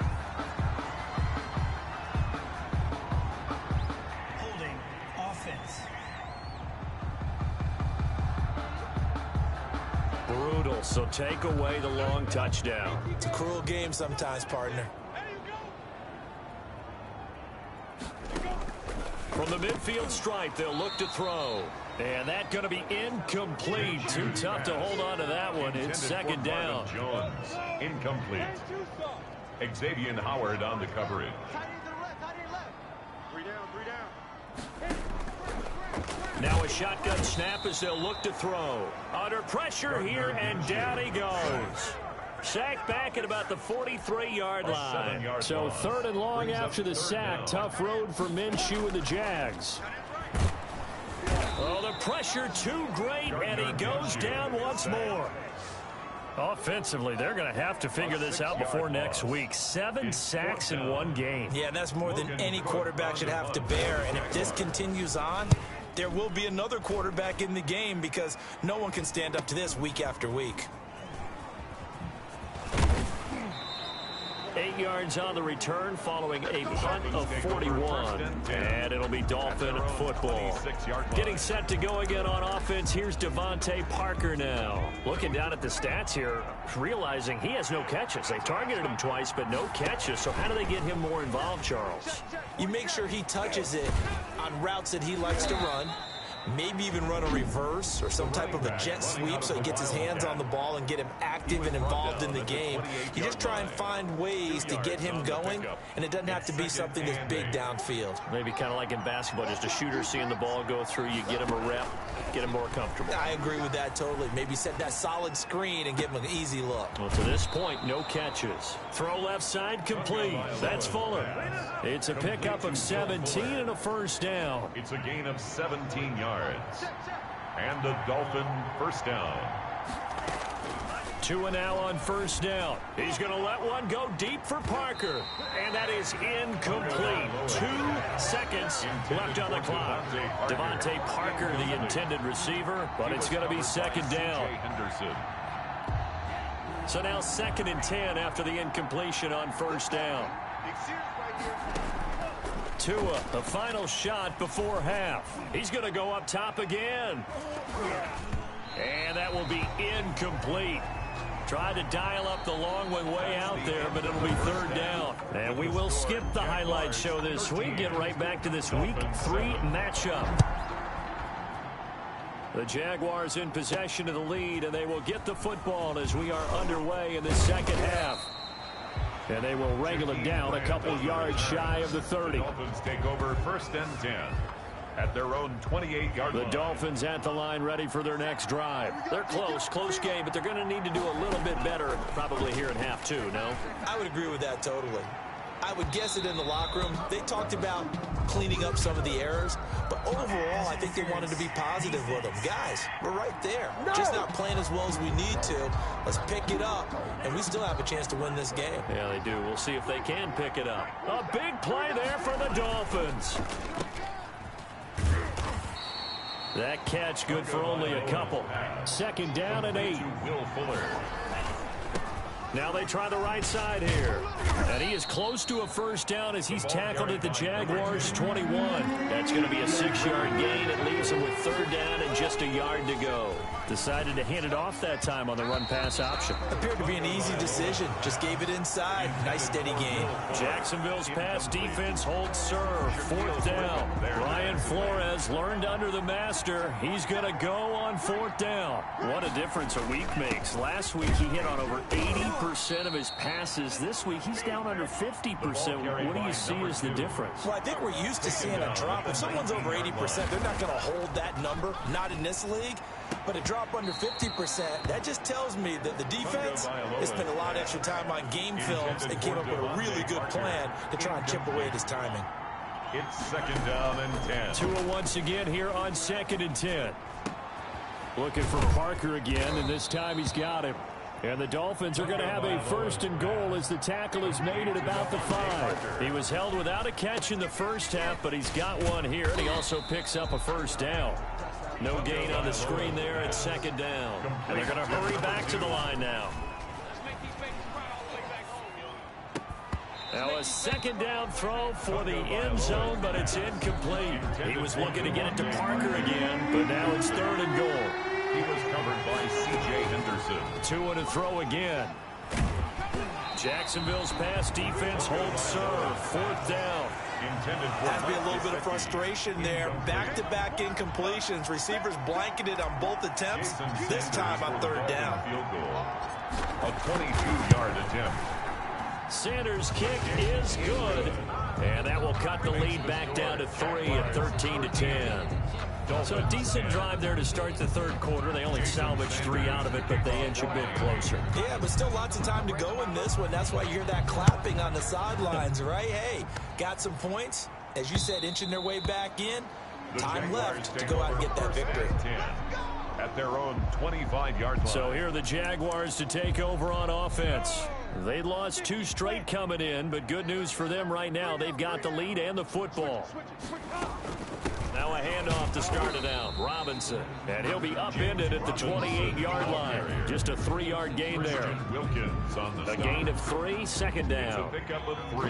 Brutal, so take away the long touchdown. It's a cruel game sometimes, partner. From the midfield stripe, they'll look to throw. And that's going to be incomplete. Too tough to hold on to that one. It's 2nd down. Jones, incomplete. Xavier Howard on the coverage. Now a shotgun snap as they'll look to throw. Under pressure here, and down he goes. Sacked back at about the 43-yard line. So 3rd and long after the sack. Tough road for Minshew and the Jags. Oh, the pressure too great, and he goes down once more. Offensively, they're going to have to figure this out before next week. 7 sacks in one game. Yeah, that's more than any quarterback should have to bear. And if this continues on, there will be another quarterback in the game because no one can stand up to this week after week. 8 yards on the return following a punt of 41. And it'll be Dolphin football. Getting set to go again on offense. Here's Devontae Parker now. Looking down at the stats here, realizing he has no catches. They've targeted him twice, but no catches. So how do they get him more involved, Charles? You make sure he touches it on routes that he likes to run. Maybe even run a reverse or some type of a jet sweep so he gets his hands on the ball and get him active and involved in the game. You just try and find ways to get him going, and it doesn't have to be something that's big downfield. Maybe kind of like in basketball, just a shooter seeing the ball go through, you get him a rep, get him more comfortable. I agree with that totally. Maybe set that solid screen and give him an easy look. Well, to this point, no catches. Throw left side complete. That's Fuller. It's a pickup of 17 and a first down. It's a gain of 17 yards. And the Dolphin first down. 2 and now on first down. He's going to let one go deep for Parker. And that is incomplete. 2 seconds left on the clock. Devontae Parker, the intended receiver, but it's going to be second down. So now 2nd and 10 after the incompletion on first down. Tua, the final shot before half. He's going to go up top again. And that will be incomplete. Tried to dial up the long one way out there, but it'll be third down. And we will skip the highlight show this week. Get right back to this Week 3 matchup. The Jaguars in possession of the lead, and they will get the football as we are underway in the second half. And they will wrangle it down a couple yards shy of the 30. The Dolphins take over 1st and 10 at their own 28-yard line. The Dolphins at the line ready for their next drive. They're close game, but they're going to need to do a little bit better probably here in half 2, no? I would agree with that totally. I would guess it in the locker room. They talked about cleaning up some of the errors, but overall, I think they wanted to be positive with them. Guys, we're right there. Just not playing as well as we need to. Let's pick it up, and we still have a chance to win this game. Yeah, they do. We'll see if they can pick it up. A big play there for the Dolphins. That catch good for only a couple. 2nd down and 8. Will Fuller. Now they try the right side here. And he is close to a first down as he's tackled at the Jaguars 21. That's going to be a 6-yard gain. It leaves him with 3rd down and just a yard to go. Decided to hand it off that time on the run-pass option. Appeared to be an easy decision. Just gave it inside. Nice steady gain. Jacksonville's pass defense holds serve. 4th down. Brian Flores learned under the master. He's going to go on 4th down. What a difference a week makes. Last week he hit on over 80% of his passes. This week he's down under 50%. What do you see as the difference? Well, I think we're used to seeing a drop. If someone's over 80%, they're not going to hold that number. Not in this league. But a drop under 50%, that just tells me that the defense has spent a lot of extra time on game films and came up with a really good plan to try and chip away at his timing. It's 2nd down and 10. Tua once again here on 2nd and 10. Looking for Parker again, and this time he's got him. And the Dolphins are going to have a 1st and goal as the tackle is made at about the 5. He was held without a catch in the first half, but he's got one here, and he also picks up a first down. No gain on the screen there at 2nd down. And they're going to hurry back to the line now. Now a 2nd down throw for the end zone, but it's incomplete. He was looking to get it to Parker again, but now it's 3rd and goal. He was covered by C.J. Henderson. 2 and a throw again. Jacksonville's pass defense holds serve. 4th down. Has to be a little bit of frustration there. Back-to-back incompletions. Receivers blanketed on both attempts. This time on 3rd down. A 22-yard attempt. Sanders' kick is good. And that will cut the lead back down to 3 at 13-10. So a decent drive there to start the 3rd quarter. They only salvaged 3 out of it, but they inch a bit closer. Yeah, but still lots of time to go in this one. That's why you hear that clapping on the sidelines, right? Hey, got some points. As you said, inching their way back in. time left to go out and get that victory. At their own 25-yard line. So here are the Jaguars to take over on offense. They lost 2 straight coming in, but good news for them right now. They've got the lead and the football. Now a handoff to start it out. Robinson. And he'll be upended at the 28-yard line. Just a 3-yard gain there. A gain of 3, second down.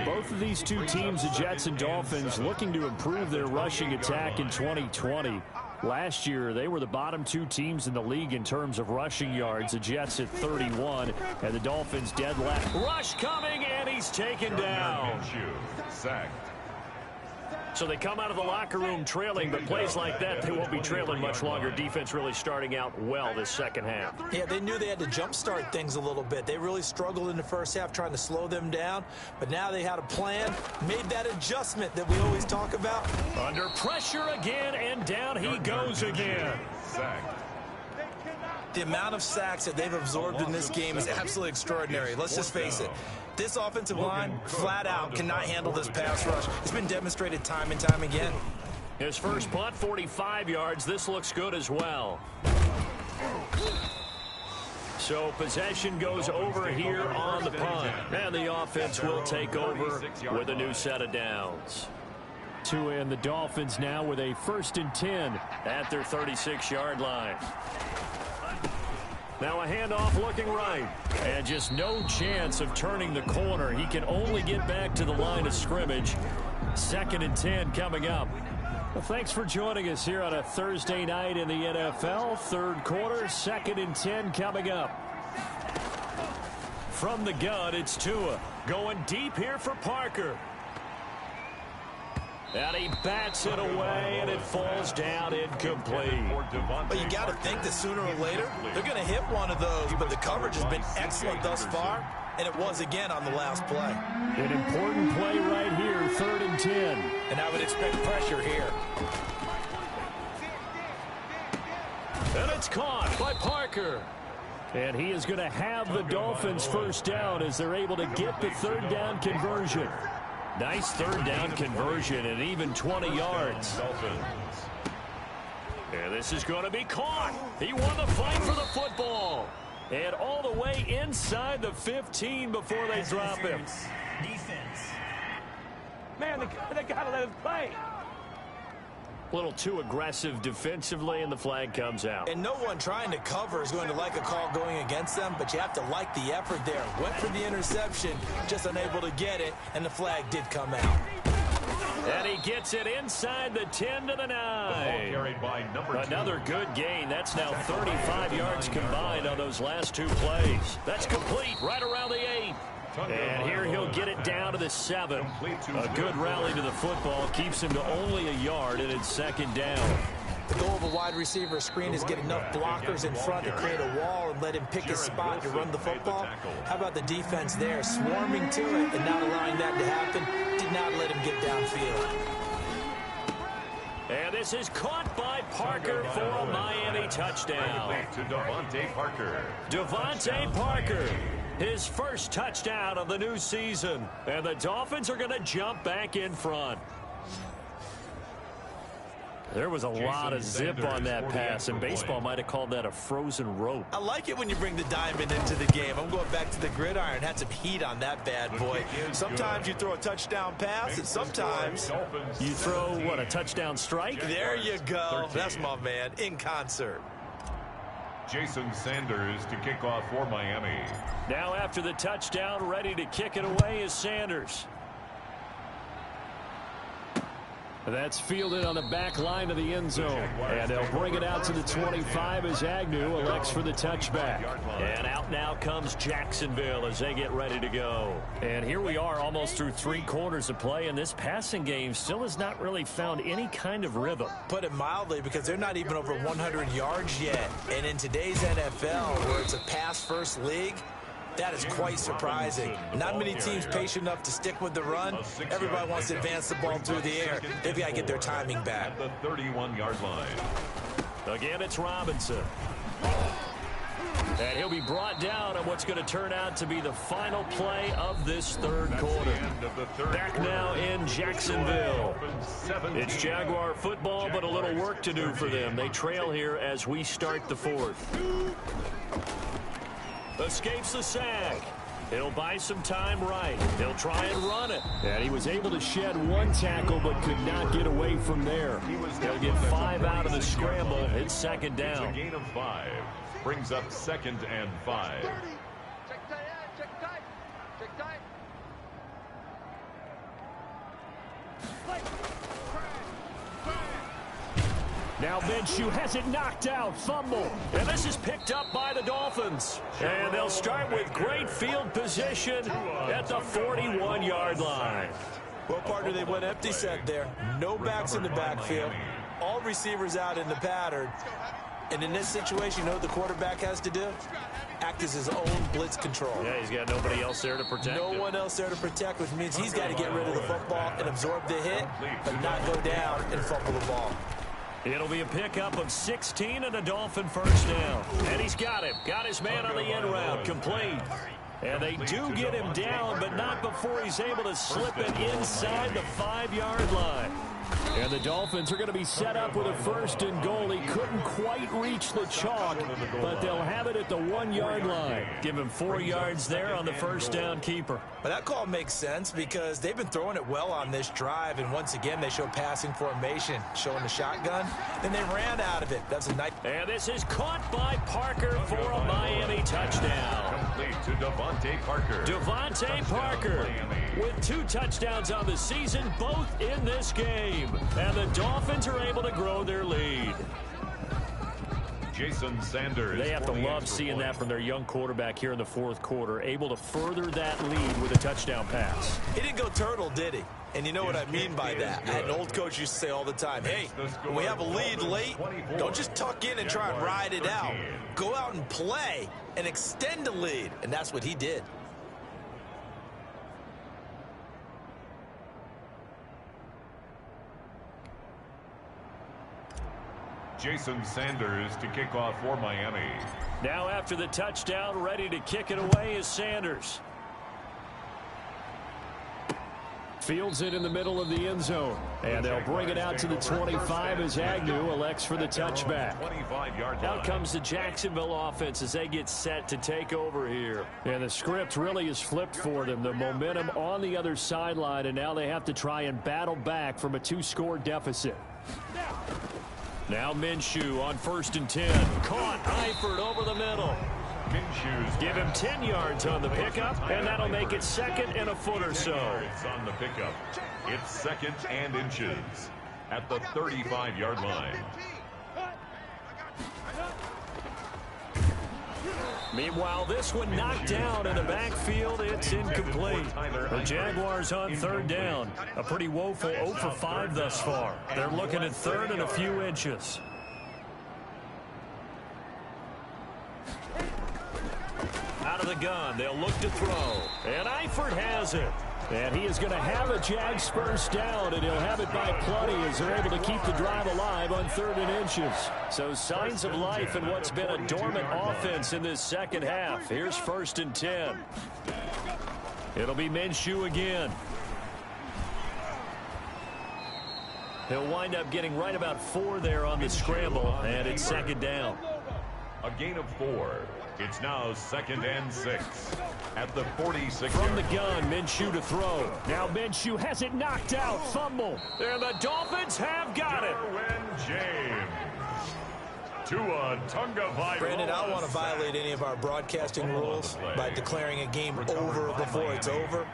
Both of these two teams, the Jets and Dolphins, looking to improve their rushing attack in 2020. Last year, they were the bottom 2 teams in the league in terms of rushing yards. The Jets at 31, and the Dolphins dead last. Rush coming, and he's taken down. Sacked. So they come out of the locker room trailing, but plays like that, they won't be trailing much longer. Defense really starting out well this second half. Yeah, they knew they had to jumpstart things a little bit. They really struggled in the first half trying to slow them down, but now they had a plan, made that adjustment that we always talk about. Under pressure again, and down he goes again. Sacked. The amount of sacks that they've absorbed in this game is absolutely extraordinary. Let's just face it. This offensive line, flat out, cannot handle this pass rush. It's been demonstrated time and time again. His first punt, 45 yards. This looks good as well. So possession goes over here on the punt. And the offense will take over with a new set of downs. And the Dolphins now with a 1st and 10 at their 36-yard line. Now a handoff looking right. And just no chance of turning the corner. He can only get back to the line of scrimmage. 2nd and 10 coming up. Well, thanks for joining us here on a Thursday night in the NFL. 3rd quarter, 2nd and 10 coming up. From the gun, it's Tua. Going deep here for Parker. And he bats it away, and it falls down incomplete. But you got to think that sooner or later, they're going to hit one of those. But the coverage has been excellent thus far, and it was again on the last play. An important play right here, 3rd and 10. And I would expect pressure here. And it's caught by Parker. And he is going to have the Dolphins' first down as they're able to get the 3rd down conversion. Nice 3rd down conversion and even 20 yards. And this is going to be caught. He won the fight for the football. And all the way inside the 15 before they drop him. Defense. Man, they got to let him play. A little too aggressive defensively, and the flag comes out. And no one trying to cover is going to like a call going against them, but you have to like the effort there. Went for the interception, just unable to get it, and the flag did come out. And he gets it inside the 10 to the 9. Carried by Another good gain. That's now 35 yards combined on those last 2 plays. That's complete right around the 8. And here he'll get it down to the 7. A good rally to the football keeps him to only a yard, and it's 2nd down. The goal of a wide receiver screen is get enough blockers in front to create a wall and let him pick his spot to run the football. How about the defense there, swarming to it and not allowing that to happen? Did not let him get downfield. And this is caught by Parker for a Miami touchdown. To Devontae Parker. Devontae Parker. His first touchdown of the new season. And the Dolphins are going to jump back in front. There was a lot of zip on that pass, and baseball might have called that a frozen rope. I like it when you bring the diamond into the game. I'm going back to the gridiron. Had some heat on that bad boy. Sometimes you throw a touchdown pass, and sometimes you throw, what, a touchdown strike? There you go. That's my man, in concert. Jason Sanders to kick off for Miami. Now after the touchdown, ready to kick it away is Sanders. That's fielded on the back line of the end zone. And they'll bring it out to the 25 as Agnew elects for the touchback. And out now comes Jacksonville as they get ready to go. And here we are almost through 3 quarters of play, and this passing game still has not really found any kind of rhythm. Put it mildly, because they're not even over 100 yards yet. And in today's NFL, where it's a pass-first league, that is quite surprising. Not many teams patient enough to stick with the run. Everybody wants to advance the ball through the air. They've got to get their timing back. At the 31-yard line. Again, it's Robinson. And he'll be brought down on what's going to turn out to be the final play of this third quarter. Back now in Jacksonville. It's Jaguar football, but a little work to do for them. They trail here as we start the fourth. Escapes the sack. He'll buy some time right. He'll try and run it. And he was able to shed one tackle but could not get away from there. He'll get 5 out of the scramble. It's second down. It's a gain of 5. Brings up 2nd and 5. Now Minshew has it knocked out. Fumble. And this is picked up by the Dolphins. And they'll start with great field position at the 41-yard line. Well, partner, they went empty set there. No backs in the backfield. All receivers out in the pattern. And in this situation, you know what the quarterback has to do? Act as his own blitz control. Yeah, he's got nobody else there to protect him. No one else there to protect, which means he's got to get rid of the football and absorb the hit, but not go down and fumble the ball. It'll be a pickup of 16 and a Dolphin first down. And he's got him. Got his man on the end route. Complete. And they do get him down, but not before he's able to slip it inside the 5-yard line. And the Dolphins are going to be set up with a 1st and goal. He couldn't quite reach the chalk, but they'll have it at the 1-yard line. Give him 4 yards there on the first down keeper. But that call makes sense because they've been throwing it well on this drive, and once again they show passing formation, showing the shotgun. Then they ran out of it. That's a nice. And this is caught by Parker for a Miami touchdown. Complete to Devontae Parker. Devontae Parker with 2 touchdowns on the season, both in this game. And the Dolphins are able to grow their lead. Jason Sanders. They have to love seeing that from their young quarterback here in the 4th quarter, able to further that lead with a touchdown pass. He didn't go turtle, did he? And you know what I mean by that. I had an old coach used to say all the time, hey, when we have a lead late, don't just tuck in and try and ride it out. Go out and play and extend the lead. And that's what he did. Jason Sanders to kick off for Miami. Now after the touchdown, ready to kick it away is Sanders. Fields it in the middle of the end zone. And they'll bring it out to the 25 as Agnew elects for the touchback. Out comes the Jacksonville offense as they get set to take over here. And the script really is flipped for them. The momentum on the other sideline, and now they have to try and battle back from a 2-score deficit. Now Minshew on 1st and 10. Caught Eifert over the middle. Give him 10 yards on the pickup, and that'll make it 2nd and a foot or so. On the pickup, it's 2nd and inches at the 35-yard line. Meanwhile, this one knocked down in the backfield. It's incomplete. The Jaguars on 3rd down. A pretty woeful 0 for 5 thus far. They're looking at 3rd and a few inches. Out of the gun, they'll look to throw. And Eifert has it. And he is going to have a Jags first down, and he'll have it by plenty as they're able to keep the drive alive on 3rd and inches. So signs of life in what's been a dormant offense in this second half. Here's 1st and 10. It'll be Minshew again. He'll wind up getting right about 4 there on the scramble, and it's 2nd down. A gain of 4. It's now 2nd and 6 at the 46. From the gun, Minshew to throw. Now Minshew has it knocked out. Fumble. And the Dolphins have got it. James. Tua Tagovailoa. Brandon, I don't want to violate any of our broadcasting rules by declaring a game over before it's over.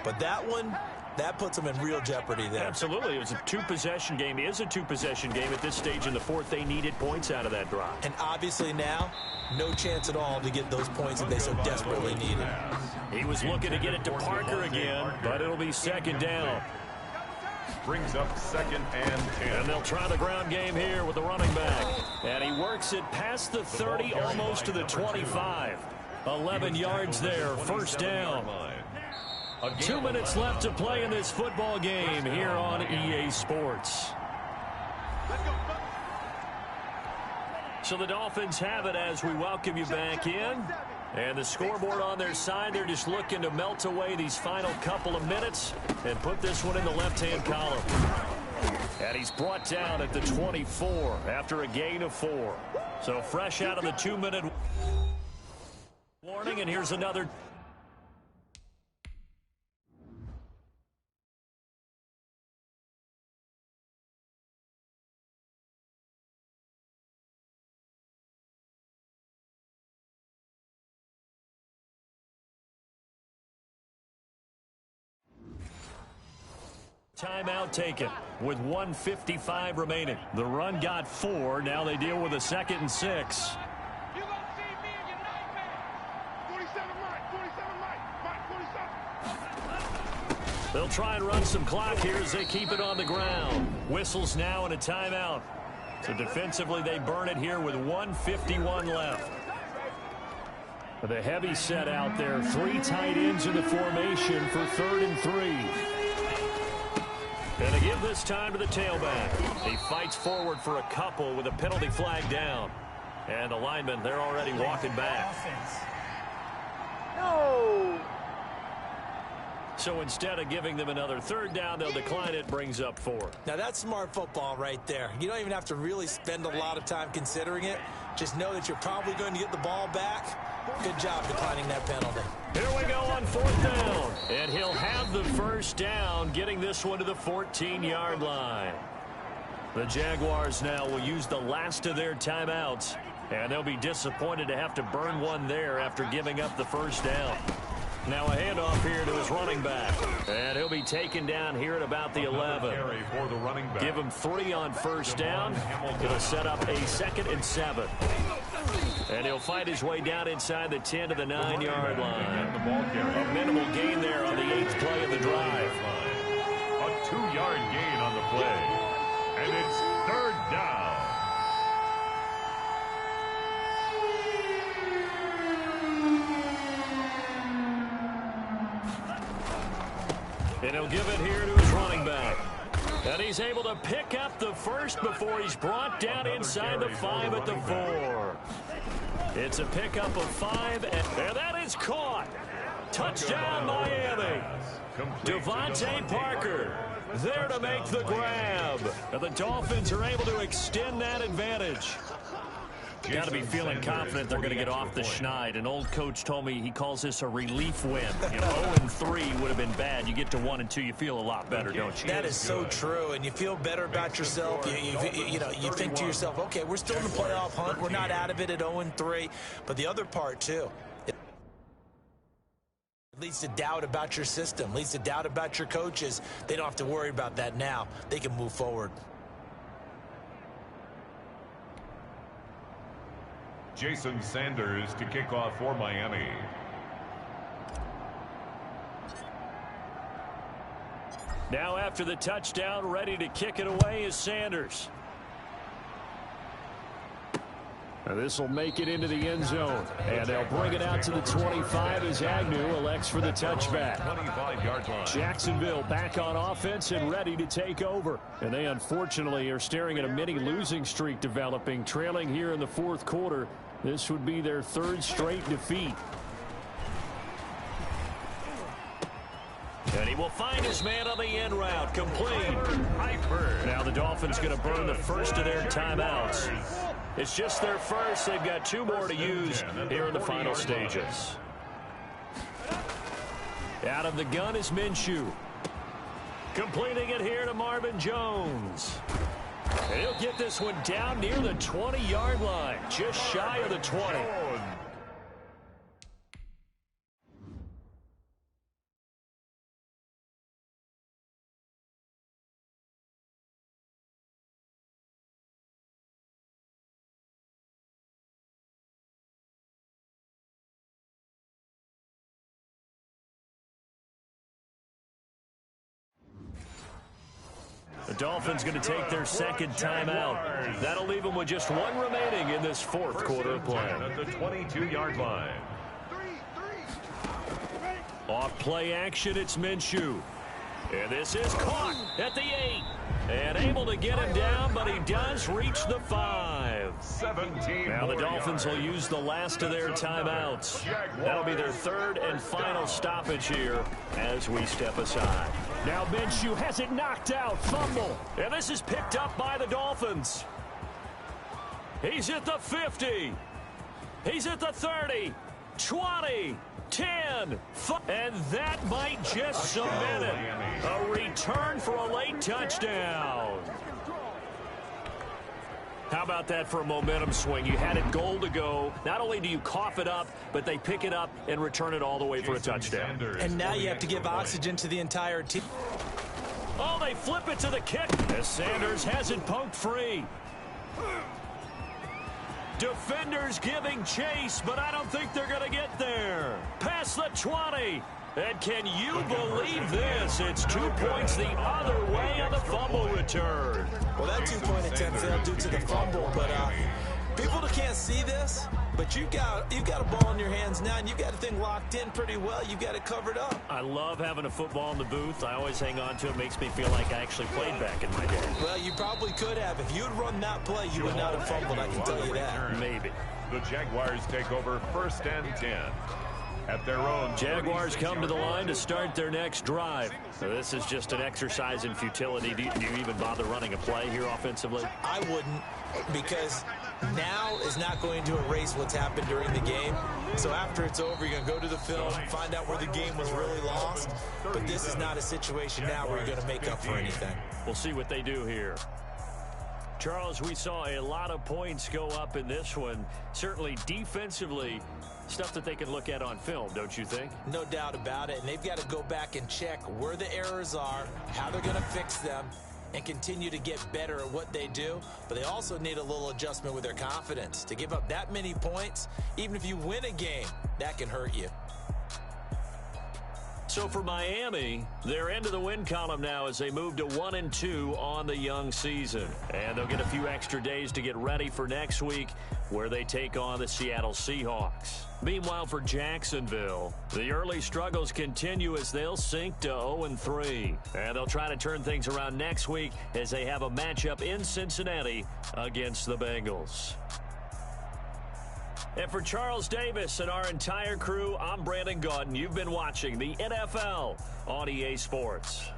But that one, that puts them in real jeopardy there. Absolutely. It was a 2-possession game. It is a 2-possession game at this stage in the 4th. They needed points out of that drive. And obviously now, no chance at all to get those points that they so desperately needed. He was looking to get it to Parker again, but it'll be 2nd down. Brings up 2nd and 10. And they'll try the ground game here with the running back. And he works it past the 30, almost to the 25. 11 yards there, 1st down. 2 minutes left to play in this football game here on EA Sports. So the Dolphins have it as we welcome you back in. And the scoreboard on their side, they're just looking to melt away these final couple of minutes and put this one in the left-hand column. And he's brought down at the 24 after a gain of 4. So fresh out of the 2-minute warning, and here's another. Timeout taken with 1:55 remaining. The run got 4. Now they deal with a 2nd and 6. They'll try and run some clock here as they keep it on the ground. Whistles now and a timeout. So defensively they burn it here with 1:51 left. The heavy set out there. 3 tight ends in the formation for 3rd and 3. And they give this time to the tailback. He fights forward for a couple with a penalty flag down. And the linemen, they're already walking back. No! So instead of giving them another 3rd down, they'll decline it, brings up 4. Now that's smart football right there. You don't even have to really spend a lot of time considering it. Just know that you're probably going to get the ball back. Good job declining that penalty. Here we go on 4th down. And he'll have the 1st down, getting this one to the 14-yard line. The Jaguars now will use the last of their timeouts. And they'll be disappointed to have to burn one there after giving up the 1st down. Now a handoff here to his running back. And he'll be taken down here at about the 11. For the running back. Give him 3 on 1st down. It'll set up a 2nd and 7. And he'll fight his way down inside the 10 to the 9-yard line. A minimal gain there on the 8th play of the drive. A 2-yard gain on the play. And it's 3rd down. And he'll give it here to his running back. And he's able to pick up the 1st before he's brought down inside the 5 at the 4. It's a pickup of 5, and that is caught. Touchdown, Miami. Devontae Parker there to make the grab. And the Dolphins are able to extend that advantage. Got to be feeling confident they're going to get off the schneid. An old coach told me he calls this a relief win. 0-3 would have been bad. You get to 1-2, you feel a lot better, don't you? That is so true, and you feel better about yourself. You think to yourself, okay, we're still in the playoff hunt. We're not out of it at 0-3. But the other part, too, it leads to doubt about your system, leads to doubt about your coaches. They don't have to worry about that now. They can move forward. Jason Sanders to kick off for Miami. Now after the touchdown, ready to kick it away is Sanders. This will make it into the end zone. And they'll bring it out to the 25 as Agnew elects for the touchback. 25-yard line. Jacksonville back on offense and ready to take over. And they unfortunately are staring at a mini losing streak developing, trailing here in the 4th quarter. This would be their 3rd straight defeat. And he will find his man on the end route, complete. Now the Dolphins going to burn the 1st of their timeouts. It's just their 1st. They've got 2 more to use here in the final stages. Out of the gun is Minshew. Completing it here to Marvin Jones. And he'll get this one down near the 20-yard line, just shy of the 20. The Dolphins going to take their 2nd timeout. That'll leave them with just 1 remaining in this 4th quarter of play. At the 22-yard line. Off play action, it's Minshew. And this is caught at the 8. And able to get him down, but he does reach the 5. 17 Now the more Dolphins will yards. use the last of their timeouts. That'll be their third and final stoppage here as we step aside. Now Minshew has it knocked out. Fumble. And this is picked up by the Dolphins. He's at the 50. He's at the 30. 20. 10, 5, and that might just cement it. A return for a late touchdown. How about that for a momentum swing? You had it goal to go. Not only do you cough it up, but they pick it up and return it all the way for a touchdown. And now you have to give oxygen to the entire team. Oh, they flip it to the kick as Sanders has it poked free. Defenders giving chase, but I don't think they're going to get there. Past the 20. And can you believe this? It's 2 points the other way on the fumble return. Well, that 2-point attempt failed due to the fumble, but people that can't see this, but you've got a ball in your hands now, and you've got the thing locked in pretty well. You've got it covered up. I love having a football in the booth. I always hang on to it. Makes me feel like I actually played back in my day. Well, you probably could have. If you had run that play, you would not have fumbled, I can tell you that. Maybe. The Jaguars take over 1st and 10. At their own Jaguars come to the line to start their next drive. So this is just an exercise in futility. Do you even bother running a play here offensively? I wouldn't, because now is not going to erase what's happened during the game. So after it's over, you're going to go to the film, find out where the game was really lost. But this is not a situation now where you're going to make up for anything. We'll see what they do here. Charles, we saw a lot of points go up in this one. Certainly defensively, stuff that they can look at on film, don't you think? No doubt about it. And they've got to go back and check where the errors are, how they're going to fix them, and continue to get better at what they do. But they also need a little adjustment with their confidence. To give up that many points, even if you win a game, that can hurt you. So for Miami, they're into the win column now as they move to 1-2 on the young season. And they'll get a few extra days to get ready for next week where they take on the Seattle Seahawks. Meanwhile, for Jacksonville, the early struggles continue as they'll sink to 0-3. And they'll try to turn things around next week as they have a matchup in Cincinnati against the Bengals. And for Charles Davis and our entire crew, I'm Brandon Gaudin. You've been watching the NFL on EA Sports.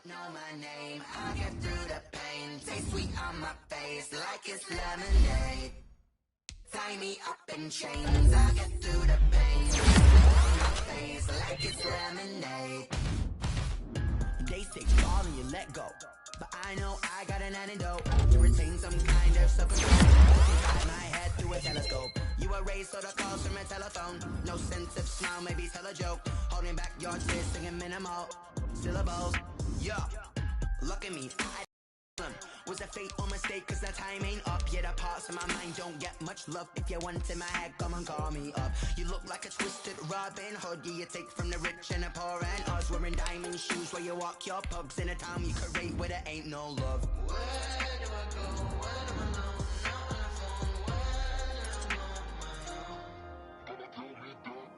Know my name, I'll get through the pain. Taste sweet on my face like it's lemonade. Tie me up in chains, I'll get through the pain. Taste sweet on my face like it's lemonade. They say fall and you let go, but I know I got an antidote to retain some kind of self-control. Inside my head through a telescope. You erase all the calls from a telephone. No sense of smile, maybe tell a joke. Holding back your tears, singing minimal syllables. Yeah, look at me, was a fate or mistake, cause the time ain't up. Yeah, the parts of my mind don't get much love. If you want in my head, come and call me up. You look like a twisted Robin Hood. Yeah, you take from the rich and the poor and us. Wearing diamond shoes where you walk your pugs in a town you create where there ain't no love. Where do I go? Where do I know? Not on the phone. Where do I know?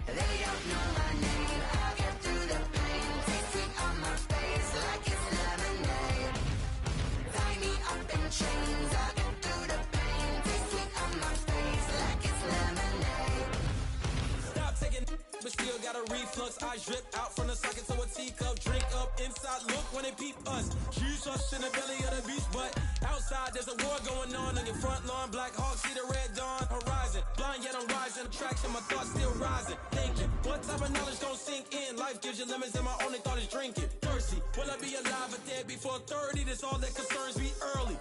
They don't know my name. I'll get through the pain. Taste sweet on my face like it's lemonade. Tie me up in chains. I'll get through the pain. Taste sweet on my face like it's lemonade. Stop taking, but still got a reflux. Eyes drip out from the socket to a teacup. Drink up inside. Look when they peep us. Huge us in the belly of the beast, but outside there's a war going on your front lawn. Black Hawk see the red dawn horizon. Blind yet I'm rising. Attraction, my thoughts still rising. Thinking, what type of knowledge don't sink in? Life gives you lemons, and my only thought is drinking. Thirsty, will I be alive or dead before 30? That's all that concerns me early.